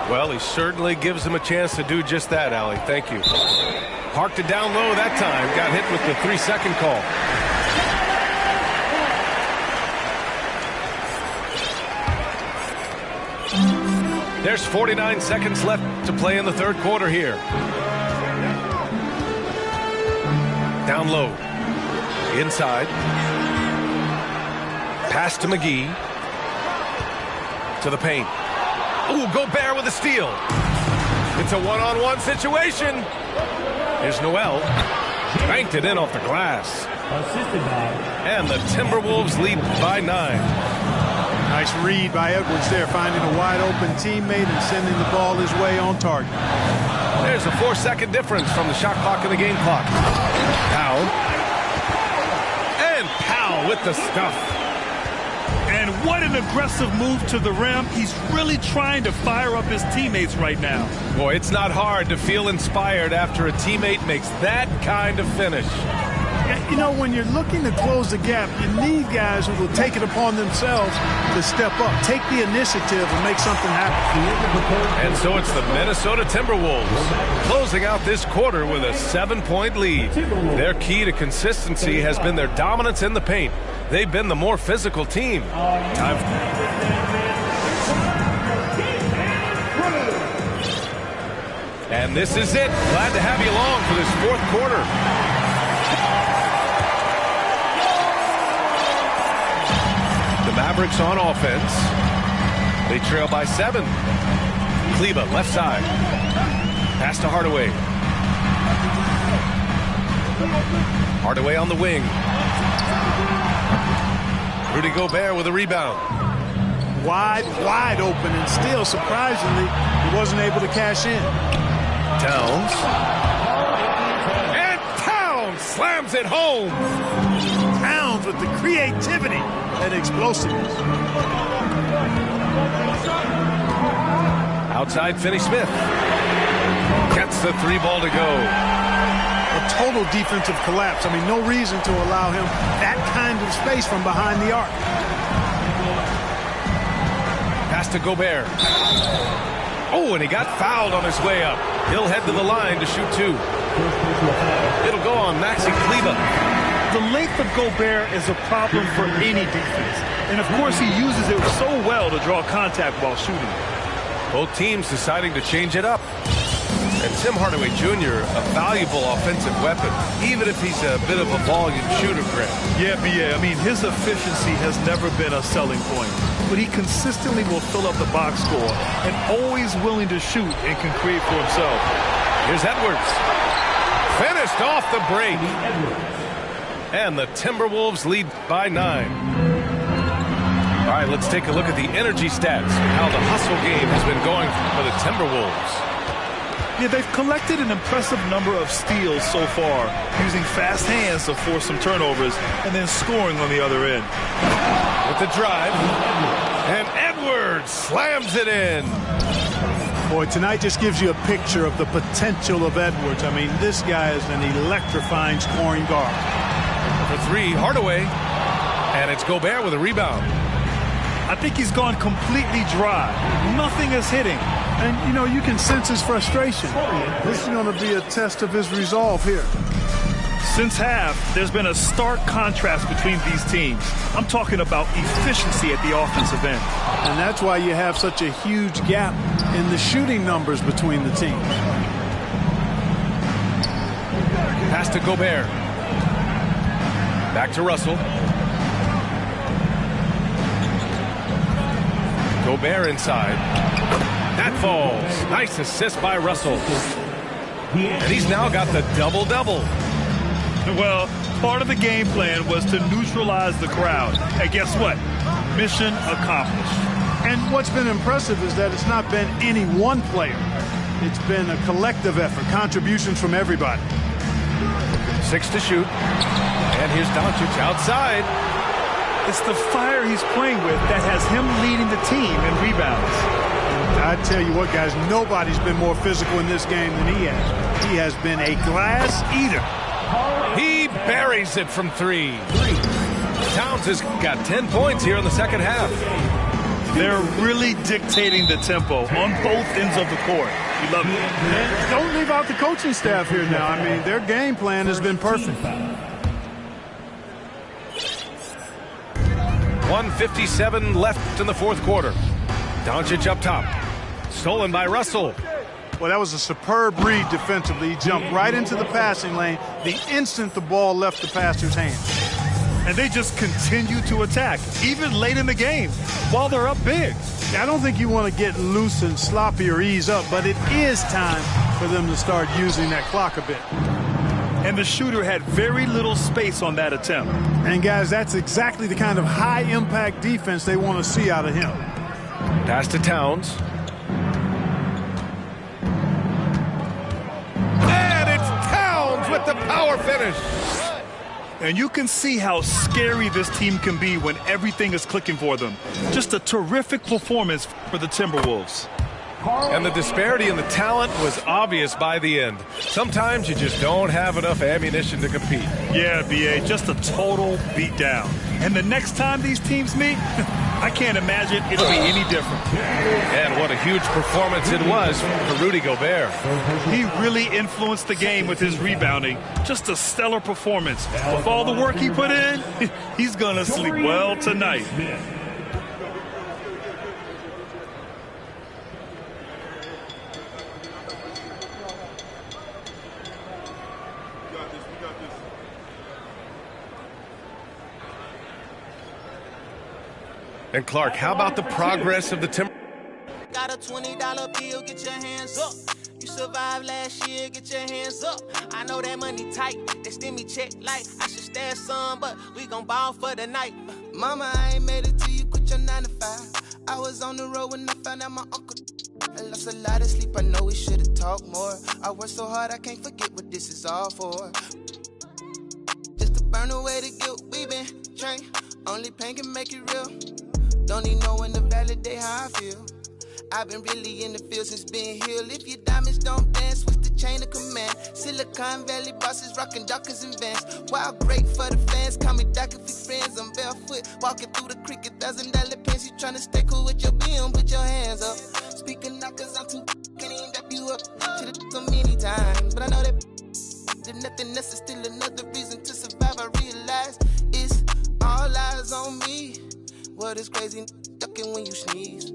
Well, he certainly gives him a chance to do just that, Allie. Thank you. Parked it down low that time. Got hit with the 3-second call. There's 49 seconds left to play in the third quarter here. Down low. Inside. Pass to McGee. To the paint. Ooh, Gobert with a steal. It's a one-on-one situation. Here's Noel. Banked it in off the glass. And the Timberwolves lead by 9. Nice read by Edwards there, finding a wide-open teammate and sending the ball his way on target. There's a 4-second difference from the shot clock and the game clock. Powell. And Powell with the stuff. And what an aggressive move to the rim. He's really trying to fire up his teammates right now. Boy, it's not hard to feel inspired after a teammate makes that kind of finish. You know, when you're looking to close the gap, you need guys who will take it upon themselves to step up, take the initiative, and make something happen. And so it's the Minnesota Timberwolves closing out this quarter with a 7-point lead. Their key to consistency has been their dominance in the paint. They've been the more physical team. And this is it. Glad to have you along for this fourth quarter. The Mavericks on offense. They trail by 7. Kleba, left side. Pass to Hardaway. Hardaway on the wing. Rudy Gobert with a rebound. Wide open, and still, surprisingly, he wasn't able to cash in. Towns. And Towns slams it home. Towns with the creativity and explosiveness. Outside, Finney-Smith gets the 3 ball to go. A total defensive collapse. I mean, no reason to allow him that kind of space from behind the arc. Pass to Gobert. Oh, and he got fouled on his way up. He'll head to the line to shoot 2. It'll go on Maxi Kleber. The length of Gobert is a problem for any defense. And, of course, he uses it so well to draw contact while shooting. Both teams deciding to change it up. And Tim Hardaway Jr., a valuable offensive weapon, even if he's a bit of a volume shooter, Grant. Yeah, I mean, his efficiency has never been a selling point. But he consistently will fill up the box score and always willing to shoot and can create for himself. Here's Edwards. Finished off the break. And the Timberwolves lead by 9. All right, let's take a look at the energy stats, how the hustle game has been going for the Timberwolves. Yeah, they've collected an impressive number of steals so far, using fast hands to force some turnovers and then scoring on the other end. With the drive, and Edwards slams it in. Boy, tonight just gives you a picture of the potential of Edwards. I mean, this guy is an electrifying scoring guard. For 3, Hardaway, and it's Gobert with a rebound. I think he's gone completely dry. Nothing is hitting. And, you know, you can sense his frustration. This is going to be a test of his resolve here. Since half, there's been a stark contrast between these teams. I'm talking about efficiency at the offensive end. And that's why you have such a huge gap in the shooting numbers between the teams. Pass to Gobert. Back to Russell. Gobert inside. That falls. Nice assist by Russell. And he's now got the double-double. Well, part of the game plan was to neutralize the crowd. And guess what? Mission accomplished. And what's been impressive is that it's not been any one player. It's been a collective effort, contributions from everybody. 6 to shoot. And here's Doncic outside. It's the fire he's playing with that has him leading the team in rebounds. I tell you what, guys, nobody's been more physical in this game than he has. He has been a glass eater. He buries it from 3. Towns has got 10 points here in the second half. They're really dictating the tempo on both ends of the court. We love it. And don't leave out the coaching staff here now. I mean, their game plan has been perfect. 1:57 left in the fourth quarter. Doncic up top. Stolen by Russell. Well, that was a superb read defensively. He jumped right into the passing lane the instant the ball left the passer's hands. And they just continue to attack, even late in the game, while they're up big. I don't think you want to get loose and sloppy or ease up, but it is time for them to start using that clock a bit. And the shooter had very little space on that attempt. And, guys, that's exactly the kind of high-impact defense they want to see out of him. Pass to Towns. And it's Towns with the power finish. And you can see how scary this team can be when everything is clicking for them. Just a terrific performance for the Timberwolves. And the disparity in the talent was obvious by the end. Sometimes you just don't have enough ammunition to compete. Yeah, B.A., just a total beatdown. And the next time these teams meet, I can't imagine it'll be any different. And what a huge performance it was for Rudy Gobert. He really influenced the game with his rebounding. Just a stellar performance. With all the work he put in, he's going to sleep well tonight. And Clark, how about the progress of the Timberwolves? Got a $20 bill, get your hands up. You survived last year, get your hands up. I know that money tight, they send me check like I should stash some, but we gon' ball for the night. Mama, I ain't made it till you quit your 9 to 5. I was on the road when I found out my uncle. I lost a lot of sleep, I know we should've talked more. I worked so hard, I can't forget what this is all for. burn away the guilt we been trained. Only pain can make it real. Don't need no one to validate how I feel. I've been really in the field since being healed. If your diamonds don't dance, switch the chain of command. Silicon Valley bosses rocking Dockers and Vans. Wild great for the fans, call me Doc if we friends. I'm barefoot, walking through the creek, $1,000 pants. You tryna stay cool with your BM, put your hands up. Speaking up cause I'm too can't even wrap you up. Should've so many times, but I know that did nothing else is still another reason to survive. I realize it's all eyes on me. What is crazy, ducking when you sneeze.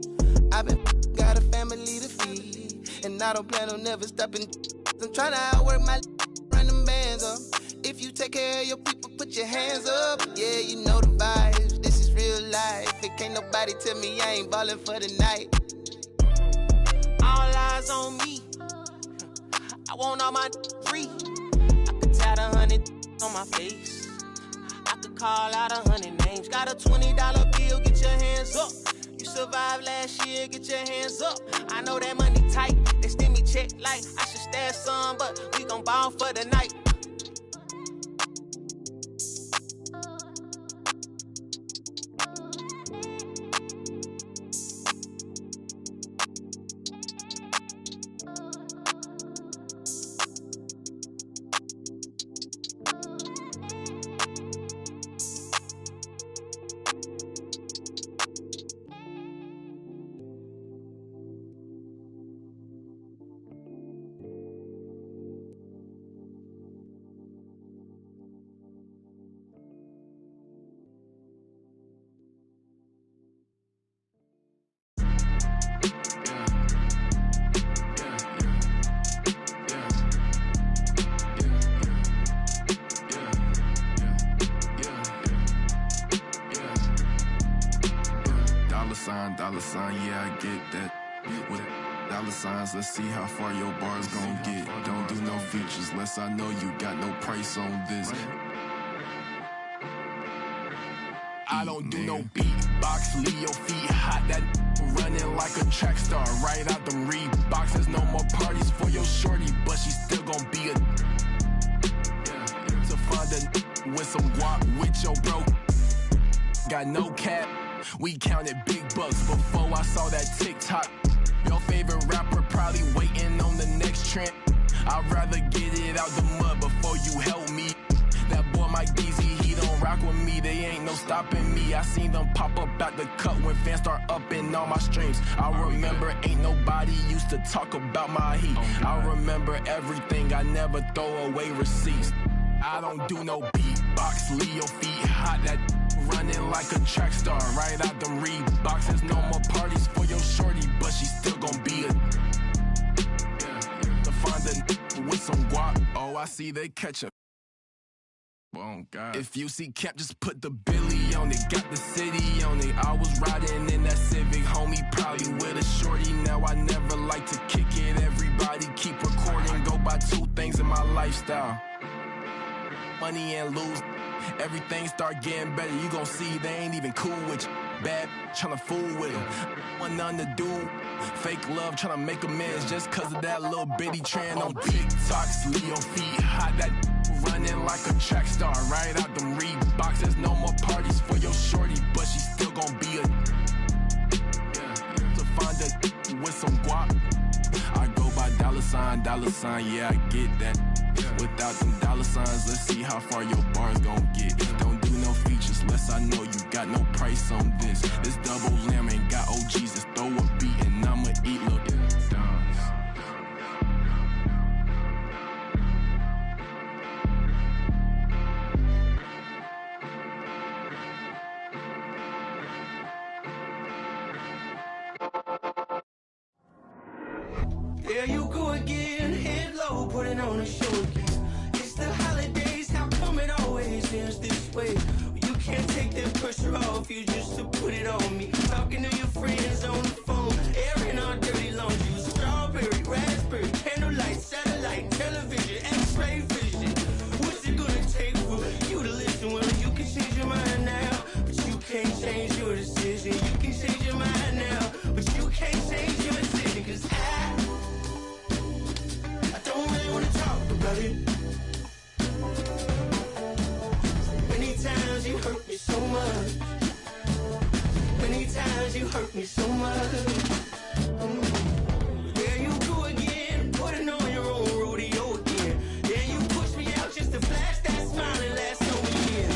I've been got a family to feed, and I don't plan on never stopping. I'm trying to outwork my run them bands up. If you take care of your people, put your hands up. Yeah, you know the vibes. This is real life. It can't nobody tell me I ain't ballin' for the night. All eyes on me. I want all my free. I could tat 100 on my face. I could call out 100 names. Got a $20 bill, get your hands up. You survived last year, get your hands up. I know that money tight, they send me check like I should stash some, but we gon' ball for the night. Dollar sign, yeah, I get that. With dollar signs, let's see how far your bar's gon' get. Don't do no features, less I know you got no price on this. I don't do no beatbox, leave your feet hot. That running like a track star, right out them Reeboks. There's no more parties for your shorty, but she still gon' be a. To find a with some guap with your bro. Got no cap. We counted big bucks before I saw that TikTok. Your favorite rapper probably waiting on the next trend. I'd rather get it out the mud before you help me. That boy Mike Deezy, he don't rock with me. They ain't no stopping me. I seen them pop up out the cut when fans start upping all my streams. I remember ain't nobody used to talk about my heat. I remember everything, I never throw away receipts. I don't do no beatbox, leave your feet hot. That running like a track star, right out them Reeboks. There's no more parties for your shorty, but she still gon' be a. To find a with some guap, oh I see they catch a. Oh God. If you see Camp, just put the Billy on it. Got the city on it. I was riding in that Civic, homie, probably with a shorty. Now I never like to kick it. Everybody keep recording. Go by two things in my lifestyle: money and lose. Everything start getting better. You gon' see they ain't even cool with you. Bad tryna fool with them. Want nothing to do. Fake love tryna make amends just cause of that little bitty trend on TikToks. Leave your feet hot. That running like a track star, right out them Reeboks. There's no more parties for your shorty, but she still gon' be a. To find a with some guap, I go by dollar sign, yeah, I get that. Without them dollar signs, let's see how far your bar's gon' get. Don't do no features, less I know you got no price on this. This double lamb ain't got OGs, just throw a beat and I'ma eat, look. There you go again, head low, putting on a show again. It's the holidays, how come it always ends this way? You can't take that pressure off you just to put it on me. Talking to your friends on the phone, airing our dirty laundry. Strawberry, raspberry, candlelight, satellite, television, x-ray vision. What's it gonna take for you to listen? Well, you can change your mind now, but you can't change your decision. You can change your mind now, but you can't change your decision. Cause I don't really wanna talk about it. There you go again, putting on your own rodeo again. Yeah, you pushed me out just to flash that smile and last so again.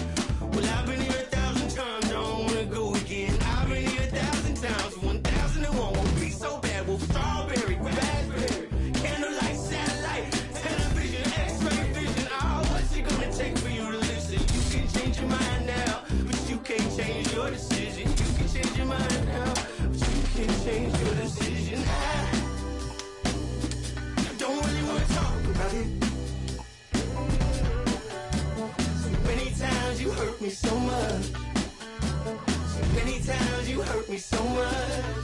Well, I've been here 1,000 times, I don't wanna go again. I've been here 1,000 times, 1,001 won't be so bad. Well, strawberry, raspberry, candlelight, satellite, television, X-ray vision. Oh, what's it gonna take for you to listen? You can change your mind now, but you can't change your decision. You can change your mind now, but you can't change your decision. I don't really wanna talk about it. So many times you hurt me so much. So many times you hurt me so much.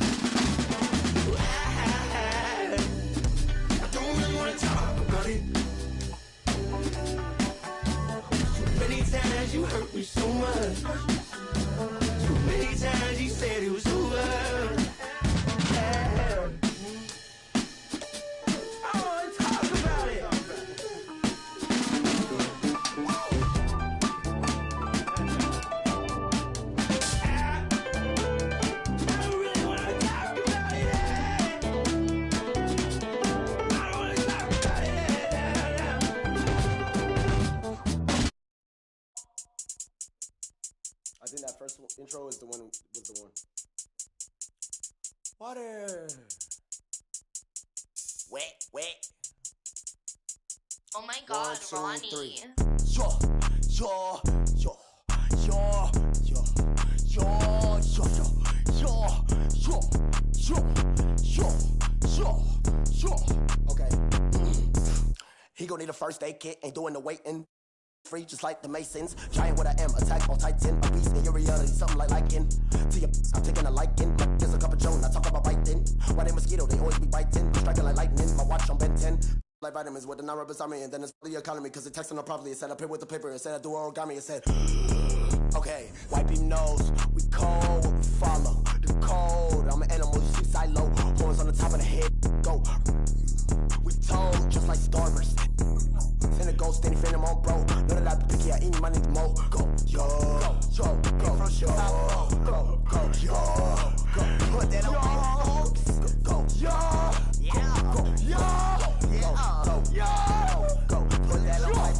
I don't really wanna talk about it. So many times you hurt me so much. So many times you said it was over. I wanna talk about it. I don't really wanna talk about it. I don't wanna talk about it. I think that first intro is the one. Water. Wet, wet. Oh my God, 1, 2, 3. Ronnie. Yo, yo, yo, yo, yo, yo, yo, yo, yo, yo, yo, yo. Okay. He gon' need a first aid kit, ain't doing the waiting. Free just like the Masons. Giant with a M, attack on Titan. A beast in your reality, something like liking. To your I'm taking a liking. There's a cup of Joan, I talk about biting. Why they mosquito, they always be biting. Striking like lightning, my watch on Ben 10. Like vitamins with the non-rubbers on me, and then it's the economy, cause it texting them properly. It said up here with the paper, it said I do origami, it said okay, wipe your nose, we cold, we follow the code. I'm an animal, you see silo, horns on the top of the head, go. We told, just like starvers. Send a ghost, any friend I'm on, bro. Know that I be picky, I eat my need to mo. Go, yo, go, yo, go, yo, go, go, yo, go. Put that on, go, yo, yeah, go, yo, yeah, go, yo, go. Put that on,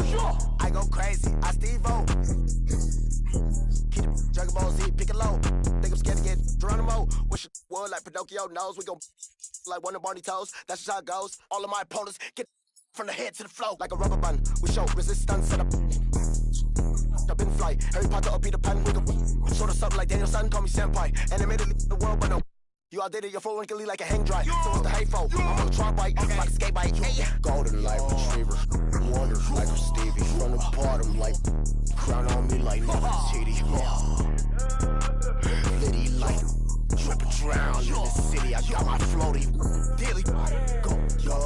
yo. I go crazy, I Steve-O. Keep the Dragon Ball Z, pick it low. Think I'm scared to get Geronimo. Wish it would like Pinocchio knows. We gon' like one of Barney toes. That's just how it goes. All of my opponents get from the head to the flow like a rubber band. We show resistance set up. I've been fly. Harry Potter or Peter Pan. We gon' sort of something like Daniel Son. Call me senpai. Animated the world, but no. You all did it, your phone wrinkly like a hang dry. So what's the hateful? I'm on a try bike, like a skate bike. Hey. Golden light retriever. Wonders like a Stevie. From the bottom, like crown on me like Nefertiti. Liddy like drip and drown in the city. I got my floaty daily. Go, yo,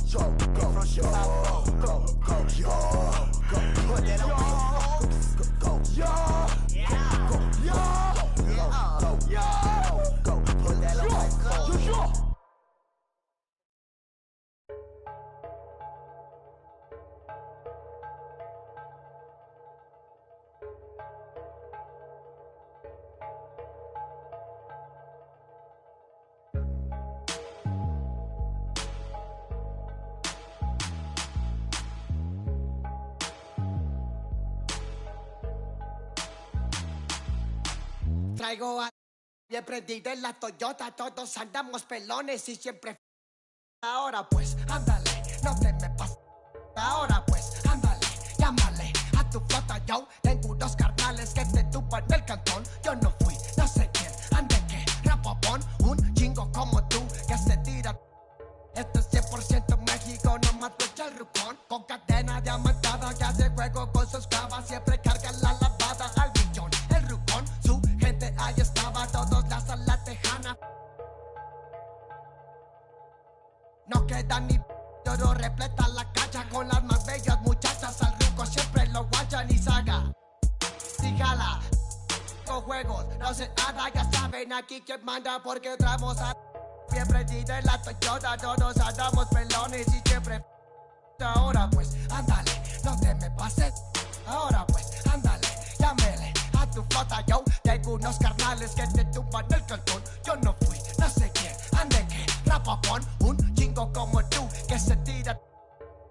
yo, go, yo, go, go, yo, go. Put that on, go, yo, yeah, go, yo, go, yo, go. Put that on, yo. Traigo a bien prendida en la Toyota, todos andamos pelones y siempre. Ahora pues, ándale, no te me pases. Ahora pues, ándale, llámale a tu flota, yo tengo unos carnales que te tupan el cantón. Yo no fui, no sé quién, ande que, rapopón, un chingo como tú que se tira. Esto es 100% México, no mato el rucón. Con cadena diamantada que hace juego con sus clavas, siempre carga la lavada al bichón. El rucón, su gente ahí estaba, todos las a la tejana. No queda ni oro, repleta la cacha con las más bellas muchachas. Al ruco siempre lo guachan y saga. Si jala, con juegos, no se nada, ya saben aquí quién manda porque traemos a. Bien prendida en la Toyota, todos andamos pelones y siempre. Ahora pues, ándale, no te me pases. Ahora pues, ándale, llámele a tu flota, yo tengo unos carnales que te tumban el cantón. Yo no fui,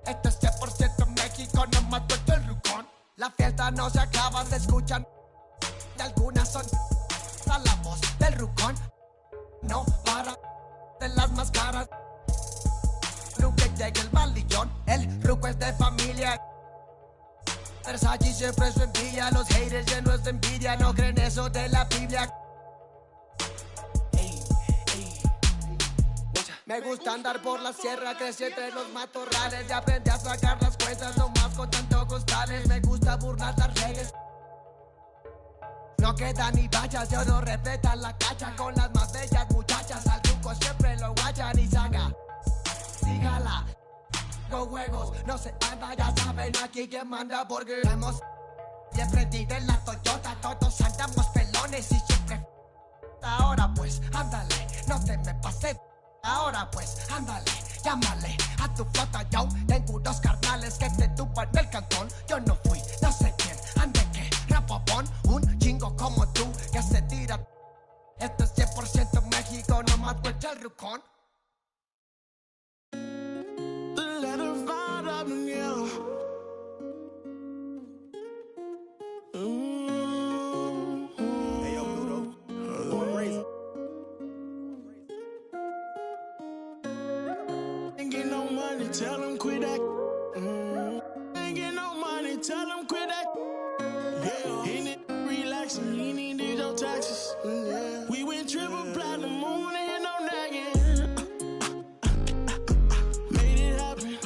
Esto es 100% México, no más puesto el rucón. La fiesta no se acaba, se escuchan. De algunas son a la voz del rucón. No para de las más caras. Nunca llega el malillón, el ruco es de familia. Versace siempre su envidia, los haters llenos de envidia, no creen eso de la Biblia. Me gusta andar por la sierra, crecí entre los matorrales y aprendí a sacar las cuentas nomás con tanto costales. Me gusta burlar las redes. No queda ni vallas, yo no respetan la cacha con las más bellas muchachas. Al truco siempre lo guachan y saca. Dígala, con juegos no se anda, ya saben aquí quién manda porque hemos siempre en la Toyota, todos andamos pelones y siempre. Ahora pues, ándale, no te me pases. Ahora pues, ándale, llámale a tu flota, yo tengo unos carnales que te tupan del cantón. Yo no fui, no sé quién, ande que rapopón, un chingo como tú que se tira. Esto es 100% México, no más vuelta el rucón. Tell him quit that. Ain't get no money, tell him quit that. Yeah, he need relaxing, he need your taxes. Yeah. We went triple platinum, moon and no nagging. Made it happen.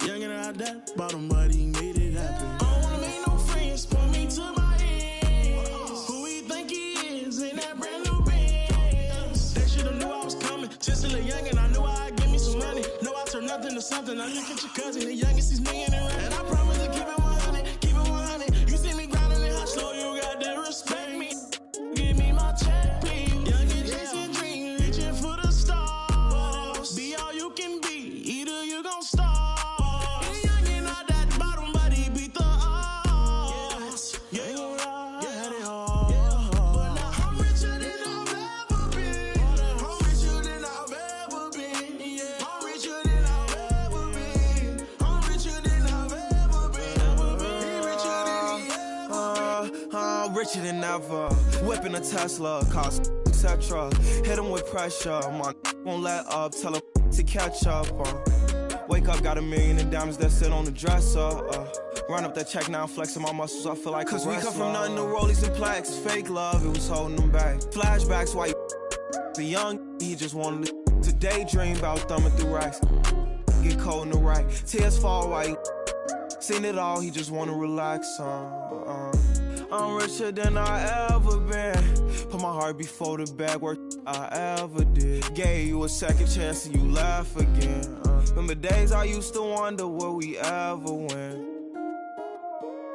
Young and out that bottom, but he made it happen. I don't wanna make no friends, point me to my ends. Who he think he is in that brand new Benz? They should've knew I was coming. Just a little young and I knew I'd give me some money. No, I turn nothing to something. I look at your cousin, the youngest, he's million and right. And I promise to keep it 100, keep it 100. You see me grinding and how slow you got to respect me. Give me my check, please. Young and chasing dreams, reaching for the stars. Be all you can be, either you gon' starve. And young and not that bottom, but he beat the odds. Yeah, ain't gon' lie, I had it hard. But now I'm richer than I've ever been. I'm richer than I've ever been. Yeah, I'm richer than I've ever been. I'm richer than I've ever been. He richer than he ever been. I'm richer than ever. Whipping a Tesla, cost etc. Hit him with pressure. My won't let up. Tell him to catch up. Wake up, got $1 million in diamonds that sit on the dresser. Run up that check now, flexing my muscles. I feel like cause we come from nothing to rollies and plaques. Fake love, it was holding them back. Flashbacks, why the young he just wanted to daydream about thumbing through racks. Get cold in the right, tears fall while he seen it all. He just wanna relax. I'm richer than I ever been. Put my heart before the bag, work I ever did. Gave you a second chance and you laugh again. Remember days I used to wonder will we ever win.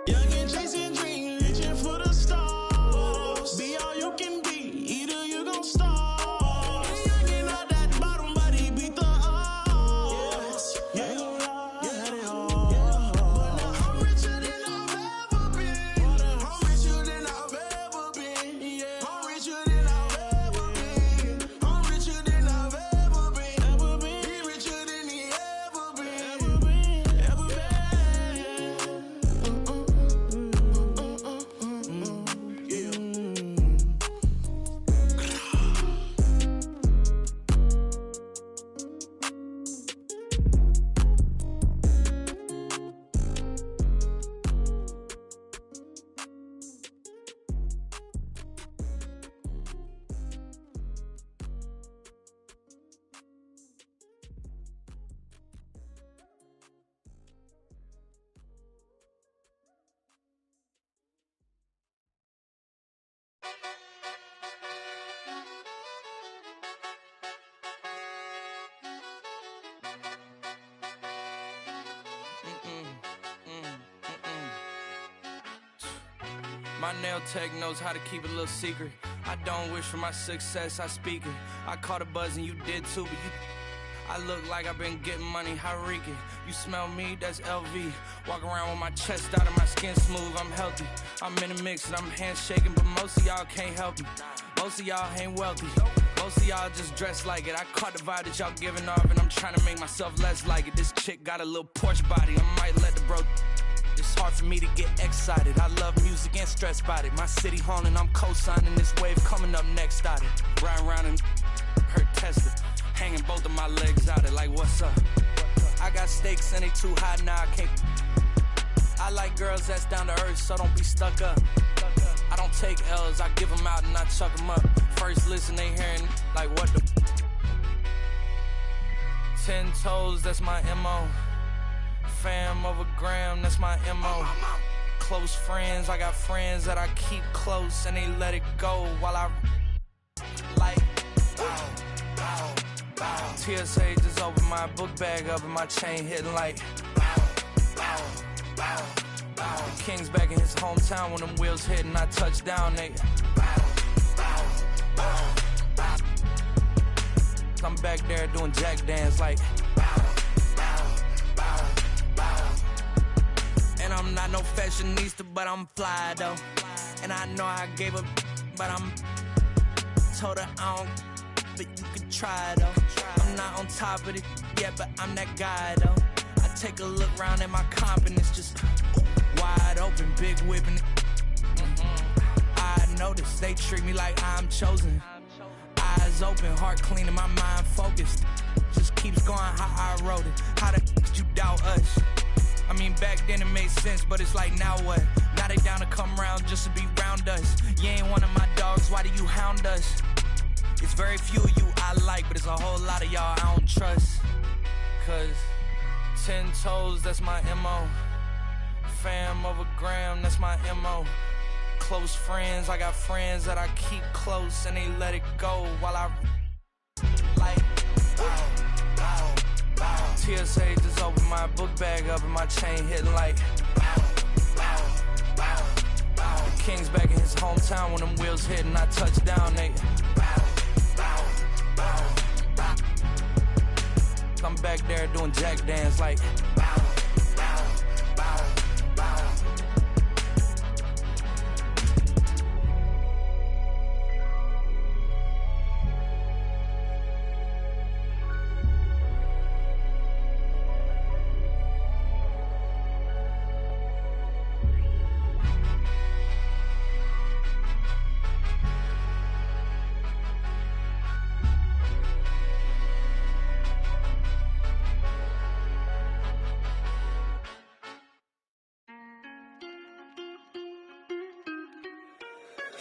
Young and chasing dreams, reaching for the stars. Be all you can be, either you gon' starve. Young and not that bottom, but he beat the odds. Yeah, ain't gon' lie, I had it hard. But now I'm richer than I've ever been. I'm richer than I've ever been. Yeah, I'm richer than I've ever been. I'm richer than I've ever been. He richer than he ever been. Ever been. My nail tech knows how to keep a little secret. I don't wish for my success, I speak it. I caught a buzz and you did too, but you... I look like I've been getting money, how reeking. You smell me, that's LV. Walk around with my chest out and my skin smooth, I'm healthy. I'm in a mix and I'm handshaking, but most of y'all can't help me. Most of y'all ain't wealthy. Most of y'all just dress like it. I caught the vibe that y'all giving off, and I'm trying to make myself less like it. This chick got a little Porsche body. I might let the bro. It's hard for me to get excited. I love music and stress about it. My city haunting, I'm co-signing this wave coming up next out it. Riding around in her Tesla, hanging both of my legs out it like what's up? I got stakes and they too high now, I can't. I like girls that's down to earth, so don't be stuck up. I don't take L's, I give them out and I chuck them up. First listen, they hearing like what the 10 toes, that's my MO. Fam over gram, that's my MO. Close friends, I got friends that I keep close and they let it go while I like TSA just opened my book bag up and my chain hitting like King's back in his hometown when them wheels hit and I touch down, nigga. I'm back there doing jack dance like and I'm not no fashionista, but I'm fly though. And I know I gave up, but I'm told her I don't, but you can try though. I'm not on top of it yet, but I'm that guy though. I take a look round at my confidence, just wide open, big whipping. I notice they treat me like I'm chosen. Eyes open, heart clean, and my mind focused. Just keeps going how I wrote it. How the did you doubt us? I mean, back then it made sense, but it's like, now what? Now they down to come around just to be round us. You ain't one of my dogs, why do you hound us? It's very few of you I like, but it's a whole lot of y'all I don't trust. Cause 10 toes, that's my MO. Fam over gram, that's my MO. Close friends, I got friends that I keep close and they let it go while I like TSA just opened my book bag up and my chain hitting like King's back in his hometown when them wheels hit and I touch down, nigga. I'm back there doing jack dance like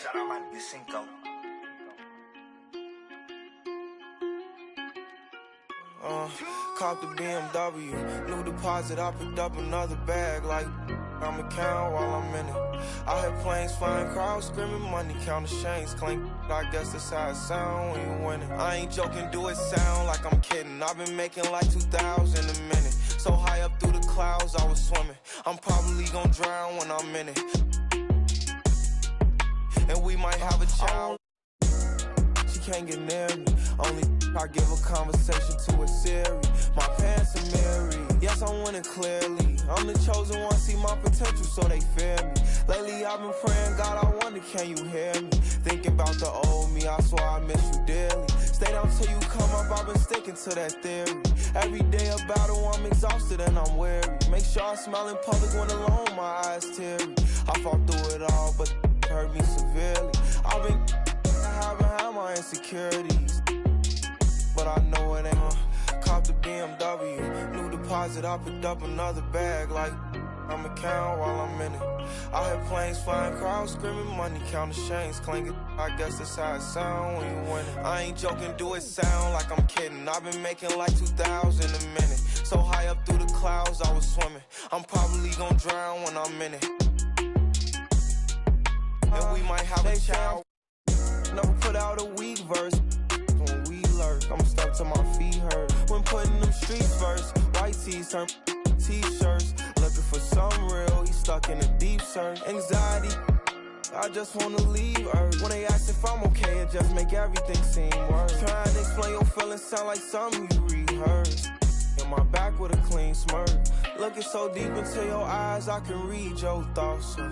Shout out my nigga Cinco. Cop the BMW, new deposit, I picked up another bag like I'ma count while I'm in it. I hear planes flying, crowds screaming, money counting chains clink. I guess that's how it sound when you winning. I ain't joking, do it sound like I'm kidding. I've been making like 2,000 a minute. So high up through the clouds, I was swimming. I'm probably gonna drown when I'm in it. And we might have a child. She can't get near me. Only I give a conversation to a Siri. My pants are mirrored. Yes, I'm winning clearly. I'm the chosen one, see my potential, so they fear me. Lately I've been praying, God, I wonder, can you hear me? Thinking about the old me, I swear I miss you dearly. Stay down till you come up, I've been sticking to that theory. Every day a battle, I'm exhausted and I'm weary. Make sure I smile in public when alone, my eyes teary. I fought through it all, but hurt me severely. I've been having had my insecurities, but I know it ain't. Cop the BMW, new deposit, I picked up another bag like I'ma count while I'm in it. I hear planes flying, crowds screaming, money counting chains clinking. I guess that's how it sound when you winning. I ain't joking, do it sound like I'm kidding. I've been making like 2,000 a minute. So high up through the clouds, I was swimming. I'm probably gonna drown when I'm in it. And we might have a child. Never put out a weak verse. When we lurk, I'm stuck till my feet hurt. When putting them streets first, white tees turn t-shirts. Looking for some real, he stuck in a deep search. Anxiety, I just wanna leave Earth. When they ask if I'm okay, it just make everything seem worse. Trying to explain your feelings sound like something you rehearsed. In my back with a clean smirk. Looking so deep into your eyes, I can read your thoughts. So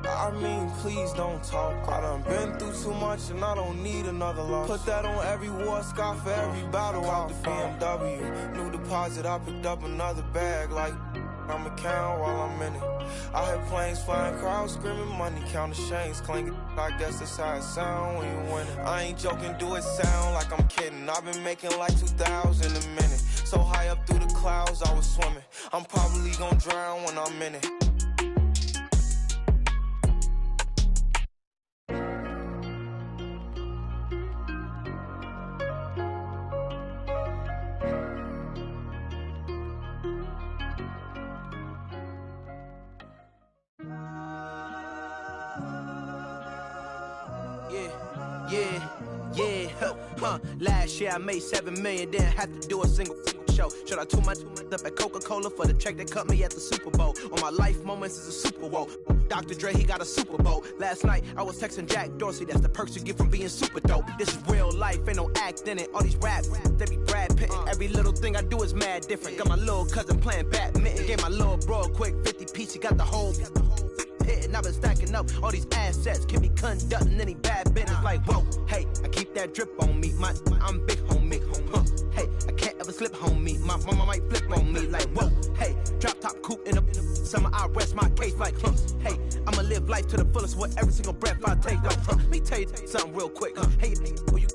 I I mean, please don't talk. I done been through too much and I don't need another loss. Put that on every war scar for every battle out the BMW. New deposit, I picked up another bag like I'ma count while I'm in it. I hear planes flying, crowds screaming, money counting, chains clanking. I guess that's how it sound when you win it. I ain't joking, do it sound like I'm kidding. I've been making like 2,000 a minute. So high up through the clouds, I was swimming. I'm probably gonna drown when I'm in it. Last year I made $7 million, didn't have to do a single show. Should I tune my up at Coca-Cola for the check that cut me at the Super Bowl? On my life moments is a Super Bowl. Dr. Dre, he got a Super Bowl. Last night I was texting Jack Dorsey, that's the perks you get from being super dope. This is real life, ain't no act in it. All these raps, they be Brad Pitt. Every little thing I do is mad different. Got my little cousin playing badminton. Gave my little bro a quick 50 piece, he got the whole and I've been stacking up all these assets, can be conducting any bad business. Like, whoa, hey, I keep that drip on me. I'm big homie. Hey, I can't ever slip homie. My mama might flip on me. Like, whoa, hey, drop top coupe in the summer. I rest my case. Like, hey, I'ma live life to the fullest with every single breath I take. Like, let me tell you something real quick. Hey, who you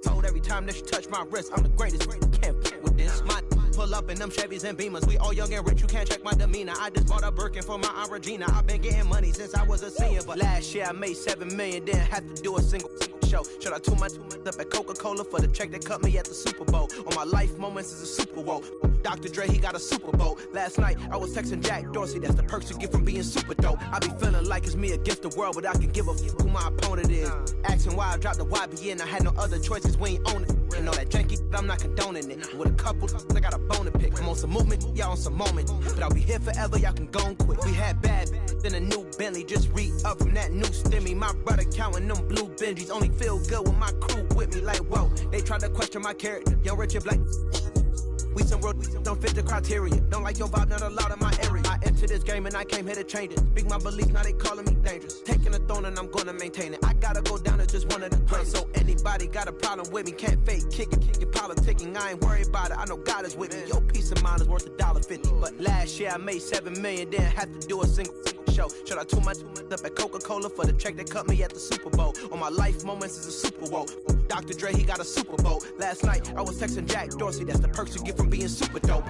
told every time that you touch my wrist, I'm the greatest. Can't play with this. My pull up in them Chevys and Beamers. We all young and rich, you can't check my demeanor. I just bought a Birkin for my Aunt Regina. I've been getting money since I was a senior, but last year I made $7 million, didn't have to do a single show. Should I tune my up at Coca-Cola for the check that cut me at the Super Bowl? On my life moments is a Super Bowl. Dr. Dre, he got a Super Bowl. Last night I was texting Jack Dorsey, that's the perks you get from being super dope. I be feeling like it's me against the world, but I can give a fuck who my opponent is. Asking why I dropped the YBN, I had no other choices, we ain't own it. And all that janky, I'm not condoning it. With a couple, I got a bone to pick. I'm on some movement, y'all on some moment. But I'll be here forever, y'all can go and quit. We had bad, then a new Bentley, just re-up from that new stimmy. My brother counting them blue Benjis, only feel good with my crew with me. Like, whoa, they tried to question my character. Young Richard Black. We some road, don't fit the criteria. Don't like your vibe, not allowed in my area. I entered this game and I came here to change it. Speak my beliefs, now they calling me dangerous. Taking the throne and I'm gonna maintain it. I gotta go down as just one of the greatest. So anybody got a problem with me, can't fake kick it. Your politicking, I ain't worried about it. I know God is with me. Your peace of mind is worth $1.50. But last year I made $7 million, didn't have to do a single show. Should I tune my up at Coca-Cola for the check that cut me at the Super Bowl? On my life moments is a Super Bowl. Dr. Dre, he got a Super Bowl. Last night I was texting Jack Dorsey, that's the perks you get from being super dope.